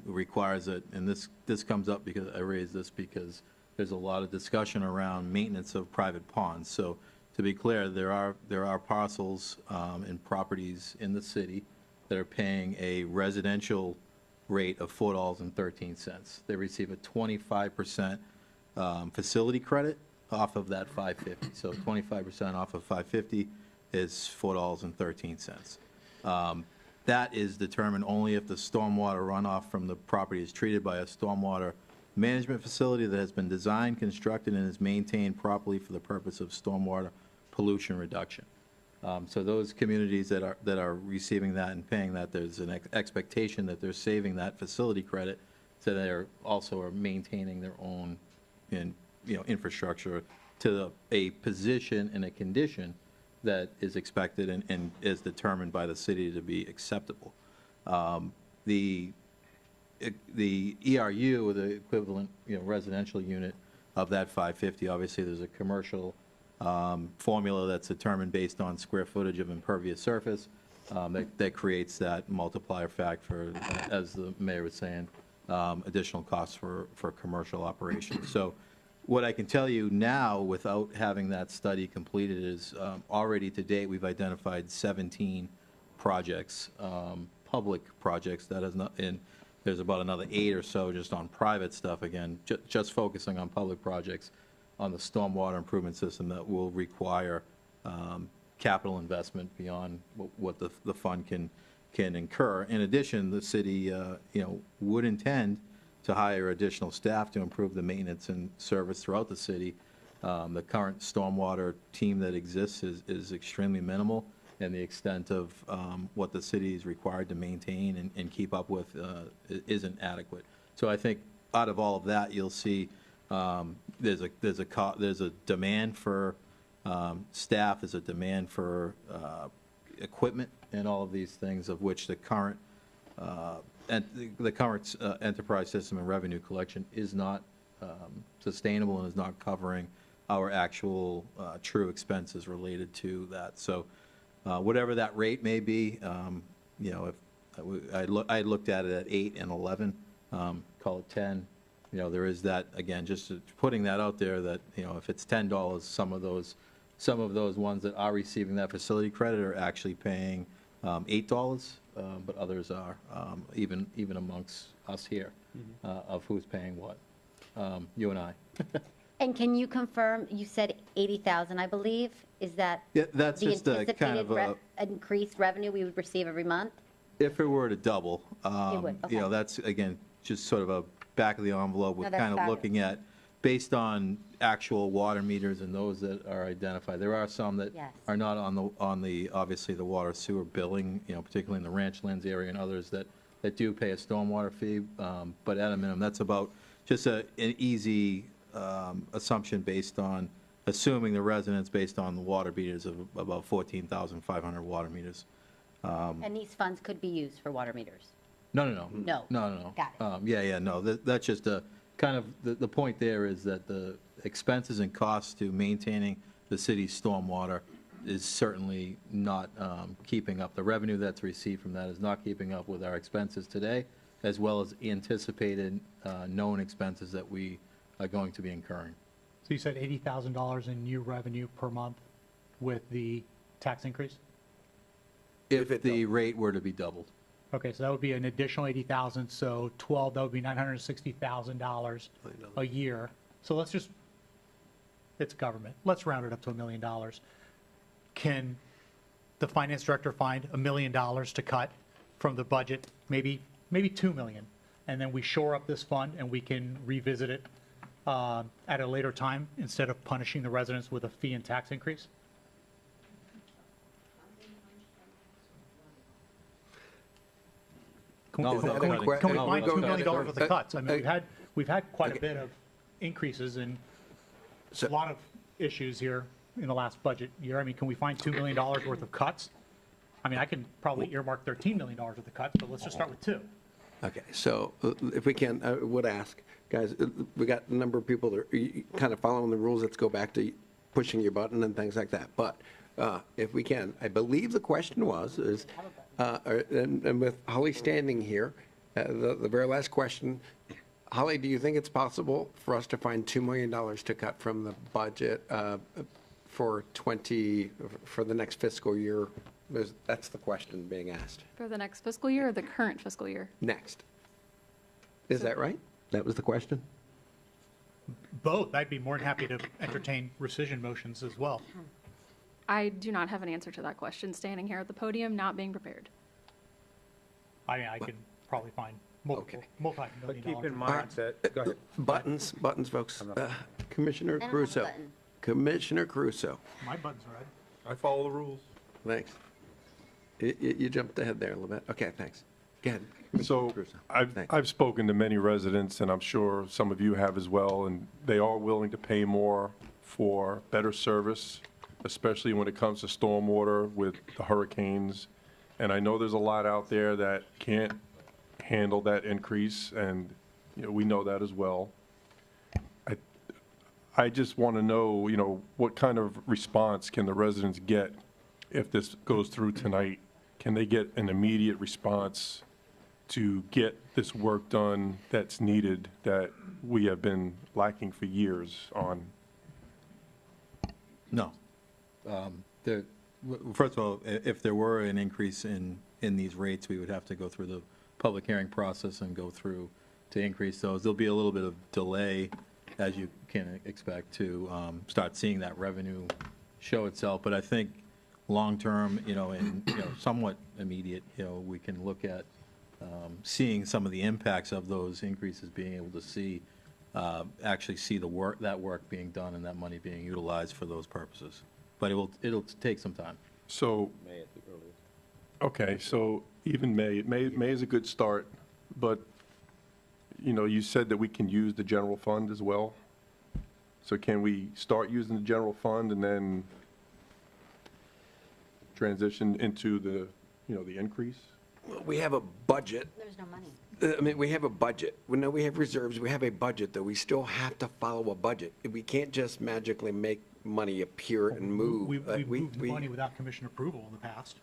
Requires it, and this comes up because I raised this because there's a lot of discussion around maintenance of private ponds. So to be clear, there are parcels and properties in the city that are paying a residential rate of $4.13. They receive a 25% facility credit off of that $5.50. So 25% off of $5.50 is $4.13. That is determined only if the stormwater runoff from the property is treated by a stormwater management facility that has been designed, constructed, and is maintained properly for the purpose of stormwater pollution reduction. So those communities that are receiving that and paying that, there's an expectation that they're saving that facility credit, so they also are maintaining their own infrastructure to a position and a condition that is expected and is determined by the city to be acceptable. The ERU, or the equivalent residential unit of that $5.50, obviously there's a commercial formula that's determined based on square footage of impervious surface that creates that multiplier fact for, as the mayor was saying, additional costs for commercial operations. So what I can tell you now, without having that study completed, is already to date we've identified 17 projects, public projects that is not in. There's about another 8 or so just on private stuff, again, just focusing on public projects on the stormwater improvement system that will require capital investment beyond what the fund can incur. In addition, the city would intend to hire additional staff to improve the maintenance and service throughout the city. The current stormwater team that exists is extremely minimal, and the extent of what the city is required to maintain and keep up with isn't adequate. So I think out of all of that, you'll see there's a demand for staff, there's a demand for equipment, and all of these things, of which the current enterprise system and revenue collection is not sustainable and is not covering our actual true expenses related to that. So whatever that rate may be, if I looked at it at 8 and 11, call it 10. There is that, again, just putting that out there that if it's $10, some of those some of those ones that are receiving that facility credit are actually paying $8, but others are, even amongst us here, of who's paying what. You and I. And can you confirm, you said 80,000, I believe, is that Yeah, that's the just a kind anticipated of a, increased revenue we would receive every month? if it were to double, would, you know, okay. that's, again, just sort of a back of the envelope with No, that's kind of fabulous. looking at, based on actual water meters and those that are identified. There are some that Yes. are not on the, obviously, the water sewer billing, you know, particularly in the Ranchlands area and others that do pay a stormwater fee. But at a minimum, that's about just an easy assumption based on, assuming the residents based on the water meters of about 14,500 water meters. And these funds could be used for water meters? No. No. No. Got Yeah, no, that's just a, kind of, the point there is that the expenses and costs to maintaining the city's stormwater is certainly not keeping up. The revenue that's received from that is not keeping up with our expenses today, as well as anticipated known expenses that we are going to be incurring. So you said $80,000 in new revenue per month with the tax increase? If the rate were to be doubled. Okay, so that would be an additional 80,000, so 12, that would be $960,000 a year. So let's just, it's government, let's round it up to $1 million. Can the finance director find $1 million to cut from the budget, maybe $2 million? And then we shore up this fund and we can revisit it at a later time instead of punishing the residents with a fee and tax increase? Can we find $2 million worth of cuts? I mean, we've had quite a bit of increases and a lot of issues here in the last budget year. I mean, can we find $2 million worth of cuts? I mean, I can probably earmark $13 million worth of cuts, but let's just start with 2. Okay, so if we can, I would ask, guys, we got a number of people that are kind of following the rules. Let's go back to pushing your button and things like that. But if we can, I believe the question was, and with Holly standing here, the very last question, Holly, do you think it's possible for us to find $2 million to cut from the budget for the next fiscal year? That's the question being asked. For the next fiscal year or the current fiscal year? Next. Is that right? That was the question? Both. I'd be more than happy to entertain rescission motions as well. I do not have an answer to that question, standing here at the podium, not being prepared. I mean, I can probably find multi-million Keep in dollars. mind that, go ahead. Buttons, folks. Commissioner I don't have a Crusoe. button. Commissioner Crusoe. My button's red. I follow the rules. Thanks. You jumped ahead there a little bit. Okay, thanks. Go ahead. So I've spoken to many residents, and I'm sure some of you have as well, and they are willing to pay more for better service, especially when it comes to stormwater with the hurricanes. And I know there's a lot out there that can't handle that increase, and we know that as well. I just want to know, what kind of response can the residents get if this goes through tonight? Can they get an immediate response to get this work done that's needed, that we have been lacking for years on? No. First of all, if there were an increase in these rates, we would have to go through the public hearing process and go through to increase those. There'll be a little bit of delay, as you can expect, to start seeing that revenue show itself. But I think long-term, and somewhat immediate, we can look at seeing some of the impacts of those increases, being able to see, actually see that work being done and that money being utilized for those purposes. But it'll take some time. So, okay, so even May is a good start, but, you said that we can use the general fund as well. So can we start using the general fund and then transition into the increase? Well, we have a budget. There's no money. I mean, we have a budget. We have reserves. We have a budget, though. We still have to follow a budget. We can't just magically make money appear and move. We've moved money without commission approval in the past.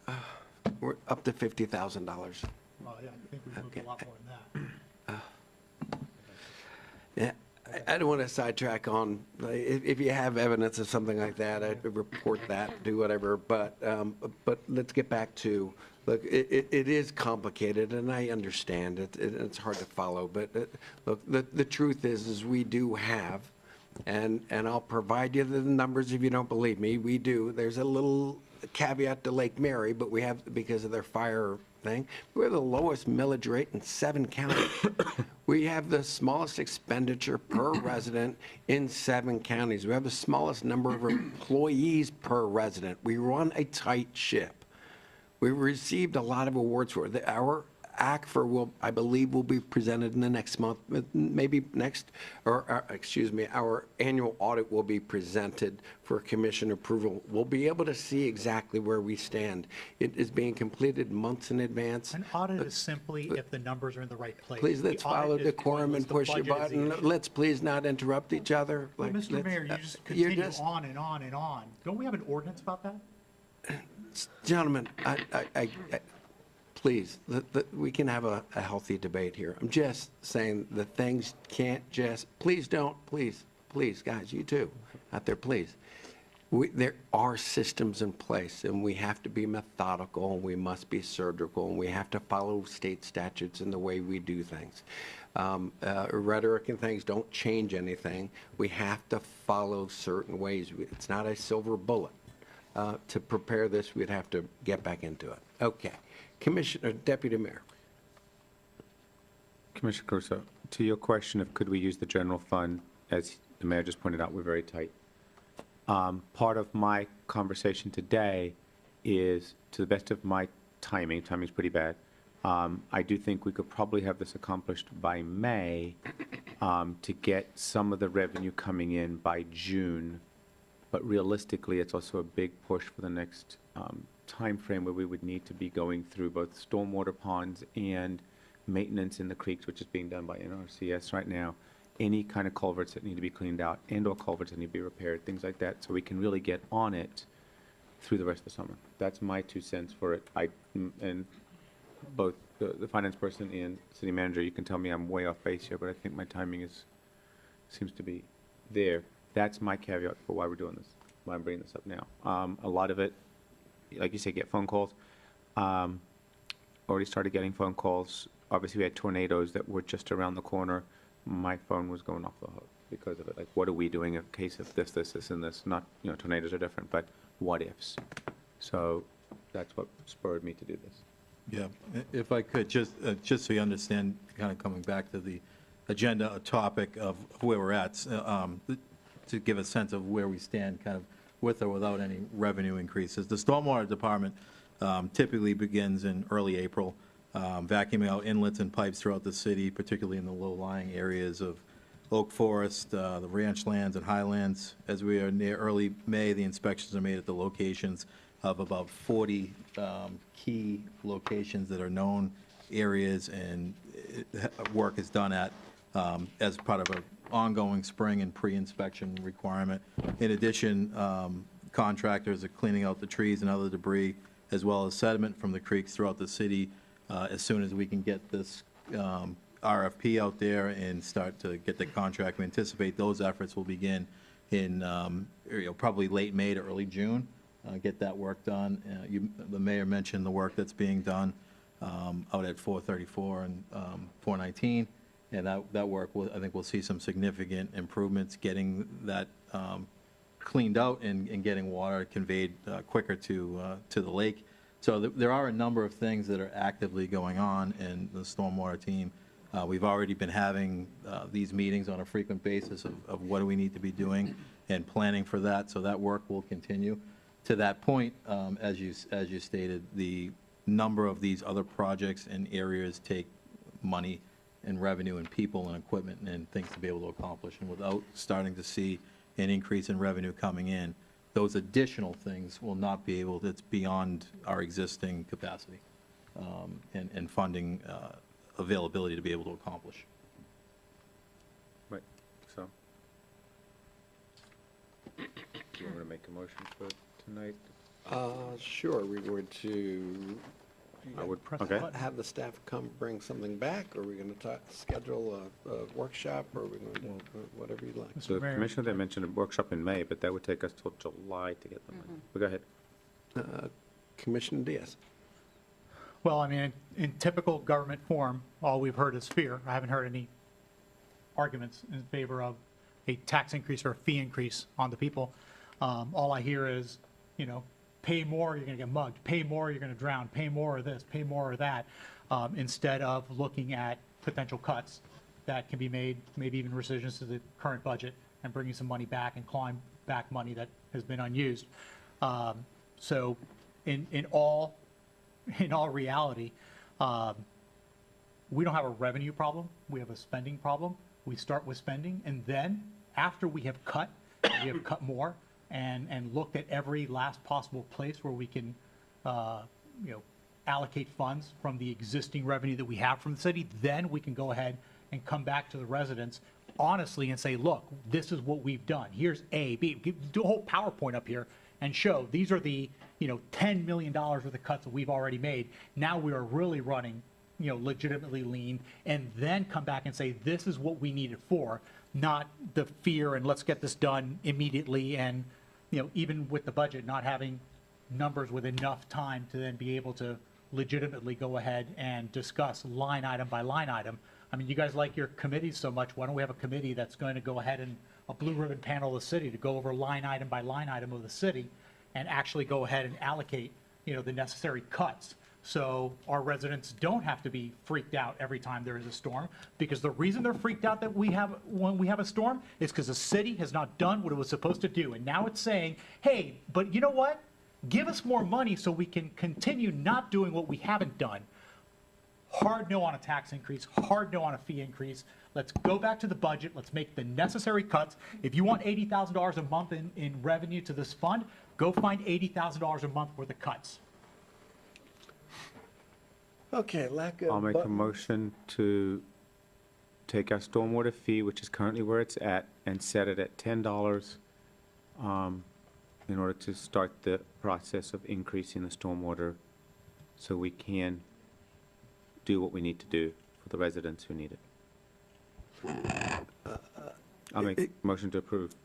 We're up to $50,000. Well, yeah, I think we've moved a lot more than that. Yeah, I don't want to sidetrack on, if you have evidence of something like that, I'd report that, do whatever, but let's get back to, look, it is complicated, and I understand it, it's hard to follow, but look, the truth is we do have, and I'll provide you the numbers if you don't believe me, we do, there's a little caveat to Lake Mary, but we have, because of their fire thing, we're the lowest millage rate in 7 counties. We have the smallest expenditure per resident in 7 counties. We have the smallest number of employees per resident. We run a tight ship. We received a lot of awards for it. Our ACFR will, I believe, will be presented in the next month, maybe next, or excuse me, our annual audit will be presented for commission approval. We'll be able to see exactly where we stand. It is being completed months in advance. An audit is simply if the numbers are in the right place. Please, let's The audit follow is decorum and the push your budget is the button. issue. Let's please not interrupt each other. Well, Like, Mr. let's- Mayor, you just you're continue just- on and on and on. Don't we have an ordinance about that? Gentlemen, please, we can have a healthy debate here. I'm just saying that things can't just, please don't, please, guys, you too, out there, please. There are systems in place, and we have to be methodical, and we must be surgical, and we have to follow state statutes in the way we do things. Rhetoric and things don't change anything. We have to follow certain ways. It's not a silver bullet. To prepare this, we'd have to get back into it. Okay. Commissioner, Deputy Mayor. Commissioner Caruso, to your question of could we use the general fund, as the mayor just pointed out, we're very tight. Part of my conversation today is, to the best of my timing's pretty bad, I do think we could probably have this accomplished by May to get some of the revenue coming in by June. But realistically, it's also a big push for the next time frame where we would need to be going through both stormwater ponds and maintenance in the creeks, which is being done by NRCS right now. Any kind of culverts that need to be cleaned out and/or culverts that need to be repaired, things like that, so we can really get on it through the rest of the summer. That's my 2 cents for it. And both the finance person and city manager, you can tell me I'm way off base here, but I think my timing seems to be there. That's my caveat for why we're doing this, why I'm bringing this up now. A lot of it, like you say, get phone calls. Already started getting phone calls. Obviously, we had tornadoes that were just around the corner. My phone was going off the hook because of it. Like, what are we doing in case of this, and this? Not, tornadoes are different, but what ifs? So that's what spurred me to do this. Yeah, if I could, just so you understand, kind of coming back to the agenda, a topic of where we're at, to give a sense of where we stand kind of with or without any revenue increases. The Stormwater Department typically begins in early April, vacuuming out inlets and pipes throughout the city, particularly in the low-lying areas of Oak Forest, the ranch lands and highlands. As we are near early May, the inspections are made at the locations of about 40 key locations that are known areas, and work is done at as part of an ongoing spring and pre-inspection requirement. In addition, contractors are cleaning out the trees and other debris, as well as sediment from the creeks throughout the city. As soon as we can get this RFP out there and start to get the contract, we anticipate those efforts will begin in probably late May to early June. Get that work done. The mayor mentioned the work that's being done out at 434 and 419. And that work, I think we'll see some significant improvements getting that cleaned out and getting water conveyed quicker to the lake. So there are a number of things that are actively going on in the stormwater team. We've already been having these meetings on a frequent basis of what do we need to be doing and planning for that. So that work will continue. To that point, as you stated, the number of these other projects and areas take money and revenue and people and equipment and things to be able to accomplish. And without starting to see an increase in revenue coming in, those additional things will not be able, it's beyond our existing capacity and funding availability to be able to accomplish. Right, so. Do you want to make a motion for tonight? Sure, we're going to I would, Press okay. button. Have the staff come bring something back? Are we going to schedule a workshop, or are we going to do whatever you like? The commissioner, they mentioned a workshop in May, but that would take us till July to get the money. But go ahead. Commissioner Diaz. Well, I mean, in typical government form, all we've heard is fear. I haven't heard any arguments in favor of a tax increase or a fee increase on the people. All I hear is, pay more, you're going to get mugged. Pay more, you're going to drown. Pay more of this, pay more of that, instead of looking at potential cuts that can be made, maybe even rescissions to the current budget, and bringing some money back and clawing back money that has been unused. So in all reality, we don't have a revenue problem. We have a spending problem. We start with spending, and then after we have cut more and looked at every last possible place where we can, allocate funds from the existing revenue that we have from the city, then we can go ahead and come back to the residents honestly and say, look, this is what we've done. Here's A, B. Do a whole PowerPoint up here and show these are the, $10 million worth of cuts that we've already made. Now we are really running, legitimately lean, and then come back and say, this is what we need it for, not the fear and let's get this done immediately. And, even with the budget, not having numbers with enough time to then be able to legitimately go ahead and discuss line item by line item. I mean, you guys like your committees so much. Why don't we have a committee that's going to go ahead and a blue ribbon panel of the city to go over line item by line item of the city and actually go ahead and allocate, the necessary cuts. So our residents don't have to be freaked out every time there is a storm, because the reason they're freaked out when we have a storm is because the city has not done what it was supposed to do. And now it's saying, hey, but you know what? Give us more money so we can continue not doing what we haven't done. Hard no on a tax increase, hard no on a fee increase. Let's go back to the budget. Let's make the necessary cuts. If you want $80,000 a month in revenue to this fund, go find $80,000 a month worth of cuts. Okay, lack of. I'll make a motion to take our stormwater fee, which is currently where it's at, and set it at $10 in order to start the process of increasing the stormwater so we can do what we need to do for the residents who need it. I'll make a motion to approve.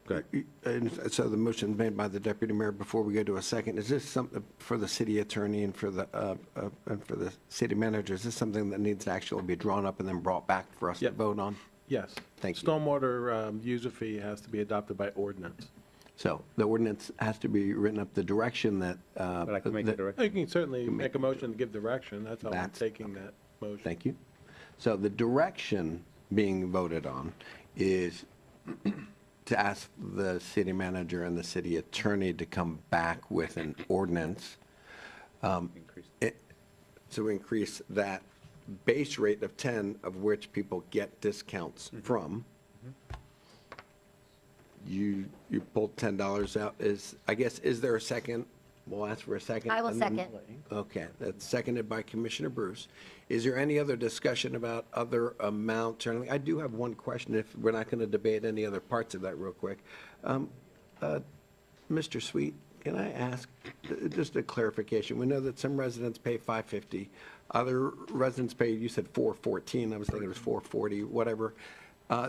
Go ahead. And so the motion made by the deputy mayor. Before we go to a second, is this something for the city attorney and for the city manager? Is this something that needs to actually be drawn up and then brought back for us to vote on? Yes. Thank you. Stormwater user fee has to be adopted by ordinance. So the ordinance has to be written up the direction that. But I can make the direction. You can certainly make a motion to give direction. That's how I'm taking that motion. Thank you. So the direction being voted on is to ask the city manager and the city attorney to come back with an ordinance to increase that base rate of 10, of which people get discounts from. You pulled $10 out. Is there a second? We'll ask for a second. I will and then- second. Okay, that's seconded by Commissioner Bruce. Is there any other discussion about other amounts or anything? I do have one question, if we're not going to debate any other parts of that real quick. Mr. Sweet, can I ask just a clarification? We know that some residents pay $5.50. Other residents pay, you said $4.14. I was thinking it was $4.40, whatever.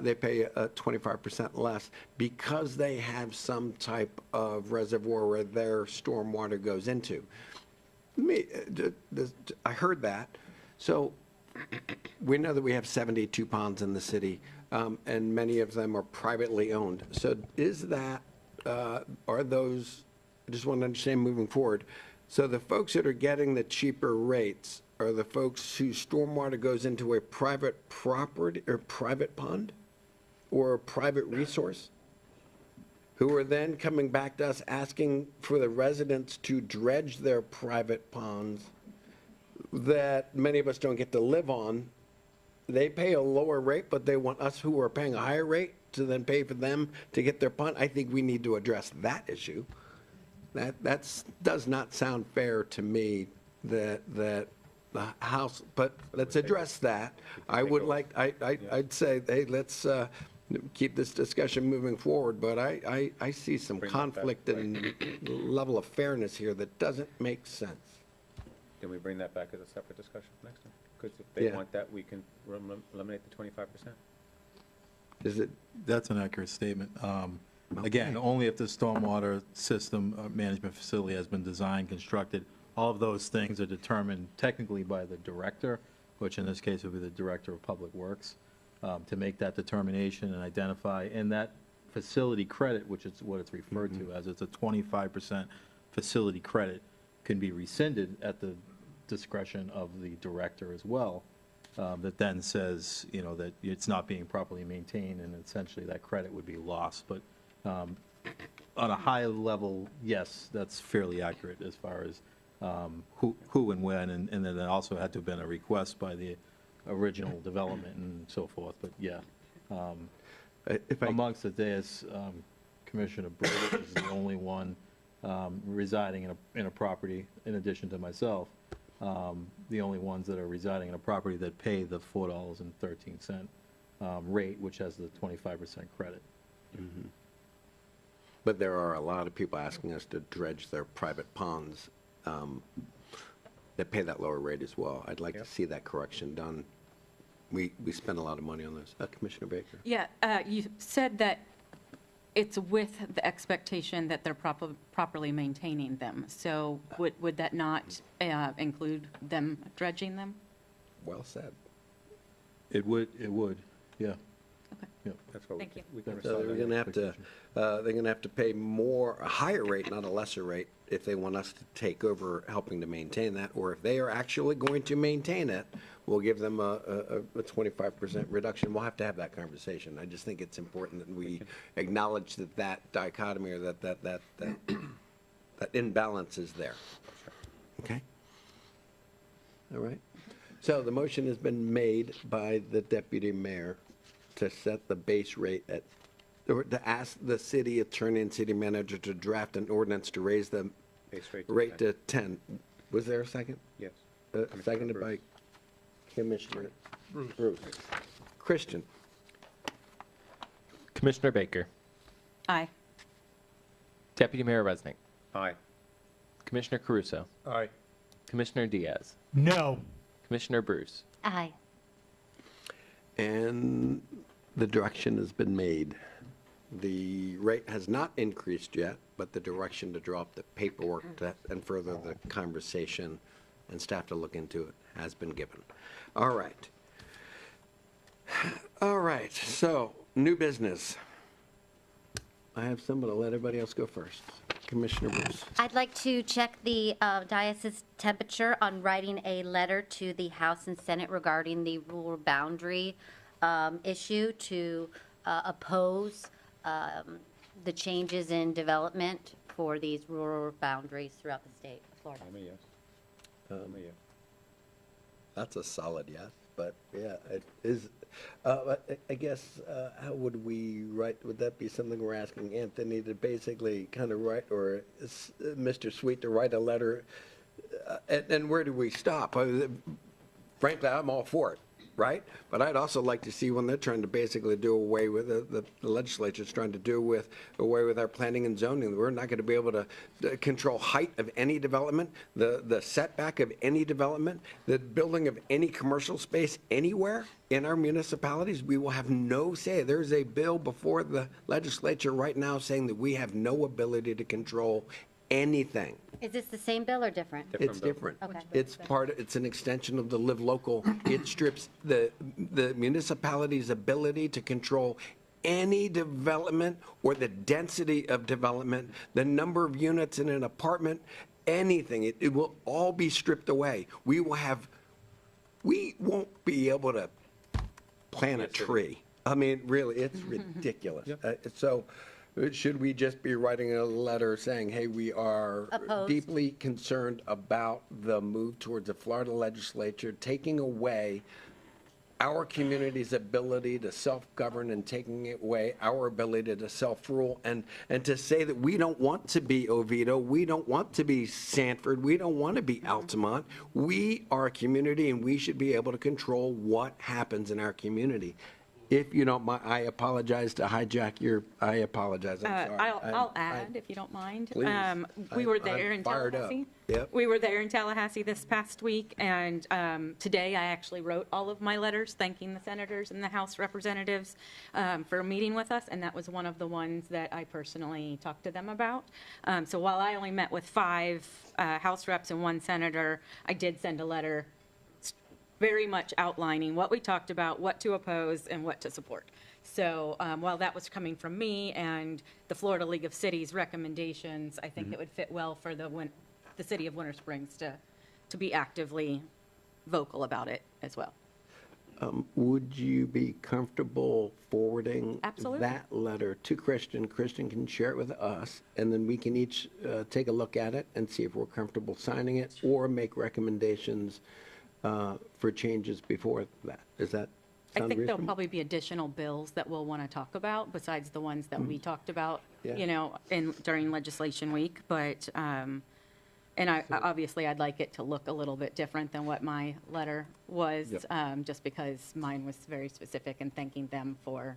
They pay 25% less because they have some type of reservoir where their stormwater goes into. I heard that. So we know that we have 72 ponds in the city, and many of them are privately owned. So is that, are those, I just want to understand moving forward. So the folks that are getting the cheaper rates are the folks whose stormwater goes into a private property or private pond or a private resource, who are then coming back to us asking for the residents to dredge their private ponds that many of us don't get to live on. They pay a lower rate, but they want us who are paying a higher rate to then pay for them to get their pond. I think we need to address that issue. That does not sound fair to me, that the house, but let's address that. I would like, I'd say, hey, let's keep this discussion moving forward, but I see some conflict and level of fairness here that doesn't make sense. Then we bring that back as a separate discussion next time? Because if they Yeah. want that, we can eliminate the 25%. Is it, That's an accurate statement. Again, only if the stormwater system management facility has been designed, constructed. All of those things are determined technically by the director, which in this case would be the Director of Public Works, to make that determination and identify. And that facility credit, which is what it's referred to as, it's a 25% facility credit, can be rescinded at the discretion of the director as well. That then says, that it's not being properly maintained, and essentially that credit would be lost. But on a high level, yes, that's fairly accurate as far as who and when, and then there also had to have been a request by the original development and so forth. But yeah, amongst the dais, Commissioner Bruce is the only one residing in a property, in addition to myself. The only ones that are residing in a property that pay the $4.13 rate, which has the 25% credit. but there are a lot of people asking us to dredge their private ponds that pay that lower rate as well. I'd like to see that correction done. We spend a lot of money on this. Commissioner Baker? Yeah, you said that it's with the expectation that they're properly maintaining them. So would that not include them dredging them? Well said. It would, yeah. Okay. Yep. That's what Thank you. we can So resolve they're that gonna have to, they're gonna have to pay a higher rate, not a lesser rate, if they want us to take over helping to maintain that, or if they are actually going to maintain it, we'll give them a 25% reduction. We'll have to have that conversation. I just think it's important that we acknowledge that dichotomy, or that imbalance is there. Okay? All right. So the motion has been made by the deputy mayor to set the base rate at, or to ask the city attorney and city manager to draft an ordinance to raise the Base rate to 10. Was there a second? Yes. Seconded by Commissioner Bruce. Christian? Commissioner Baker, Aye. Deputy Mayor Resnick, Aye. Commissioner Caruso, Aye. Commissioner Diaz, No. Commissioner Bruce. Aye. And the direction has been made. The rate has not increased yet, but the direction to drop the paperwork and further the conversation and staff to look into it has been given. All right. All right, so, new business. I have someone to let everybody else go first. Commissioner Bruce. I'd like to check the diocese temperature on writing a letter to the House and Senate regarding the rural boundary issue to oppose the changes in development for these rural boundaries throughout the state of Florida. I'm a yes. I'm a yes. That's a solid yes, but yeah, it is, I guess, how would we write, would that be something we're asking Anthony to basically kind of write, or Mr. Sweet to write a letter? And where do we stop? Frankly, I'm all for it, right? But I'd also like to see when they're trying to basically do away with, the legislature's trying to do away with our planning and zoning. We're not going to be able to control height of any development, the setback of any development, the building of any commercial space anywhere in our municipalities. We will have no say. There's a bill before the legislature right now saying that we have no ability to control anything. Is this the same bill or different? It's different. Okay. It's an extension of the Live Local. It strips the municipality's ability to control any development or the density of development, the number of units in an apartment, anything. It will all be stripped away. We won't be able to plant a tree. I mean, really, it's ridiculous. So should we just be writing a letter saying, hey, we are Opposed. deeply concerned about the move towards the Florida legislature taking away our community's ability to self-govern and taking away our ability to self-rule, and to say that we don't want to be Oviedo, we don't want to be Sanford, we don't want to be Altamont. We are a community and we should be able to control what happens in our community. If you don't mind, I apologize to hijack your, I apologize, I'm sorry. I'll add, if you don't mind. Please. We were I'm there in fired up. Tallahassee. Yep. We were there in Tallahassee this past week, and today I actually wrote all of my letters thanking the senators and the House representatives for meeting with us, and that was one of the ones that I personally talked to them about. So while I only met with 5 House reps and 1 senator, I did send a letter very much outlining what we talked about, what to oppose, and what to support. So while that was coming from me and the Florida League of Cities recommendations, I think it would fit well for the city of Winter Springs to be actively vocal about it as well. Would you be comfortable forwarding Absolutely. that letter to Christian? Christian can share it with us, and then we can each take a look at it and see if we're comfortable signing it or make recommendations for changes before that. Does that I sound think there'll reasonable? probably be additional bills that we'll want to talk about besides the ones that we talked about, Yeah. you know, during legislation week. But, obviously I'd like it to look a little bit different than what my letter was, Yep. just because mine was very specific and thanking them for.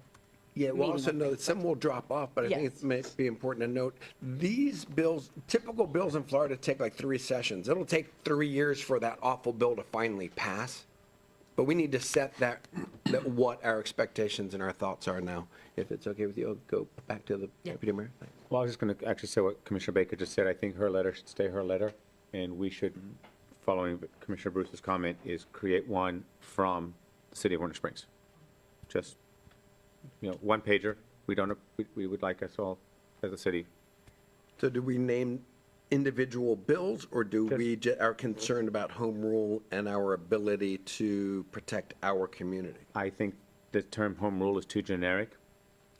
Yeah, we'll meeting also with know me. that some will drop off, but I think Yes. it may be important to note, these bills, typical bills in Florida take like 3 sessions. It'll take 3 years for that awful bill to finally pass. But we need to set that what our expectations and our thoughts are now. If it's okay with you, I'll go back to the Deputy Mayor. Thanks. Well, I was just going to actually say what Commissioner Baker just said. I think her letter should stay her letter, and we should, following Commissioner Bruce's comment, is create one from the city of Winter Springs. Just, you know, 1 pager. We would like us all as a city. So do we name individual bills, or do we are concerned about home rule and our ability to protect our community? I think the term home rule is too generic.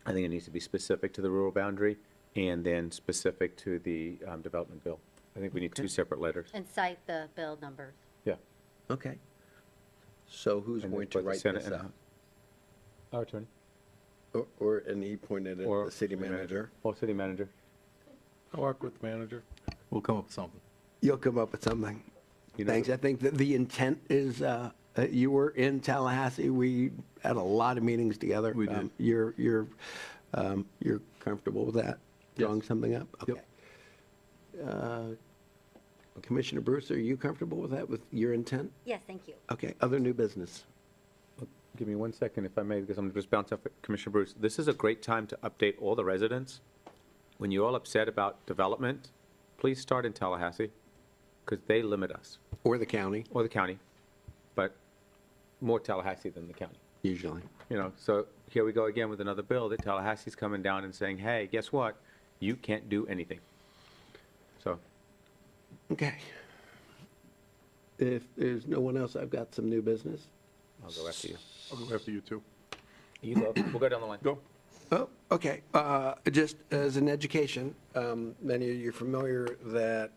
I think it needs to be specific to the rural boundary and then specific to the development bill. I think we need 2 separate letters. And cite the bill numbers. Yeah. Okay. So who's And going then to put the write Senate this and up? Our attorney. And he pointed at Or the city manager. Or city manager. I'll work with the manager. We'll come up with something. You'll come up with something. Thanks. I think that the intent is, you were in Tallahassee. We had a lot of meetings together. We did. You're comfortable with that? Drawing something up? Okay. Commissioner Bruce, are you comfortable with that, with your intent? Yes, thank you. Okay, other new business. Give me 1 second, if I may, because I'm just bouncing off Commissioner Bruce. This is a great time to update all the residents. When you're all upset about development, please start in Tallahassee, because they limit us. Or the county. Or the county, but more Tallahassee than the county. Usually. You know, so here we go again with another bill that Tallahassee's coming down and saying, hey, guess what? You can't do anything. So. Okay. If there's no one else, I've got some new business. I'll go after you. I'll go after you, too. You go. We'll go down the line. Go. Oh, okay. Just as an education, many of you are familiar that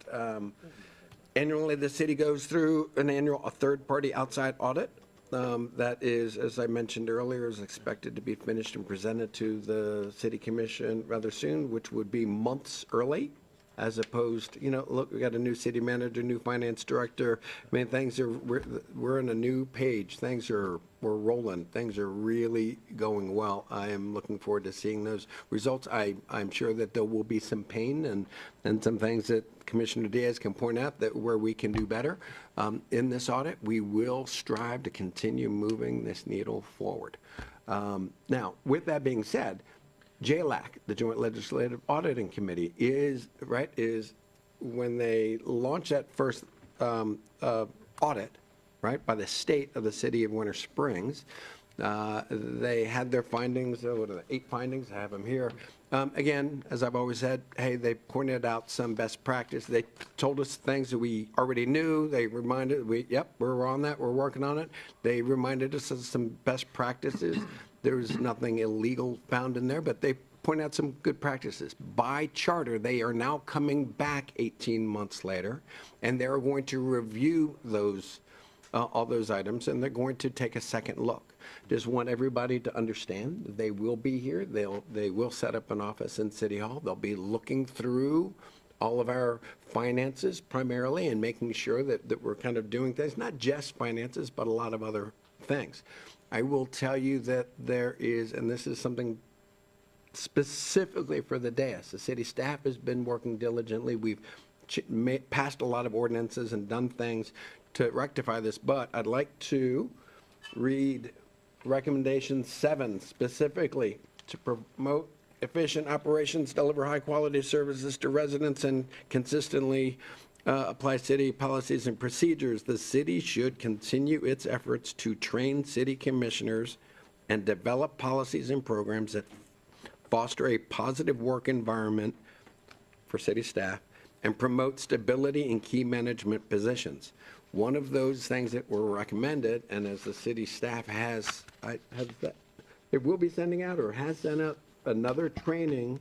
annually the city goes through a third-party outside audit. That is, as I mentioned earlier, is expected to be finished and presented to the city commission rather soon, which would be months early, as opposed, look, we got a new city manager, new finance director. I mean, we're in a new page. We're rolling. Things are really going well. I am looking forward to seeing those results. I'm sure that there will be some pain and some things that Commissioner Diaz can point out that where we can do better. In this audit, we will strive to continue moving this needle forward. Now, with that being said, JLAC, the Joint Legislative Auditing Committee, is when they launch that first audit, right, by the state of the city of Winter Springs, they had their findings, what are the 8 findings? I have them here. Again, as I've always said, hey, they pointed out some best practice. They told us things that we already knew. They reminded, we're on that, we're working on it. They reminded us of some best practices. There's nothing illegal found in there, but they point out some good practices. By charter, they are now coming back 18 months later, and they're going to review those all those items, and they're going to take a second look. Just want everybody to understand that they will be here. They will set up an office in City Hall. They'll be looking through all of our finances primarily and making sure that we're kind of doing things, not just finances, but a lot of other things. I will tell you that there is, and this is something specifically for the dais, the city staff has been working diligently. We've passed a lot of ordinances and done things to rectify this, but I'd like to read recommendation 7 specifically to promote efficient operations, deliver high-quality services to residents, and consistently apply city policies and procedures. The city should continue its efforts to train city commissioners and develop policies and programs that foster a positive work environment for city staff and promote stability in key management positions. One of those things that were recommended, and as the city staff it will be sending out or has sent out another training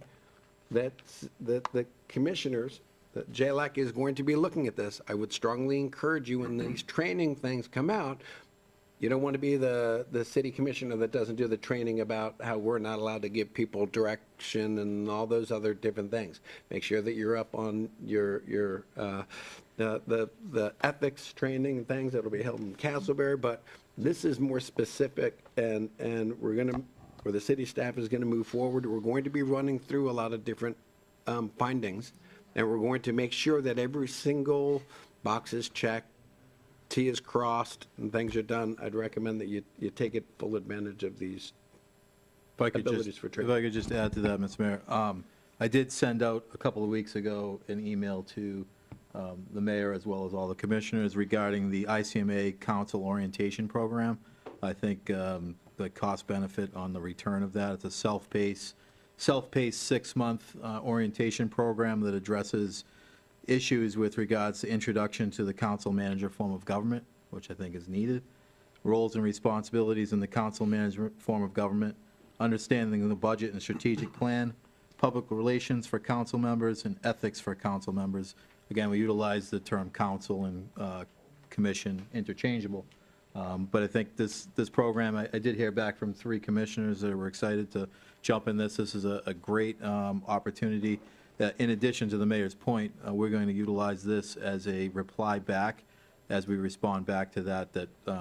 that the commissioners, that JLAC is going to be looking at this. I would strongly encourage you when these training things come out, you don't want to be the city commissioner that doesn't do the training about how we're not allowed to give people direction and all those other different things. Make sure that you're up on the ethics training and things that'll be held in Castleberry, but this is more specific, and the city staff is going to move forward. We're going to be running through a lot of different findings, and we're going to make sure that every single box is checked, T is crossed, and things are done. I'd recommend that you take full advantage of these abilities for training. If I could just add to that, Mr. Mayor. I did send out a couple of weeks ago an email to the mayor as well as all the commissioners regarding the ICMA Council Orientation Program. I think the cost benefit on the return of that, it's a self-paced 6-month orientation program that addresses issues with regards to introduction to the council manager form of government, which I think is needed, roles and responsibilities in the council management form of government, understanding the budget and strategic plan, public relations for council members, and ethics for council members. Again, we utilize the term council and commission interchangeable. But I think this program, I did hear back from 3 commissioners that were excited to jump in this. This is a great opportunity. In addition to the mayor's point, we're going to utilize this as a reply back as we respond back to that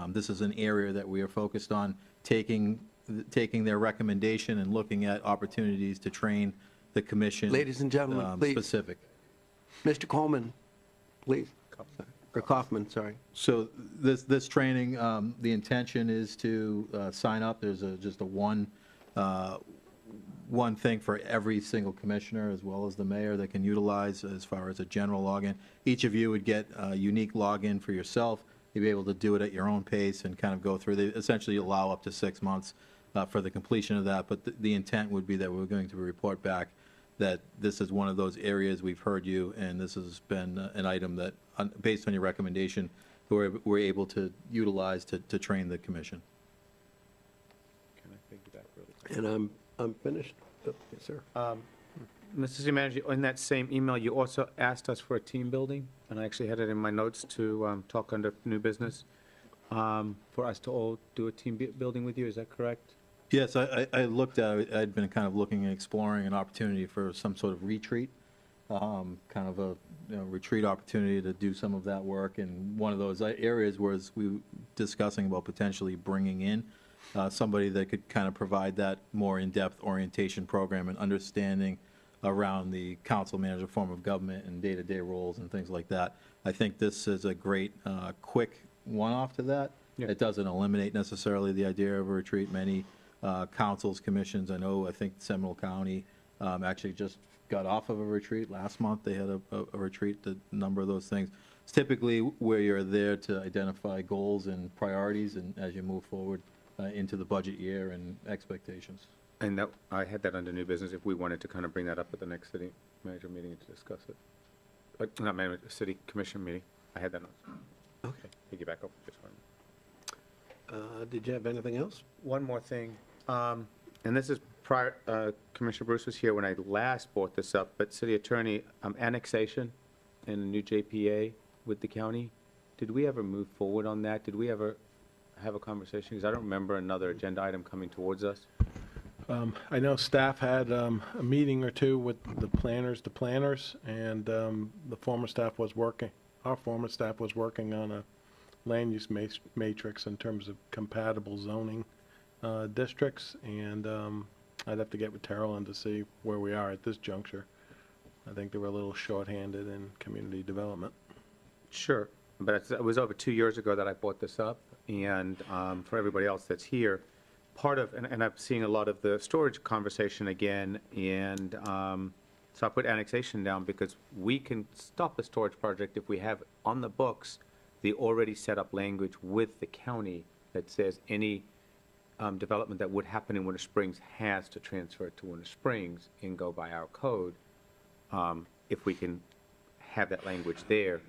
this is an area that we are focused on taking their recommendation and looking at opportunities to train the commission. Ladies and gentlemen, please. Specific. Mr. Coleman, please. Or Kaufman, sorry. So this training, the intention is to sign up. There's just a one thing for every single commissioner as well as the mayor that can utilize as far as a general login. Each of you would get a unique login for yourself. You'd be able to do it at your own pace and kind of go through. They essentially allow up to 6 months for the completion of that, but the intent would be that we're going to report back that this is one of those areas we've heard you, and this has been an item that, based on your recommendation, we're able to utilize to train the commission. Can I piggyback really quick? And I'm finished. Yes, sir. Mr. City Manager, in that same email, you also asked us for a team building, and I actually had it in my notes to talk under new business, for us to all do a team building with you. Is that correct? Yes, I looked at it. I'd been kind of looking and exploring an opportunity for some sort of retreat, kind of a retreat opportunity to do some of that work. And one of those areas was we were discussing about potentially bringing in somebody that could kind of provide that more in-depth orientation program and understanding around the council manager form of government and day-to-day roles and things like that. I think this is a great, quick one-off to that. Yeah. It doesn't eliminate necessarily the idea of a retreat. Many councils, commissions, I think Seminole County actually just got off of a retreat last month. They had a retreat, a number of those things. It's typically where you're there to identify goals and priorities and as you move forward into the budget year and expectations. And that, I had that under new business, if we wanted to kind of bring that up at the next city manager meeting to discuss it. Not manager, city commission meeting. I had that on. Okay. Piggyback up this one. Did you have anything else? One more thing, and this is prior, Commissioner Bruce was here when I last brought this up, but city attorney, annexation and a new JPA with the county, did we ever move forward on that? Did we ever have a conversation? Because I don't remember another agenda item coming towards us. I know staff had a meeting or two with the planners, and the former staff was working, our former staff was working on a land use matrix in terms of compatible zoning districts, and I'd have to get with Carolyn to see where we are at this juncture. I think they were a little shorthanded in community development. Sure, but it was over 2 years ago that I brought this up, and for everybody else that's here, part of, and I'm seeing a lot of the storage conversation again, and so I put annexation down because we can stop a storage project if we have on the books the already set up language with the county that says any development that would happen in Winter Springs has to transfer it to Winter Springs and go by our code. If we can have that language there.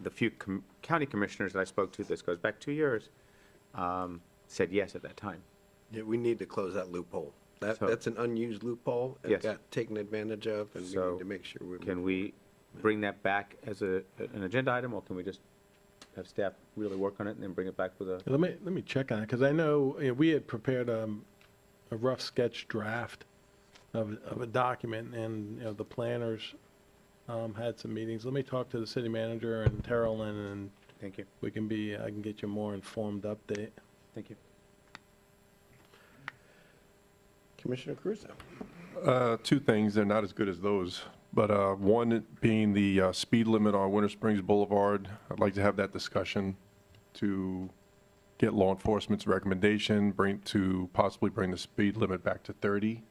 The few county commissioners that I spoke to, this goes back 2 years, said yes at that time. Yeah, we need to close that loophole. That's an unused loophole. It Yes. got taken advantage of, and we So need to make sure we. Can we bring that back as an agenda item, or can we just have staff really work on it and then bring it back with a? Let me check on it, because I know, we had prepared a rough sketch draft of a document, and, the planners had some meetings. Let me talk to the city manager and Carolyn, and Thank you. I can get you a more informed update. Thank you. Commissioner Crusoe. Two things, they're not as good as those, but one being the speed limit on Winter Springs Boulevard. I'd like to have that discussion to get law enforcement's recommendation, possibly bring the speed limit back to 30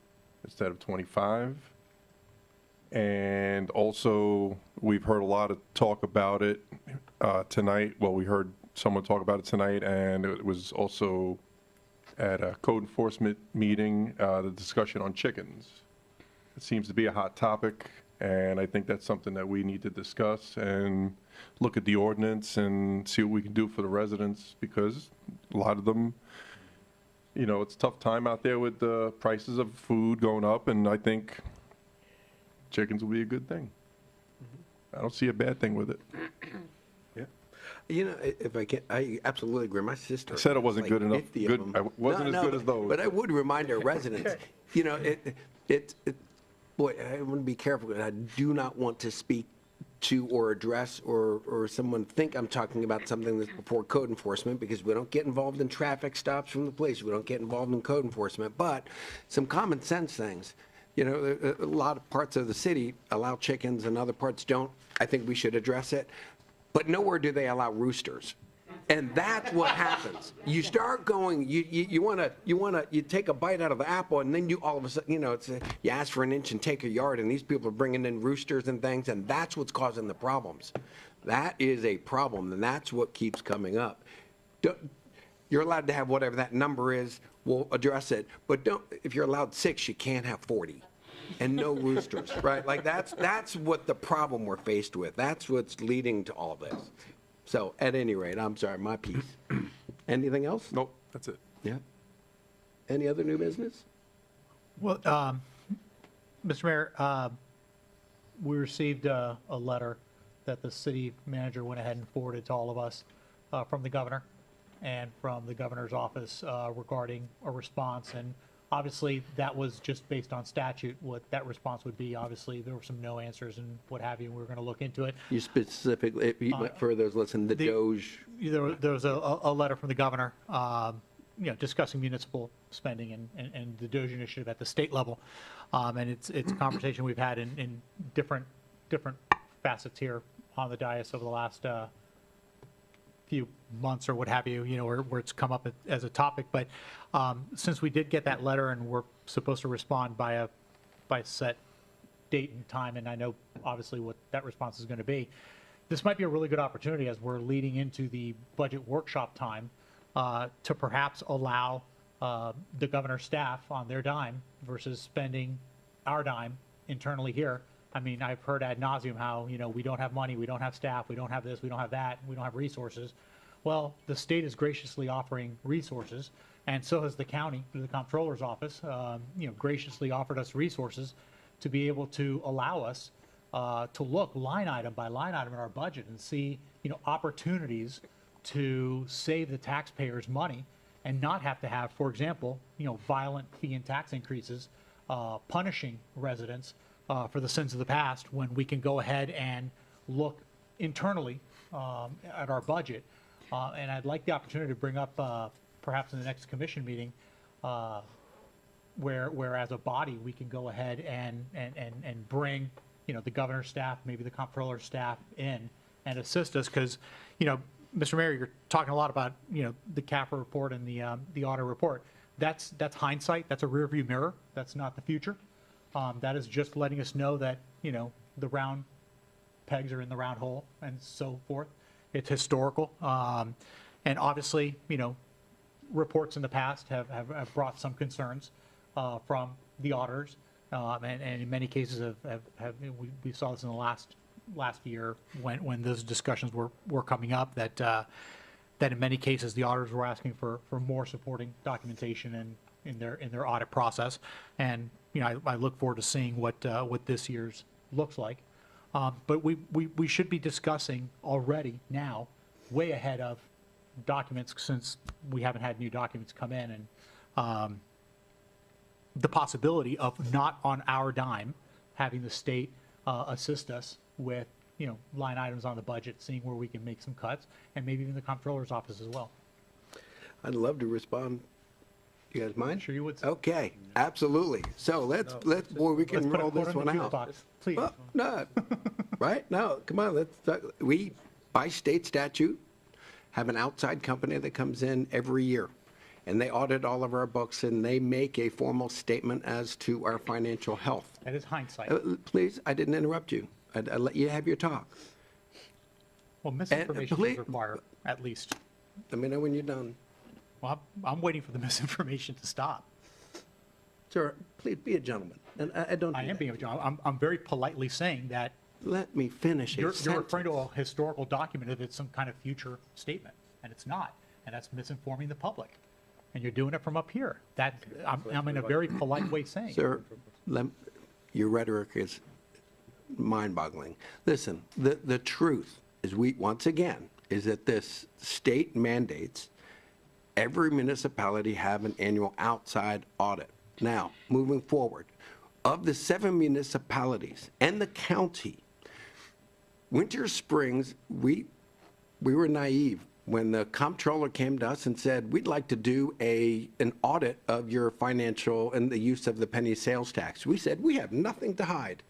instead of 25. And also, we've heard a lot of talk about it tonight. Well, we heard someone talk about it tonight, and it was also at a code enforcement meeting, the discussion on chickens. It seems to be a hot topic, and I think that's something that we need to discuss and look at the ordinance and see what we can do for the residents, because a lot of them, it's a tough time out there with the prices of food going up, and I think chickens will be a good thing. I don't see a bad thing with it. Yeah. If I can, I absolutely agree. My sister. I said it wasn't has good enough. 50 of Good. them. I wasn't as good as those. But I would remind our residents, boy, I want to be careful. I do not want to speak to or address or someone think I'm talking about something that's before code enforcement, because we don't get involved in traffic stops from the police. We don't get involved in code enforcement, but some common sense things. A lot of parts of the city allow chickens and other parts don't. I think we should address it. But nowhere do they allow roosters. And that's what happens. You start going, you take a bite out of the apple, and then you all of a sudden, you ask for an inch and take a yard, and these people are bringing in roosters and things, and that's what's causing the problems. That is a problem, and that's what keeps coming up. You're allowed to have whatever that number is, we'll address it, but if you're allowed 6, you can't have 40. And no roosters, right? Like that's what the problem we're faced with. That's what's leading to all this. So at any rate, I'm sorry, my piece. Anything else? Nope, that's it. Yeah. Any other new business? Well, Mr. Mayor, we received a letter that the city manager went ahead and forwarded to all of us from the governor and from the governor's office regarding a response. And obviously, that was just based on statute, what that response would be. Obviously, there were some no answers and what have you, and we were going to look into it. You specifically, for those listening, the Doge. There was a letter from the governor, discussing municipal spending and the Doge initiative at the state level. And it's a conversation we've had in different facets here on the dais over the last few months or what have you, where it's come up as a topic. But since we did get that letter and we're supposed to respond by a set date and time, and I know obviously what that response is going to be, this might be a really good opportunity as we're leading into the budget workshop time to perhaps allow the governor's staff on their dime versus spending our dime internally here. I mean, I've heard ad nauseum how, we don't have money, we don't have staff, we don't have this, we don't have that, we don't have resources. Well, the state is graciously offering resources, and so has the county, through the comptroller's office, graciously offered us resources to be able to allow us to look line item by line item in our budget and see, opportunities to save the taxpayers money and not have to have, for example, violent fee and tax increases, punishing residents for the sins of the past, when we can go ahead and look internally at our budget. And I'd like the opportunity to bring up, perhaps in the next commission meeting, where as a body, we can go ahead and bring, the governor's staff, maybe the comptroller's staff in and assist us, because, Mr. Mayor, you're talking a lot about, the CAFR report and the audit report. That's hindsight. That's a rearview mirror. That's not the future. That is just letting us know that, the round pegs are in the round hole and so forth. It's historical. And obviously, reports in the past have brought some concerns from the auditors. And in many cases we saw this in the last year when those discussions were coming up, that in many cases the auditors were asking for more supporting documentation in their audit process. And I look forward to seeing what this year's looks like. But we should be discussing already now, way ahead of documents, since we haven't had new documents come in, and the possibility of not on our dime having the state assist us with line items on the budget, seeing where we can make some cuts, and maybe even the comptroller's office as well. I'd love to respond. You guys mind? Sure you would. Okay, absolutely. So let's boy, we can roll this one out. Please. Well, no, right? No, come on. Let's talk. We, by state statute, have an outside company that comes in every year, and they audit all of our books, and they make a formal statement as to our financial health. That is hindsight. Please, I didn't interrupt you. I let you have your talk. Well, misinformation is required, at least. Let me know when you're done. Well, I'm waiting for the misinformation to stop. Sir, please be a gentleman. And I don't. I am being a gentleman. I'm very politely saying that. Let me finish. You're referring to a historical document if it's some kind of future statement, and it's not, and that's misinforming the public. And you're doing it from up here. I'm in a very polite way saying. Sir, your rhetoric is mind-boggling. Listen, the truth is, once again, is that this state mandates every municipality have an annual outside audit. Now, moving forward, of the 7 municipalities and the county, Winter Springs, we were naive when the comptroller came to us and said, we'd like to do an audit of your financial and the use of the penny sales tax. We said, we have nothing to hide.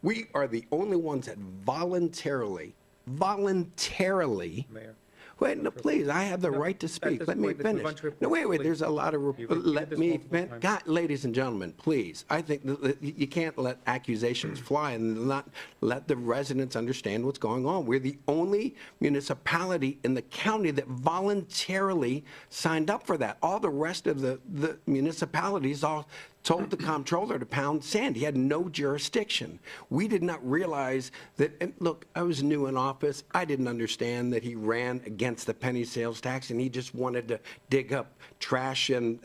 We are the only ones that voluntarily, Mayor. wait, no, please, I have the right to speak. Let me finish. No, wait, there's a lot of, let me finish. God, ladies and gentlemen, please, I think that you can't let accusations fly and not let the residents understand what's going on. We're the only municipality in the county that voluntarily signed up for that. All the rest of the municipalities all told the comptroller to pound sand. He had no jurisdiction. We did not realize that, and look, I was new in office. I didn't understand that he ran against the penny sales tax and he just wanted to dig up trash and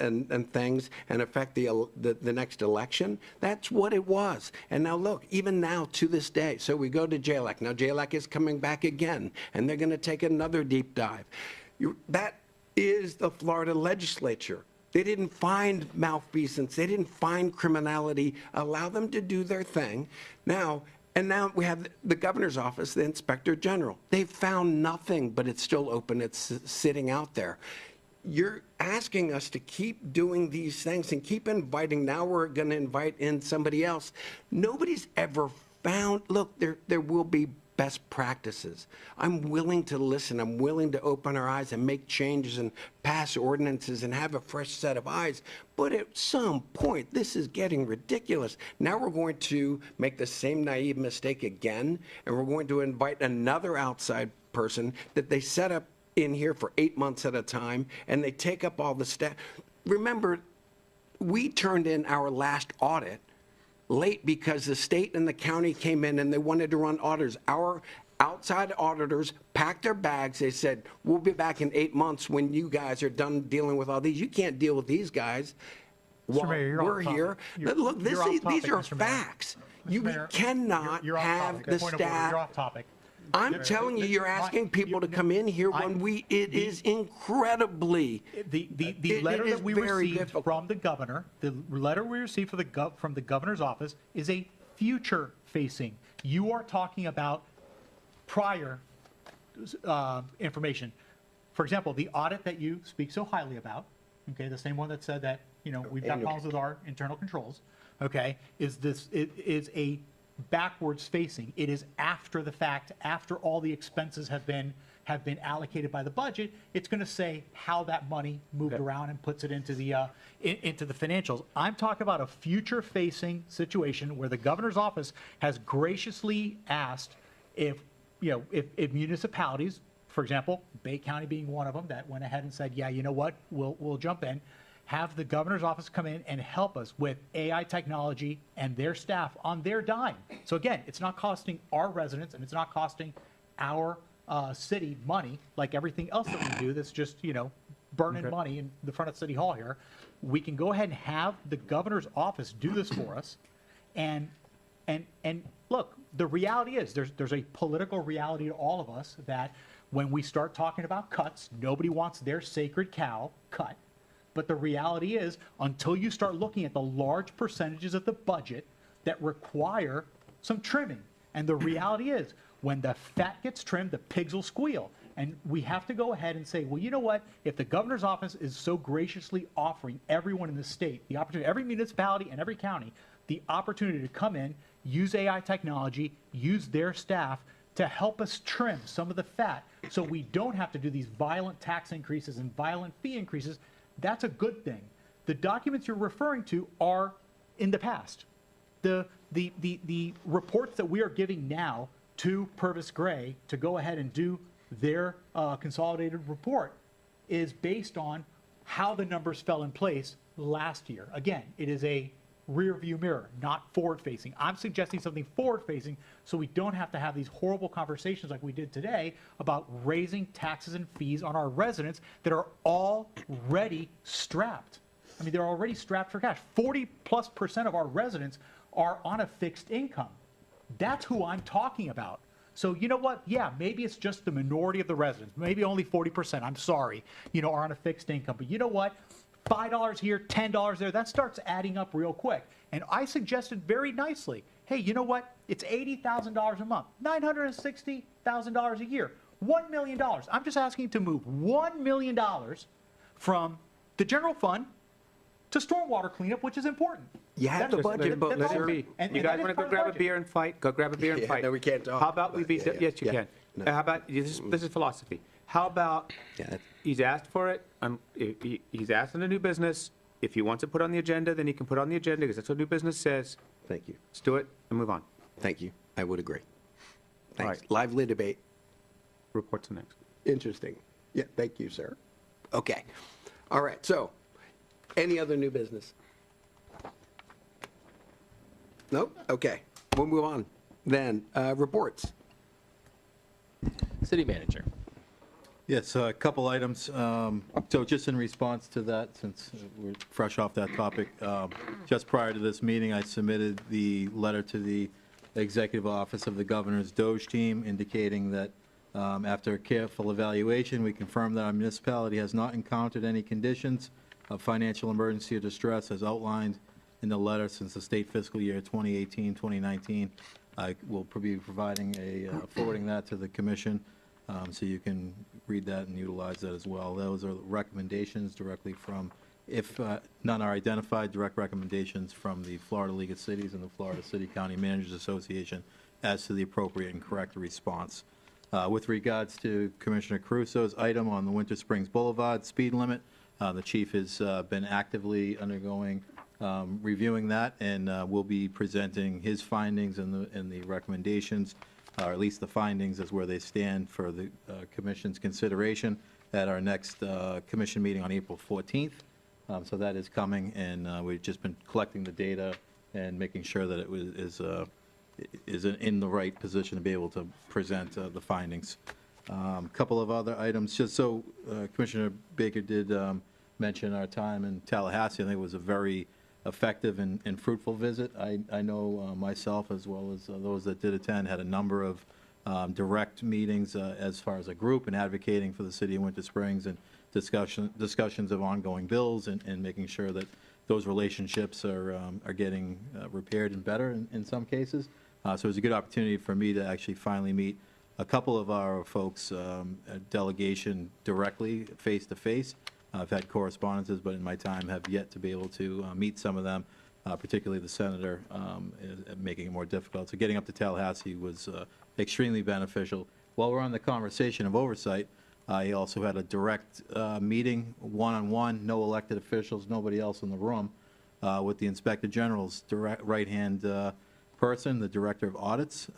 things and affect the next election. That's what it was. And now look, even now to this day, so we go to JLAC. Now JLAC is coming back again and they're going to take another deep dive. That is the Florida legislature. They didn't find malfeasance. They didn't find criminality. Allow them to do their thing. Now we have the governor's office, the inspector general. They found nothing, but it's still open. It's sitting out there. You're asking us to keep doing these things and keep inviting. Now we're going to invite in somebody else. Nobody's ever found, look, there will be best practices. I'm willing to listen. I'm willing to open our eyes and make changes and pass ordinances and have a fresh set of eyes. But at some point, this is getting ridiculous. Now we're going to make the same naive mistake again, and we're going to invite another outside person that they set up in here for 8 months at a time, and they take up all the staff. Remember, we turned in our last audit late because the state and the county came in and they wanted to run auditors. Our outside auditors packed their bags. They said, we'll be back in 8 months when you guys are done dealing with all these. You can't deal with these guys while we're here. Look, these are facts. You cannot have the staff. You're off topic. I'm telling you, you're asking people to come in here when it is incredibly. The letter is that we very received difficult. from the governor, the letter we received from the governor's office is a future-facing. You are talking about prior information. For example, the audit that you speak so highly about, okay, the same one that said that, we've got problems with our internal controls, okay, it is a backwards facing. It is after the fact, after all the expenses have been allocated by the budget. It's going to say how that money moved around and puts it into the financials. I'm talking about a future-facing situation where the governor's office has graciously asked if municipalities, for example, Bay County being one of them, that went ahead and said, yeah, you know what, we'll jump in, have the governor's office come in and help us with AI technology and their staff on their dime. So again, it's not costing our residents and it's not costing our city money like everything else that we do that's just, burning money in the front of City Hall here. We can go ahead and have the governor's office do this for us. And look, the reality is there's a political reality to all of us that when we start talking about cuts, nobody wants their sacred cow cut. But the reality is, until you start looking at the large percentages of the budget that require some trimming, and the reality is, when the fat gets trimmed, the pigs will squeal. And we have to go ahead and say, well, you know what? If the governor's office is so graciously offering everyone in the state the opportunity, every municipality and every county, the opportunity to come in, use AI technology, use their staff to help us trim some of the fat so we don't have to do these violent tax increases and violent fee increases, that's a good thing. The documents you're referring to are in the past. The reports that we are giving now to Purvis Gray to go ahead and do their consolidated report is based on how the numbers fell in place last year. Again, it is a rear view mirror, not forward facing. I'm suggesting something forward facing so we don't have to have these horrible conversations like we did today about raising taxes and fees on our residents that are already strapped. I mean, they're already strapped for cash. 40+% of our residents are on a fixed income. That's who I'm talking about. So you know what? Yeah, maybe it's just the minority of the residents, maybe only 40%, I'm sorry, are on a fixed income. But you know what? $5 here, $10 there, that starts adding up real quick. And I suggested very nicely, hey, you know what? It's $80,000 a month, $960,000 a year, $1 million. I'm just asking to move $1 million from the general fund to stormwater cleanup, which is important. You have the budget, but Let it be. You guys want to go grab a beer and fight? Go grab a beer and fight. No, we can't talk. How about we be, yes, you yeah. can. No. How about, this is philosophy. How about, he's asked for it, he's asked in the new business. If he wants to put on the agenda, then he can put it on the agenda, because that's what new business says. Thank you. Let's do it and move on. Thank you. I would agree. All Thanks. right. Lively debate. Reports next. Interesting. Yeah, thank you, sir. Okay. All right, so, any other new business? Nope? Okay. We'll move on. Then, reports. City manager. Yes, a couple items. So just in response to that, since we're fresh off that topic, just prior to this meeting, I submitted the letter to the Executive Office of the Governor's Doge team indicating that after a careful evaluation, we confirm that our municipality has not encountered any conditions of financial emergency or distress as outlined in the letter since the state fiscal year 2018-2019. I will be providing forwarding that to the commission so you can read that and utilize that as well. Those are recommendations directly from, if none are identified, direct recommendations from the Florida League of Cities and the Florida City County Managers Association as to the appropriate and correct response. With regards to Commissioner Caruso's item on the Winter Springs Boulevard speed limit, the chief has been actively undergoing reviewing that, and will be presenting his findings and the recommendations, or at least the findings as where they stand for the commission's consideration at our next commission meeting on April 14th. So that is coming, and we've just been collecting the data and making sure that it is in the right position to be able to present the findings. A couple of other items, just so Commissioner Baker did mention our time in Tallahassee. I think it was a very effective and fruitful visit. I know myself, as well as those that did attend, had a number of direct meetings as far as a group and advocating for the city of Winter Springs, and discussions of ongoing bills, and making sure that those relationships are getting repaired and better in some cases. So it was a good opportunity for me to actually finally meet a couple of our folks, a delegation directly, face-to-face. I've had correspondences, but in my time have yet to be able to meet some of them, particularly the senator, making it more difficult. So getting up to Tallahassee was extremely beneficial. While we're on the conversation of oversight, I also had a direct meeting, one-on-one, no elected officials, nobody else in the room, with the Inspector General's direct right-hand person, the Director of Audits,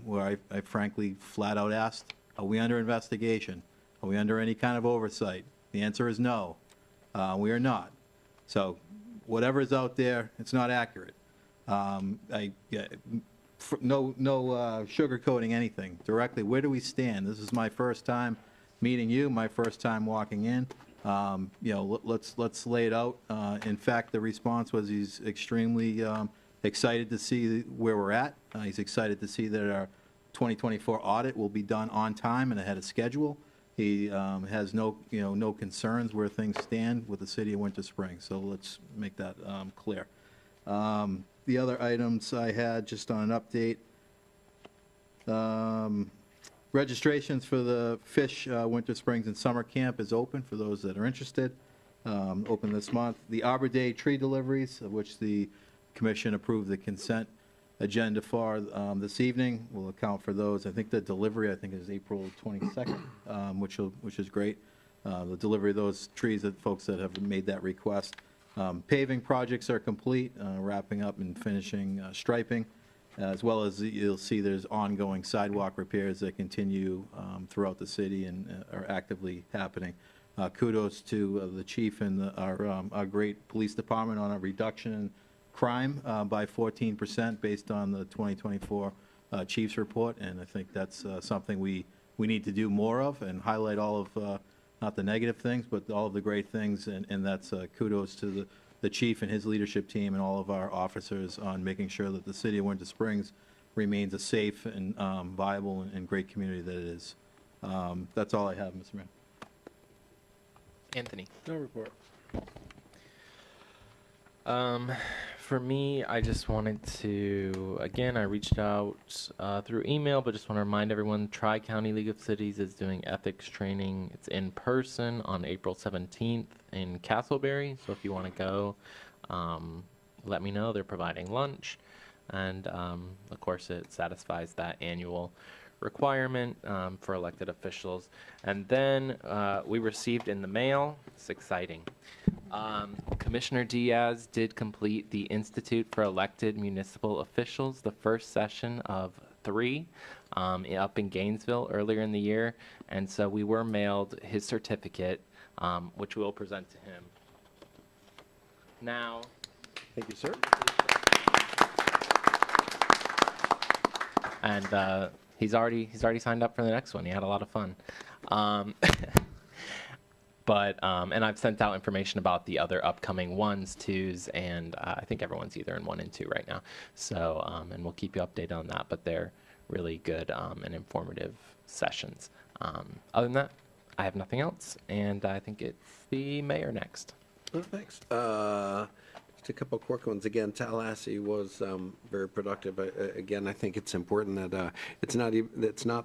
where I frankly flat out asked, are we under investigation? Are we under any kind of oversight? The answer is no, we are not. So whatever is out there, it's not accurate. No sugarcoating anything. Directly, where do we stand? This is my first time meeting you, my first time walking in. Let's lay it out. In fact, the response was he's extremely excited to see where we're at. He's excited to see that our 2024 audit will be done on time and ahead of schedule. He has no concerns where things stand with the city of Winter Springs. So let's make that clear. The other items I had just on an update. Registrations for the Fish Winter Springs and Summer Camp is open for those that are interested. Open this month. The Arbor Day tree deliveries, of which the commission approved the consent agenda for this evening, will account for those. I think the delivery, is April 22nd, which is great. The delivery of those trees, that folks that have made that request. Paving projects are complete, wrapping up and finishing striping, as well as you'll see there's ongoing sidewalk repairs that continue throughout the city and are actively happening. Kudos to the chief and our great police department on a reduction in crime by 14% based on the 2024 chief's report, and I think that's something we need to do more of and highlight all of, not the negative things, but all of the great things, and that's kudos to the chief and his leadership team and all of our officers on making sure that the city of Winter Springs remains a safe and viable and great community that it is. That's all I have, Mr. Mayor. Anthony. No report. For me, I just wanted to, again, I reached out through email, but just want to remind everyone, Tri-County League of Cities is doing ethics training. It's in person on April 17th in Castleberry. So if you want to go, let me know. They're providing lunch. And of course, it satisfies that annual requirement for elected officials. And then we received in the mail, it's exciting. Commissioner Diaz did complete the Institute for Elected Municipal Officials, the first session of 3 up in Gainesville earlier in the year. And so we were mailed his certificate, which we'll present to him. Now, thank you, sir. And he's already signed up for the next one. He had a lot of fun. And I've sent out information about the other upcoming 1s, 2s, and I think everyone's either in 1 and 2 right now. So, and we'll keep you updated on that, but they're really good and informative sessions. Other than that, I have nothing else, and I think it's the mayor next. Oh, thanks. Just a couple of quick ones. Again, Tallahassee was very productive. Again, I think it's important that it's not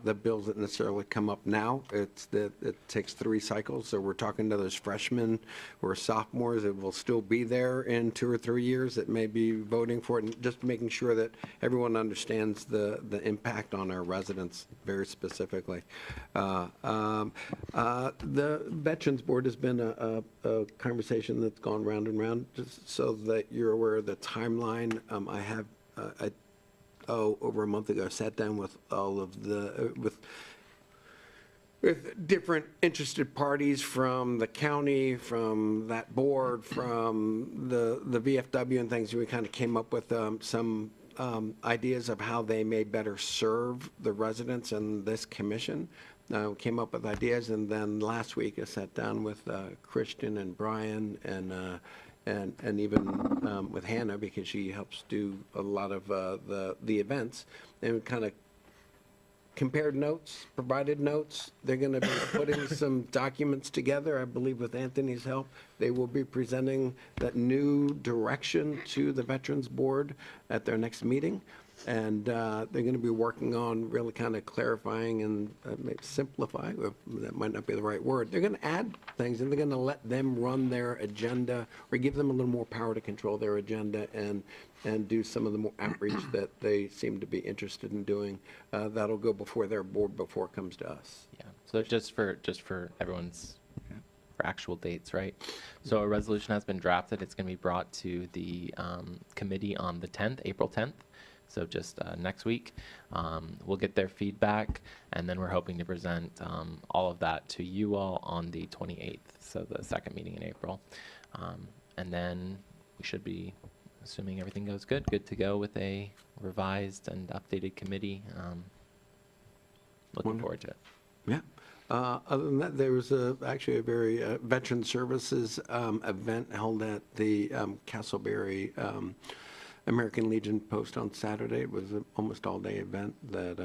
the bills that necessarily come up now. It's that it takes 3 cycles. So we're talking to those freshmen or sophomores that will still be there in 2 or 3 years that may be voting for it, and just making sure that everyone understands the impact on our residents very specifically. The Veterans Board has been a conversation that's gone round and round, just so that you're aware of the timeline. I have, over a month ago, sat down with all of the, with different interested parties from the county, from that board, from the VFW and things. We kind of came up with some ideas of how they may better serve the residents and this commission. Came up with ideas, and then last week I sat down with Christian and Brian and even with Hannah, because she helps do a lot of the events, and kind of compared notes, provided notes. They're going to be putting some documents together, I believe with Anthony's help. They will be presenting that new direction to the Veterans Board at their next meeting. And they're going to be working on really kind of clarifying and maybe simplify, or that might not be the right word. They're going to add things, and they're going to let them run their agenda, or give them a little more power to control their agenda and do some of the more outreach that they seem to be interested in doing. That'll go before their board before it comes to us. Yeah, so just for everyone's, for actual dates, right? So a resolution has been drafted. It's going to be brought to the committee on the 10th, April 10th. So just next week. We'll get their feedback, and then we're hoping to present all of that to you all on the 28th, so the second meeting in April. And then we should be, assuming everything goes good to go with a revised and updated committee. Looking forward to it. Yeah. Other than that, there was actually a very Veteran Services event held at the Castleberry American Legion Post on Saturday. It was an almost all-day event that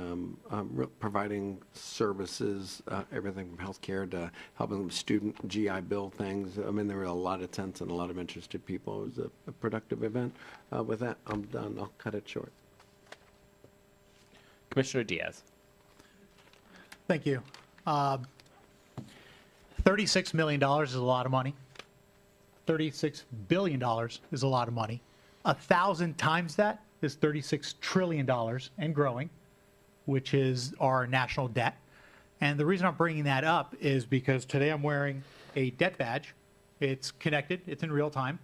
providing services, everything from healthcare to helping them student GI Bill things. I mean, there were a lot of tents and a lot of interested people. It was a productive event. With that, I'm done. I'll cut it short. Commissioner Diaz. Thank you. $36 million is a lot of money. $36 billion is a lot of money. 1,000 times that is $36 trillion and growing, which is our national debt. And the reason I'm bringing that up is because today I'm wearing a debt badge. It's connected. It's in real time.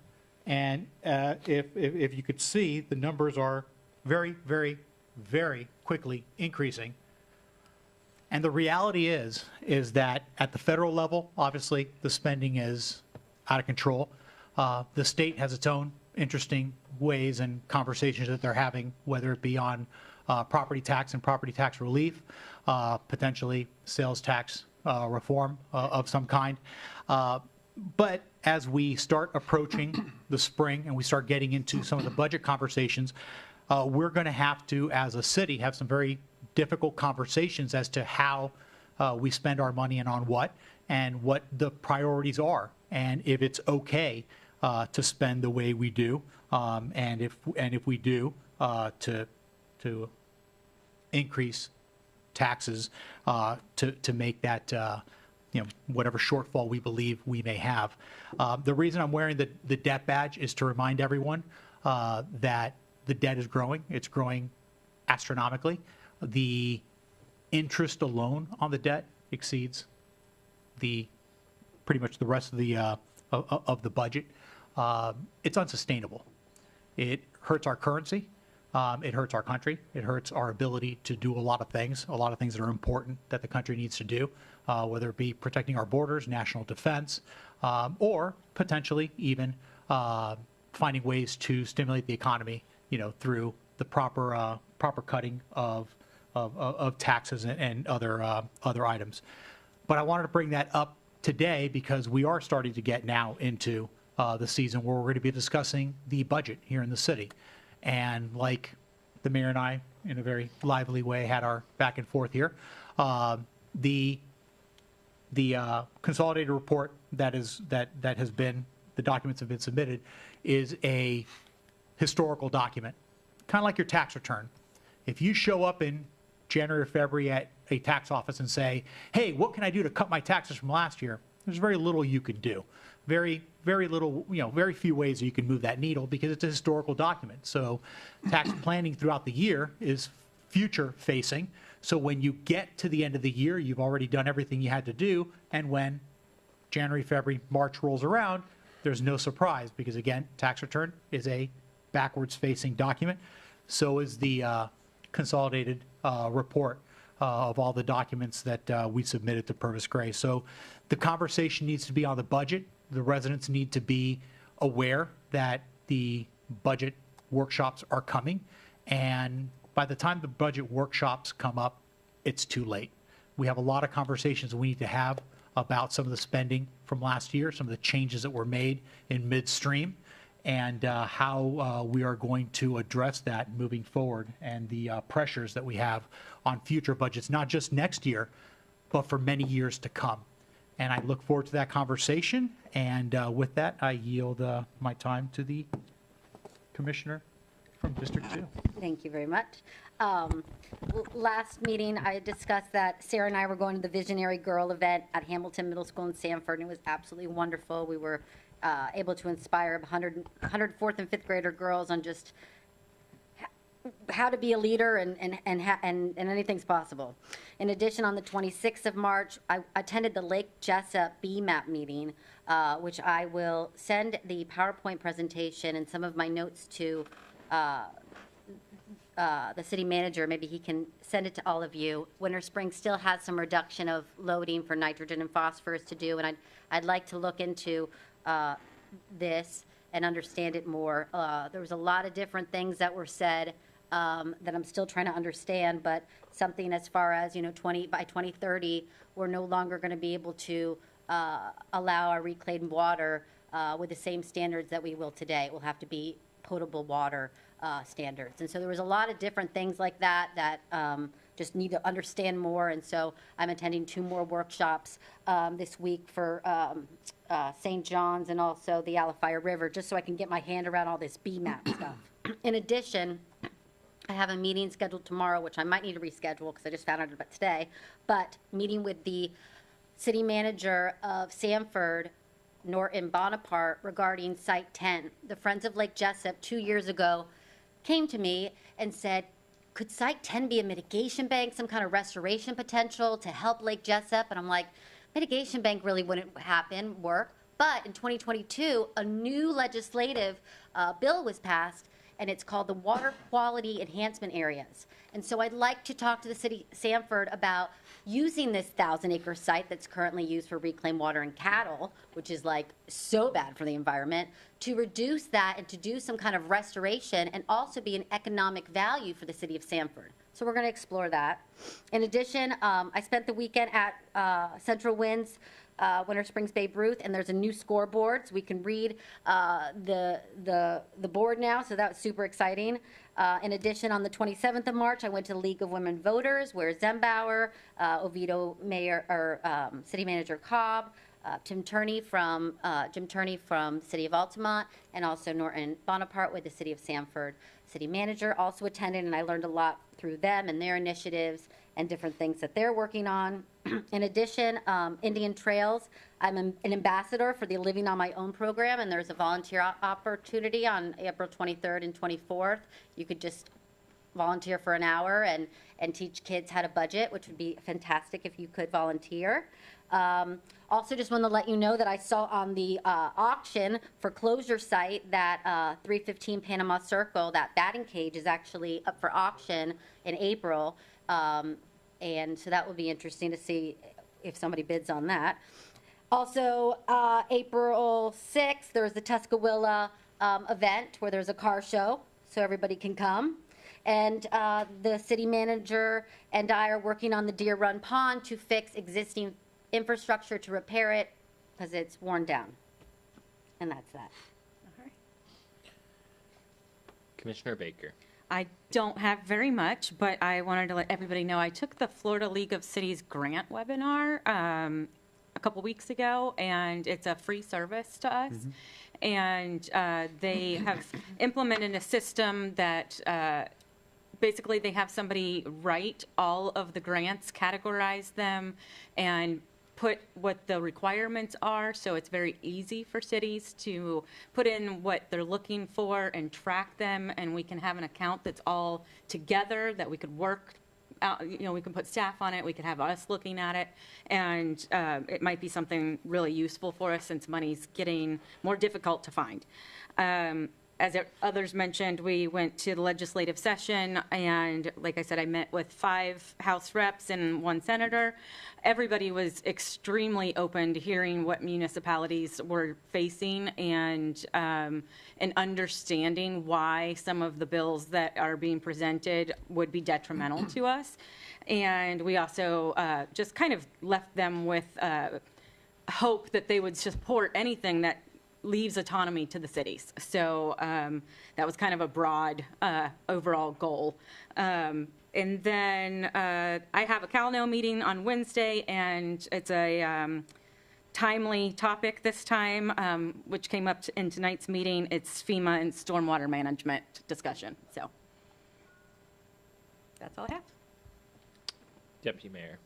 And if you could see, the numbers are very, very, very quickly increasing. And the reality is that at the federal level, obviously, the spending is out of control. The state has its own interesting ways and conversations that they're having, whether it be on property tax and property tax relief, potentially sales tax reform of some kind. But as we start approaching the spring and we start getting into some of the budget conversations, we're going to have to, as a city, have some very difficult conversations as to how we spend our money and on what, and what the priorities are, and if it's okay to spend the way we do, and if we do, to increase taxes to make that whatever shortfall we believe we may have. The reason I'm wearing the debt badge is to remind everyone that the debt is growing. It's growing astronomically. The interest alone on the debt exceeds pretty much the rest of the budget. It's unsustainable. It hurts our currency. It hurts our country. It hurts our ability to do a lot of things that are important that the country needs to do, whether it be protecting our borders, national defense, or potentially even finding ways to stimulate the economy, through the proper cutting of taxes and other items. But I wanted to bring that up today because we are starting to get now into the season where we're going to be discussing the budget here in the city. And like the mayor and I, in a very lively way, had our back and forth here, the consolidated report that has been, the documents have been submitted, is a historical document, kind of like your tax return. If you show up in January or February at a tax office and say, hey, what can I do to cut my taxes from last year? There's very little you can do. Very, very little, very few ways that you can move that needle because it's a historical document. So tax planning throughout the year is future facing. So when you get to the end of the year, you've already done everything you had to do. And when January, February, March rolls around, there's no surprise because, again, tax return is a backwards facing document. So is the consolidated report of all the documents that we submitted to Purvis Gray. So the conversation needs to be on the budget. The residents need to be aware that the budget workshops are coming. And by the time the budget workshops come up, it's too late. We have a lot of conversations we need to have about some of the spending from last year, some of the changes that were made in midstream. and how we are going to address that moving forward, and the pressures that we have on future budgets, not just next year, but for many years to come. And I look forward to that conversation. And with that, I yield my time to the commissioner from District 2. Thank you very much. Last meeting, I discussed that Sarah and I were going to the Visionary Girl event at Hamilton Middle School in Sanford, and it was absolutely wonderful. We were able to inspire 104th and 5th grader girls on just how to be a leader and anything's possible. In addition, on the 26th of March, I attended the Lake Jessup BMAP meeting, which I will send the PowerPoint presentation and some of my notes to the city manager. Maybe he can send it to all of you. Winter Springs still has some reduction of loading for nitrogen and phosphorus to do, and I'd like to look into this and understand it more. There was a lot of different things that were said that I'm still trying to understand, but something as far as, by 2030, we're no longer going to be able to allow our reclaimed water with the same standards that we will today. It will have to be potable water standards. And so there was a lot of different things like that just need to understand more. And so I'm attending 2 more workshops this week for St. John's and also the Alafaya River, just so I can get my hand around all this BMAP stuff. In addition, I have a meeting scheduled tomorrow, which I might need to reschedule because I just found out about today, but meeting with the city manager of Sanford, Norton Bonaparte, regarding Site 10. The Friends of Lake Jessup 2 years ago came to me and said, could Site 10 be a mitigation bank, some kind of restoration potential to help Lake Jessup? And I'm like, mitigation bank really wouldn't work. But in 2022, a new legislative bill was passed, and it's called the Water Quality Enhancement Areas. And so I'd like to talk to the city of Sanford about using this 1,000-acre site that's currently used for reclaimed water and cattle, which is like so bad for the environment, to reduce that and to do some kind of restoration and also be an economic value for the city of Sanford. So we're going to explore that. In addition, I spent the weekend at Central Winds Winter Springs Babe Ruth, and there's a new scoreboard, so we can read the board now, so that was super exciting. In addition, on the 27th of March, I went to the League of Women Voters, where Zembauer, Oviedo Mayor, or City Manager Cobb, Jim Turney from City of Altamont, and also Norton Bonaparte with the City of Sanford City Manager also attended, and I learned a lot through them and their initiatives and different things that they're working on. In addition, Indian Trails, I'm an ambassador for the Living on My Own program, and there's a volunteer opportunity on April 23rd and 24th. You could just volunteer for an hour and teach kids how to budget, which would be fantastic if you could volunteer. Also, just want to let you know that I saw on the auction for closure site that 315 Panama Circle, that batting cage is actually up for auction in April. And so that will be interesting to see if somebody bids on that. Also, April 6th, there's the Tuscaloosa event where there's a car show, so everybody can come. And the city manager and I are working on the Deer Run Pond to fix existing infrastructure to repair it because it's worn down. And that's that. Commissioner Baker. I don't have very much, but I wanted to let everybody know I took the Florida League of Cities grant webinar a couple weeks ago, and it's a free service to us. And they have implemented a system that basically they have somebody write all of the grants, categorize them, and put what the requirements are, so it's very easy for cities to put in what they're looking for and track them, and we can have an account that's all together that we could work out, we can put staff on it, we could have us looking at it, and it might be something really useful for us since money's getting more difficult to find. As others mentioned, we went to the legislative session, and like I said, I met with 5 House reps and 1 senator. Everybody was extremely open to hearing what municipalities were facing and understanding why some of the bills that are being presented would be detrimental to us. And we also just kind of left them with hope that they would support anything that leaves autonomy to the cities. So that was kind of a broad overall goal. And then I have a CalNo meeting on Wednesday, and it's a timely topic this time, which came up in tonight's meeting. It's FEMA and stormwater management discussion. So that's all I have. Deputy Mayor.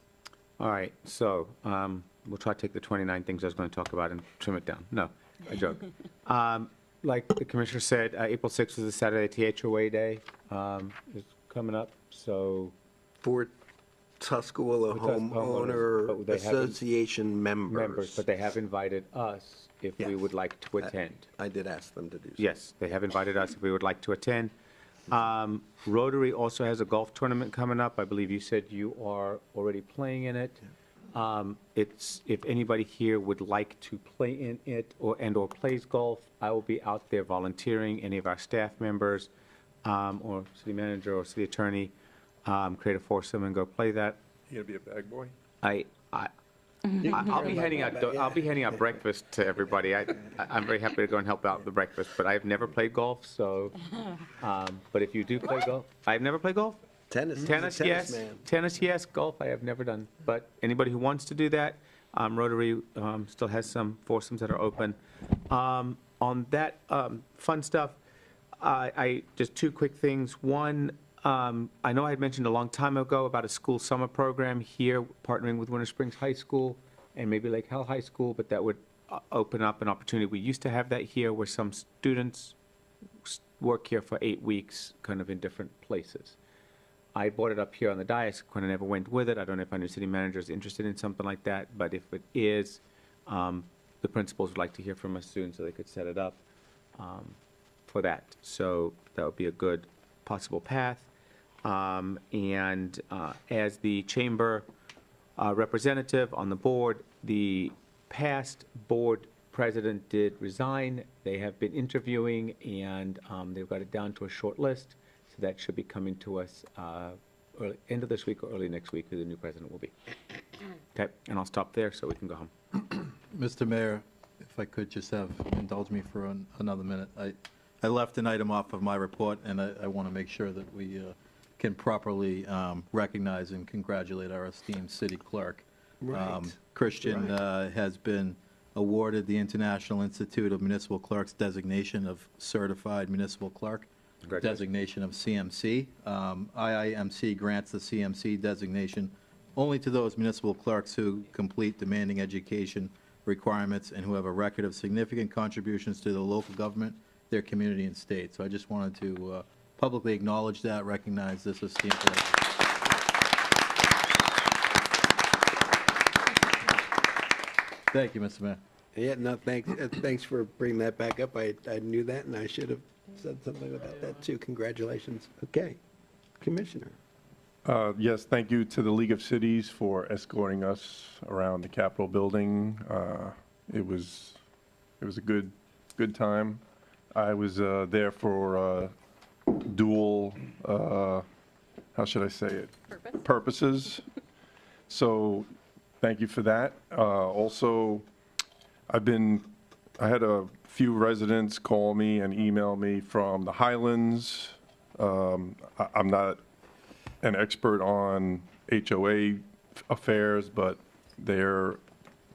All right, so we'll try to take the 29 things I was going to talk about and trim it down. No, I joke. Like the commissioner said, April 6th is a Saturday, THOA Day is coming up, so. For Tuscaloosa Homeowner but they haven't- Association members. But they have invited us if we would like to attend. I did ask them to do so. Yes, they have invited us if we would like to attend. Rotary also has a golf tournament coming up. I believe you said you are already playing in it. It's, if anybody here would like to play in it or plays golf, I will be out there volunteering. Any of our staff members, or city manager or city attorney, create a foursome and go play that. You gonna be a bag boy? I'll be handing out, I'll be handing out breakfast to everybody. I'm very happy to go and help out with the breakfast, but I've never played golf, so, but if you do play golf, I've never played golf? Tennis. Tennis, yes. Man. Tennis, yes. Golf, I have never done. But anybody who wants to do that, Rotary still has some foursomes that are open. On that fun stuff, I just two quick things. One, I know I had mentioned a long time ago about a school summer program here, partnering with Winter Springs High School and maybe Lake Hell High School, but that would open up an opportunity. We used to have that here where some students work here for 8 weeks, kind of in different places. I brought it up here on the dais, kind of never went with it. I don't know if our new city manager is interested in something like that, but if it is, the principals would like to hear from us soon so they could set it up for that. So that would be a good possible path. And as the chamber representative on the board, the past board president did resign. They have been interviewing, and they've got it down to a short list. So that should be coming to us end of this week or early next week, who the new president will be. Okay, and I'll stop there so we can go home. Mr. Mayor, if I could just indulge me for another minute. I left an item off of my report, and I want to make sure that we can properly recognize and congratulate our esteemed city clerk. Right. Christian Right. Has been awarded the International Institute of Municipal Clerks designation of Certified Municipal Clerk, designation of CMC. IIMC grants the CMC designation only to those municipal clerks who complete demanding education requirements and who have a record of significant contributions to the local government, their community, and state. So I just wanted to publicly acknowledge that, recognize this esteemed clerk. Thank you, Mr. Mayor. Yeah, no, thanks for bringing that back up. I knew that, and I should have said something about that, too. Congratulations. Okay. Commissioner. Yes, thank you to the League of Cities for escorting us around the Capitol building. It was a good time. I was there for dual, how should I say it? Purposes. So thank you for that. Also, I had a few residents call me and email me from the Highlands. I'm not an expert on HOA affairs, but they're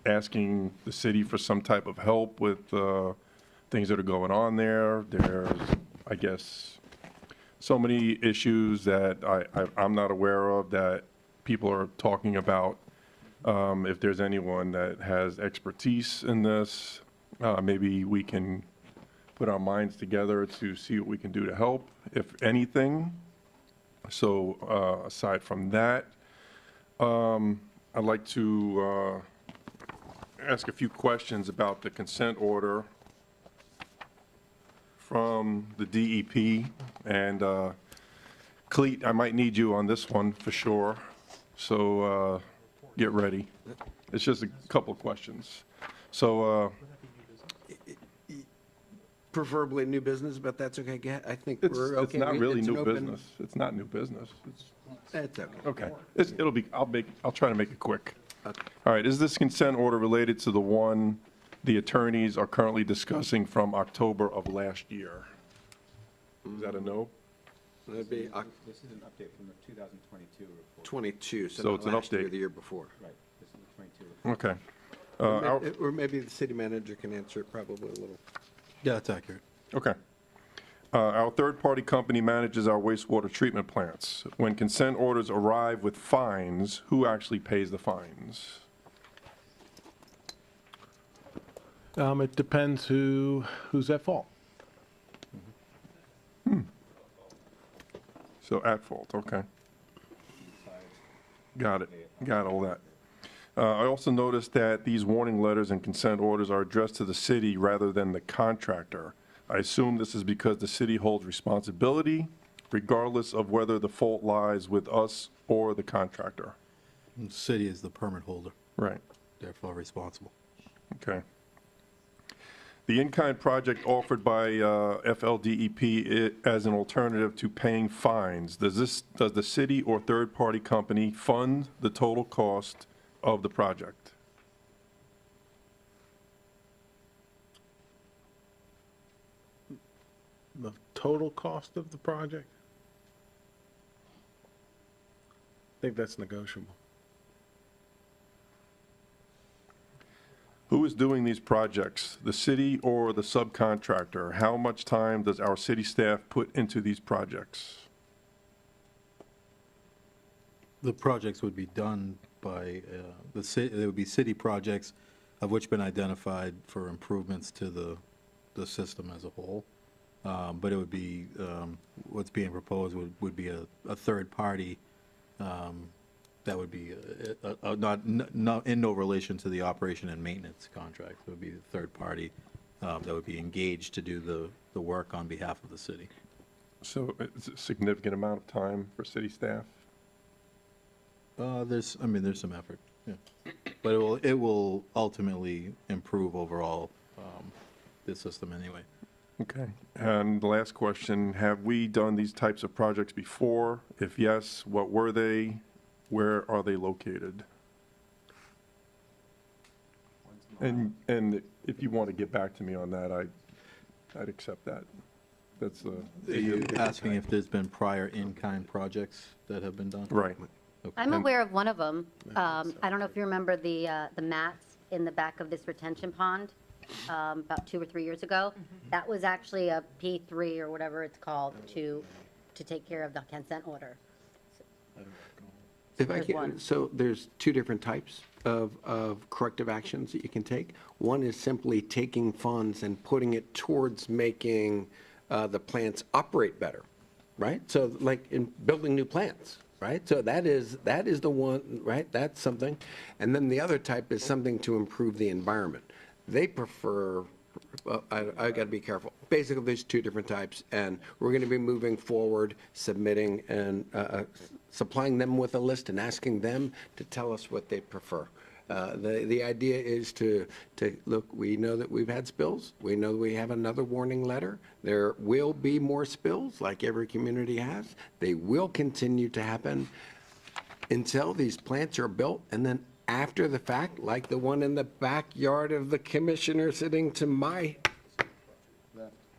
asking the city for some type of help with things that are going on there. There's, I guess, so many issues that I'm not aware of that people are talking about. If there's anyone that has expertise in this, maybe we can put our minds together to see what we can do to help, if anything. So aside from that, I'd like to ask a few questions about the consent order from the DEP. And Cleet, I might need you on this one for sure. So get ready. It's just a couple of questions. So Preferably new business, but that's okay. I think we're okay. it's not really It's an new open- business. It's not new business. It's okay. Okay. It'll be, I'll try to make it quick. Okay. All right, is this consent order related to the one the attorneys are currently discussing from October of last year. Is that a no? That'd be This is an update from the 2022 report. 22, so So not it's an last year, update. the year before. Right, this is the 22 report. Okay. Or maybe the city manager can answer it probably a little. Yeah, that's accurate. Okay. Our third-party company manages our wastewater treatment plants. When consent orders arrive with fines, who actually pays the fines? It depends who's at fault. So at fault, okay. Got it. Got all that. I also noticed that these warning letters and consent orders are addressed to the city rather than the contractor. I assume this is because the city holds responsibility regardless of whether the fault lies with us or the contractor. The city is the permit holder, Right. therefore responsible. Okay. The in-kind project offered by FLDEP as an alternative to paying fines, does the city or third-party company fund the total cost of the project? The total cost of the project? I think that's negotiable. Who is doing these projects, the city or the subcontractor? How much time does our city staff put into these projects? The projects would be done by the city, there would be city projects of which been identified for improvements to the system as a whole. But it would be, what's being proposed would be a third party that would be not in no relation to the operation and maintenance contract. It would be the third party that would be engaged to do the work on behalf of the city. So it's a significant amount of time for city staff? There's some effort, yeah. But it will ultimately improve overall the system anyway. Okay. And the last question, have we done these types of projects before? If yes, what were they? Where are they located? And if you want to get back to me on that, I'd accept that. That's Are you asking if there's been prior in-kind projects that have been done? Right. I'm aware of one of them. I don't know if you remember the mats in the back of this retention pond about 2 or 3 years ago. That was actually a P3 or whatever it's called to take care of the consent order. If I There's can, one. so there's two different types of corrective actions that you can take. One is simply taking funds and putting it towards making the plants operate better, right? So like in building new plants, right? So that is the one, right? That's something. And then the other type is something to improve the environment. They prefer, well, I got to be careful. Basically, there's two different types, and we're going to be moving forward, submitting and supplying them with a list and asking them to tell us what they prefer. The idea is to look, we know that we've had spills. We know we have another warning letter. There will be more spills, like every community has. They will continue to happen until these plants are built, and then after the fact, like the one in the backyard of the commissioner sitting to my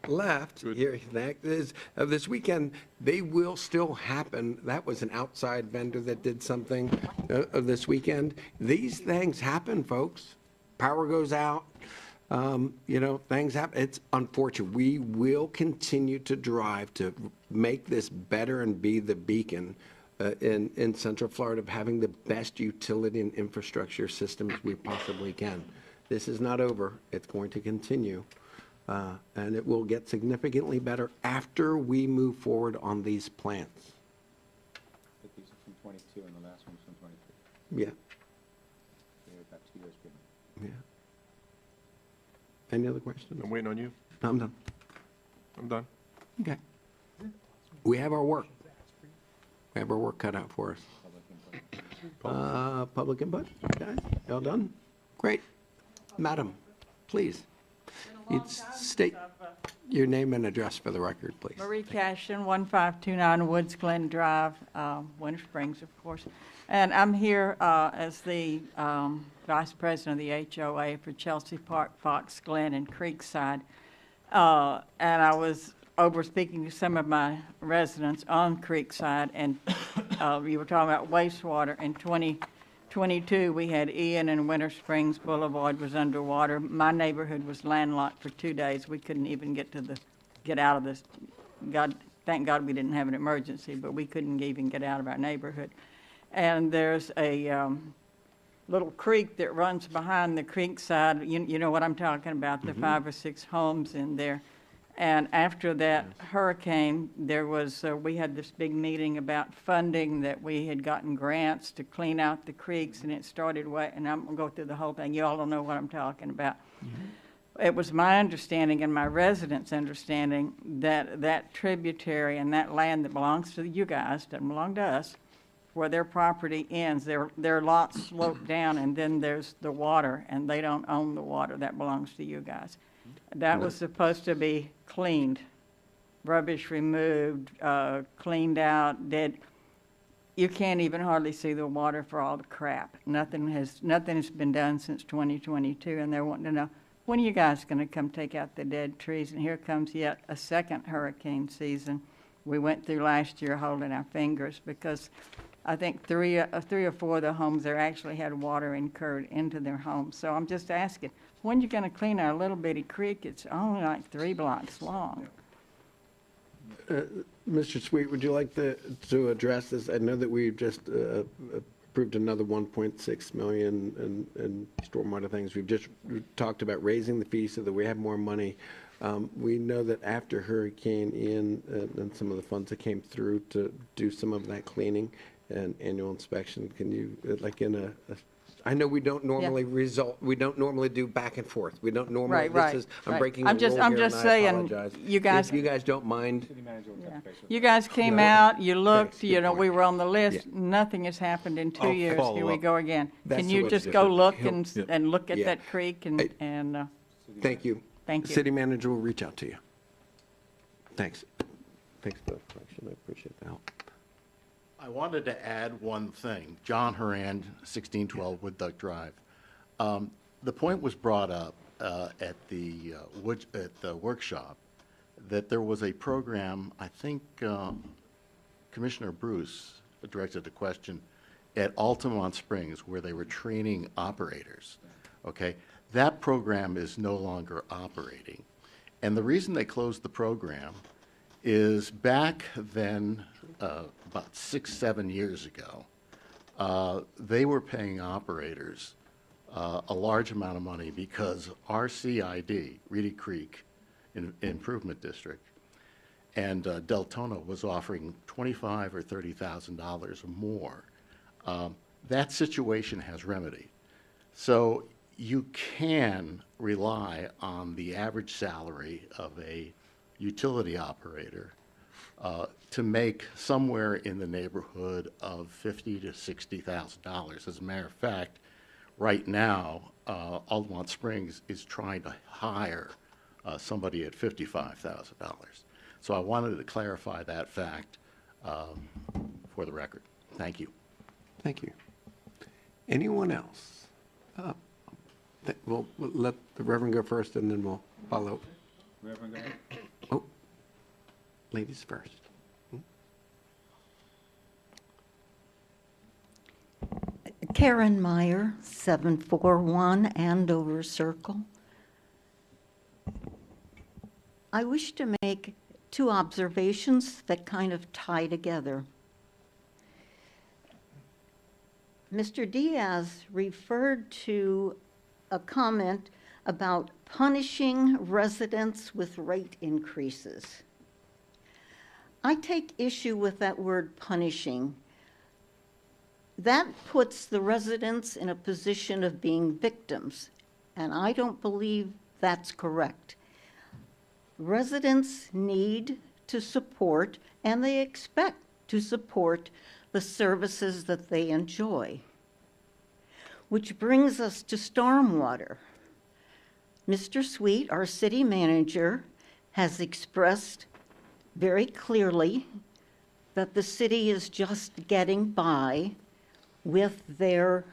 left here, that is, of this weekend, they will still happen. That was an outside vendor that did something of this weekend. These things happen, folks. Power goes out, things happen. It's unfortunate. We will continue to drive to make this better and be the beacon in Central Florida of having the best utility and infrastructure systems we possibly can. This is not over. It's going to continue. And it will get significantly better after we move forward on these plants. But these are from 22 and the last one's from 23. Yeah, They're about 2 years behind. yeah. Any other questions? I'm waiting on you. I'm done. I'm done. Okay. We have our work. We have our work cut out for us. Public input, guys? All done? Great. Madam, please. It's state, Your name and address for the record, please. Marie Cashin, 1529 Woods Glen Drive, Winter Springs, of course. And I'm here as the Vice President of the HOA for Chelsea Park, Fox Glen, and Creekside. And I was over speaking to some of my residents on Creekside, and you were talking about wastewater. In 2022, we had Ian and Winter Springs Boulevard was underwater. My neighborhood was landlocked for 2 days. We couldn't even get out of this. Thank God we didn't have an emergency, but we couldn't even get out of our neighborhood. And there's a little creek that runs behind the Creekside. You know what I'm talking about, the 5 or 6 homes in there. And after that hurricane, there was, we had this big meeting about funding that we had gotten grants to clean out the creeks, and it started, and I'm going to go through the whole thing. You all don't know what I'm talking about. It was my understanding and my residents' understanding that that tributary and that land that belongs to you guys, doesn't belong to us, where their property ends, their lots slope down, and then there's the water, and they don't own the water. That belongs to you guys. That was supposed to be cleaned, rubbish removed, cleaned out, dead. You can't even hardly see the water for all the crap. Nothing has been done since 2022, and they're wanting to know, when are you guys going to come take out the dead trees? And here comes yet a second hurricane season. We went through last year holding our fingers because I think three or four of the homes there actually had water incurred into their homes. So I'm just asking, when are you going to clean our little bitty creek? It's only like 3 blocks long. Mr. Sweet, would you like to address this? I know that we just approved another 1.6 million in stormwater things. We've talked about raising the fee so that we have more money. We know that after Hurricane Ian and some of the funds that came through to do some of that cleaning and annual inspection, can you, like in I know we don't normally we don't normally do back and forth. We don't normally, I'm breaking the rule here, I'm just saying, you guys. If you guys don't mind. Yeah. You guys came out, you looked, you know, we were on the list. Yeah. Nothing has happened in 2 years. Here we go again. Can you just go look and look at that creek and Thank you. Thank you. City manager will reach out to you. Thanks. Thanks for the correction. I appreciate the help. I wanted to add one thing. John Horan, 1612 Wood Duck Drive. The point was brought up at the workshop that there was a program, I think Commissioner Bruce directed a question at Altamont Springs where they were training operators. Okay, that program is no longer operating. And the reason they closed the program is back then, about 6-7 years ago, they were paying operators a large amount of money because RCID, Reedy Creek Improvement District, and Deltona was offering $25,000 or $30,000 more. That situation has remedied. So you can rely on the average salary of a utility operator to make somewhere in the neighborhood of $50,000 to $60,000. As a matter of fact, right now, Altamont Springs is trying to hire somebody at $55,000. So I wanted to clarify that fact for the record. Thank you. Thank you. Anyone else? We'll let the Reverend go first, and then we'll follow. Reverend, go ahead. Oh, ladies first. Karen Meyer, 741 Andover Circle. I wish to make 2 observations that kind of tie together. Mr. Diaz referred to a comment about punishing residents with rate increases. I take issue with that word punishing. That puts the residents in a position of being victims, and I don't believe that's correct. Residents need to support, and they expect to support, the services that they enjoy. Which brings us to stormwater. Mr. Sweet, our city manager, has expressed very clearly that the city is just getting by with their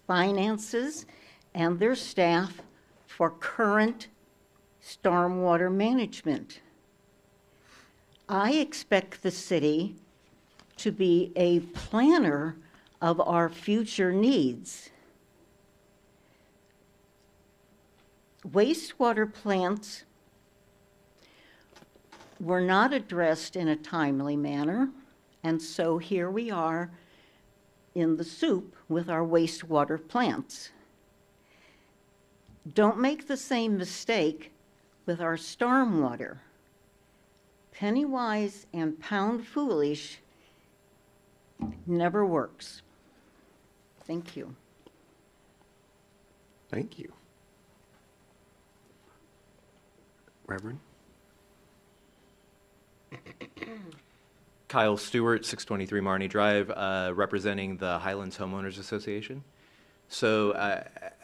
finances and their staff for current stormwater management. I expect the city to be a planner of our future needs. Wastewater plants were not addressed in a timely manner, and so here we are in the soup with our wastewater plants. Don't make the same mistake with our stormwater. Penny wise and pound foolish never works. Thank you. Thank you. Reverend? Kyle Stewart, 623 Marnie Drive, representing the Highlands Homeowners Association. So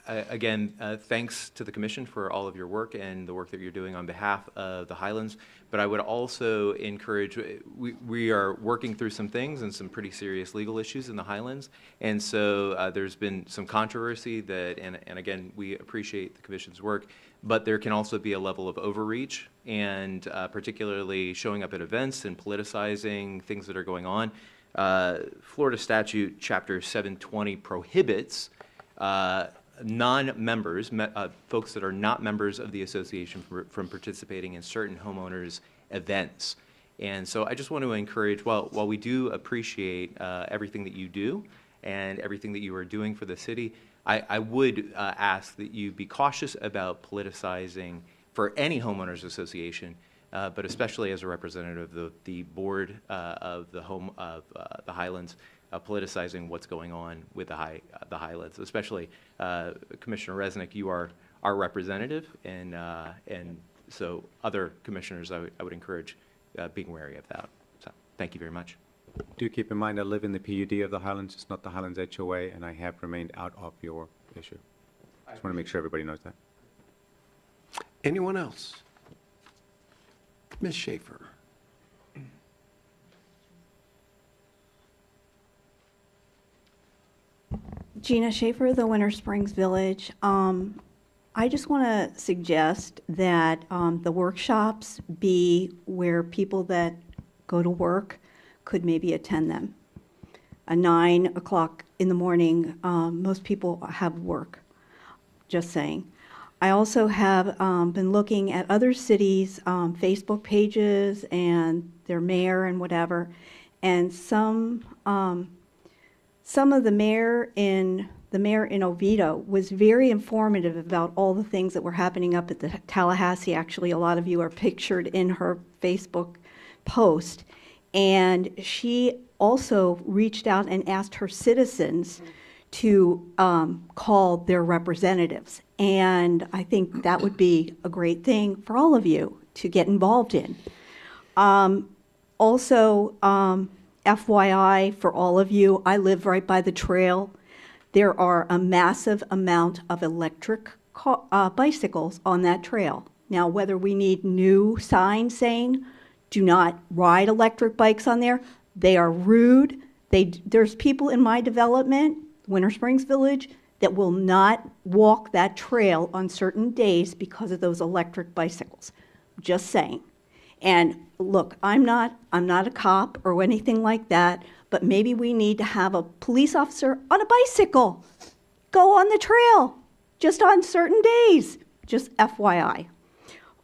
again, thanks to the commission for all of your work and the work that you're doing on behalf of the Highlands. But I would also encourage, we are working through some things and some pretty serious legal issues in the Highlands. And so there's been some controversy that, and again, we appreciate the commission's work, but there can also be a level of overreach, and particularly showing up at events and politicizing things that are going on. Florida statute chapter 720 prohibits non-members, folks that are not members of the association from participating in certain homeowners events. And so I just want to encourage, while we do appreciate everything that you do and everything that you are doing for the city, I would ask that you be cautious about politicizing for any homeowners association, but especially as a representative of the board of the Highlands, politicizing what's going on with the Highlands, especially Commissioner Resnick. You are our representative, and so other commissioners, I would encourage being wary of that. So thank you very much. Do keep in mind I live in the PUD of the Highlands. It's not the Highlands HOA, and I have remained out of your issue. Just want to make sure everybody knows that. Anyone else? Ms. Schaefer. Gina Schaefer, the Winter Springs Village. I just want to suggest that the workshops be where people that go to work could maybe attend them. 9 o'clock in the morning, most people have work, just saying. I also have been looking at other cities' Facebook pages and their mayor and whatever, and some of the mayor in Oviedo was very informative about all the things that were happening up at the Tallahassee. Actually, a lot of you are pictured in her Facebook post, and she also reached out and asked her citizens to call their representatives. And I think that would be a great thing for all of you to get involved in. Also, FYI for all of you, I live right by the trail. There are a massive amount of electric bicycles on that trail. Now, whether we need new signs saying, do not ride electric bikes on there, they are rude. There's people in my development, Winter Springs Village, that will not walk that trail on certain days because of those electric bicycles. Just saying. And look, I'm not a cop or anything like that, but maybe we need to have a police officer on a bicycle go on the trail just on certain days. Just FYI.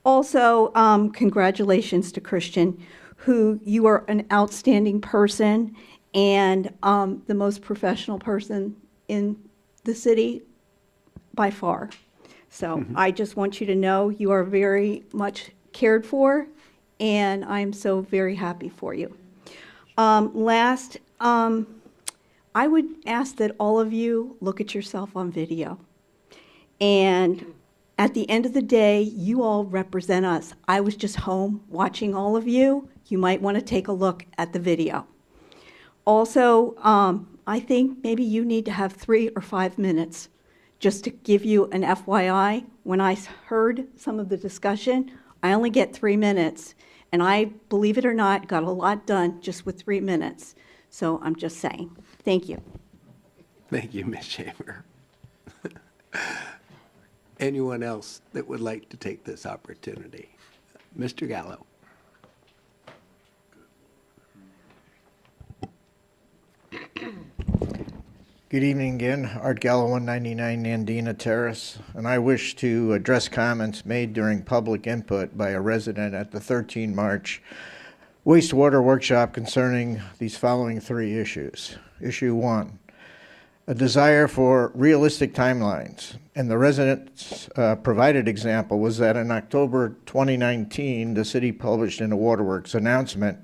Also, congratulations to Christian, who you are an outstanding person and the most professional person in the city by far. So I just want you to know you are very much cared for, and I'm so very happy for you. Last, I would ask that all of you look at yourself on video. And at the end of the day, you all represent us. I was just home watching all of you. You might want to take a look at the video. Also, I think maybe you need to have 3 or 5 minutes just to give you an FYI. When I heard some of the discussion I only get 3 minutes, and I, believe it or not, got a lot done just with 3 minutes. So I'm just saying. Thank you. Thank you, Ms. Shaver. Anyone else that would like to take this opportunity? Mr. Gallo. Good evening again. Art Gallo, 199 Nandina Terrace, and I wish to address comments made during public input by a resident at the 13 March wastewater workshop concerning these following 3 issues. Issue 1, a desire for realistic timelines, and the resident's provided example was that in October 2019, the city published in a Waterworks announcement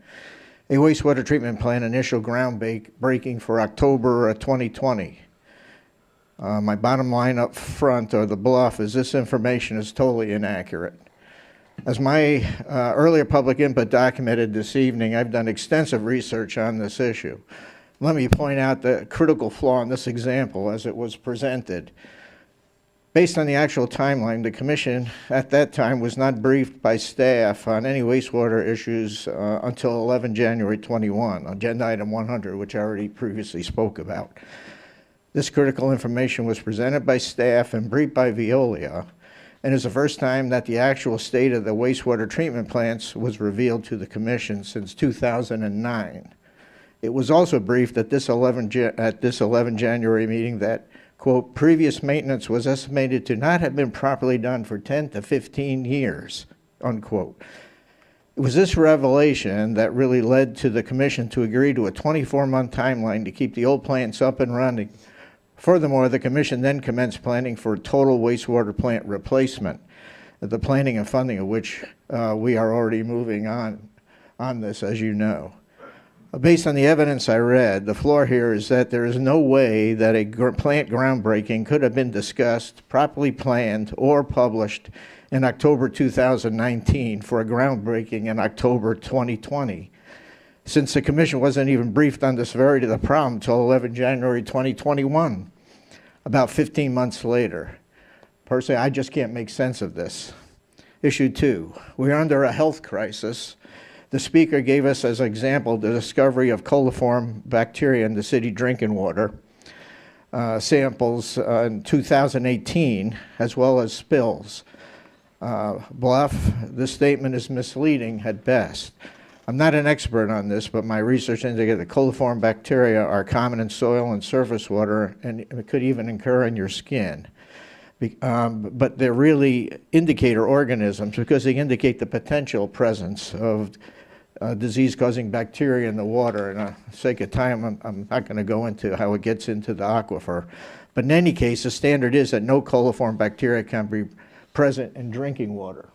a wastewater treatment plant initial groundbreaking for October 2020. My bottom line up front, or the bluff, is this information is totally inaccurate. As my earlier public input documented this evening, I've done extensive research on this issue. Let me point out the critical flaw in this example as it was presented. Based on the actual timeline, the Commission at that time was not briefed by staff on any wastewater issues until 11 January 21, Agenda Item 100, which I already previously spoke about. This critical information was presented by staff and briefed by Veolia, and is the first time that the actual state of the wastewater treatment plants was revealed to the Commission since 2009. It was also briefed at this 11 January meeting that, quote, previous maintenance was estimated to not have been properly done for 10 to 15 years, unquote. It was this revelation that really led to the Commission to agree to a 24-month timeline to keep the old plants up and running. Furthermore, the Commission then commenced planning for total wastewater plant replacement, the planning and funding of which we are already moving on this, as you know. Based on the evidence I read, the flaw here is that there is no way that a plant groundbreaking could have been discussed, properly planned, or published in October 2019 for a groundbreaking in October 2020, since the Commission wasn't even briefed on the severity of the problem until 11 January 2021, about 15 months later. Personally, I just can't make sense of this. Issue 2, we are under a health crisis. The speaker gave us as an example the discovery of coliform bacteria in the city drinking water samples in 2018, as well as spills. Bluff, this statement is misleading at best. I'm not an expert on this, but my research indicated that coliform bacteria are common in soil and surface water, and it could even occur in your skin. But they're really indicator organisms because they indicate the potential presence of disease-causing bacteria in the water. And for the sake of time, I'm not going to go into how it gets into the aquifer. But in any case, the standard is that no coliform bacteria can be present in drinking water.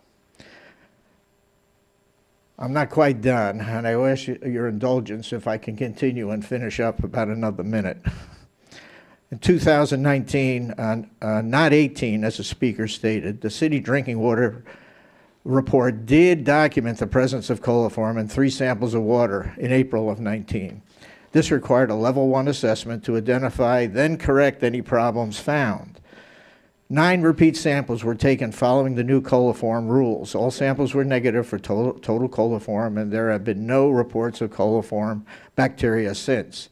I'm not quite done, and I ask your indulgence if I can continue and finish up about another minute. In 2019, not 18, as the speaker stated, the city drinking water report did document the presence of coliform in 3 samples of water in April of 19. This required a level 1 assessment to identify, then correct any problems found. 9 repeat samples were taken following the new coliform rules. All samples were negative for total coliform, and there have been no reports of coliform bacteria since.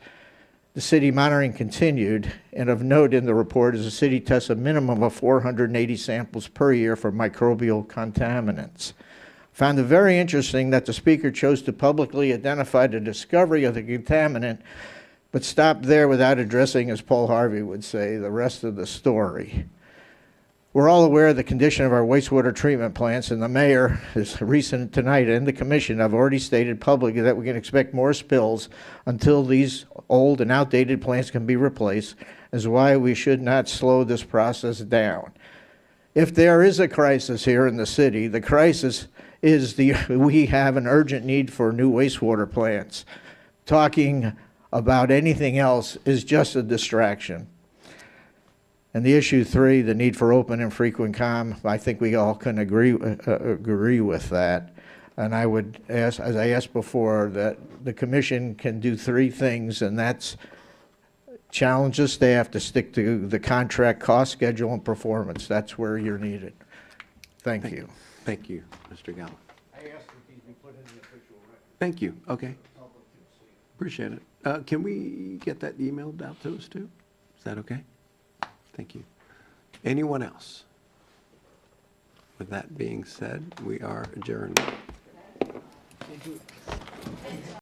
The city monitoring continued, and of note in the report is the city tests a minimum of 480 samples per year for microbial contaminants. Found it very interesting that the speaker chose to publicly identify the discovery of the contaminant, but stopped there without addressing, as Paul Harvey would say, the rest of the story. We're all aware of the condition of our wastewater treatment plants, and the mayor is recent tonight and the commission have already stated publicly that we can expect more spills until these old and outdated plants can be replaced, is why we should not slow this process down. If there is a crisis here in the city, the crisis is we have an urgent need for new wastewater plants. Talking about anything else is just a distraction. And the issue 3, the need for open and frequent comm, I think we all can agree with that. And I would ask, as I asked before, that the commission can do 3 things, and that's challenge the staff to stick to the contract cost, schedule, and performance. That's where you're needed. Thank you. Thank you, Mr. Gallo. I asked if these be put in the official record. Thank you, okay. Appreciate it. Can we get that emailed out to us too? Is that okay? Thank you. Anyone else? With that being said, we are adjourned.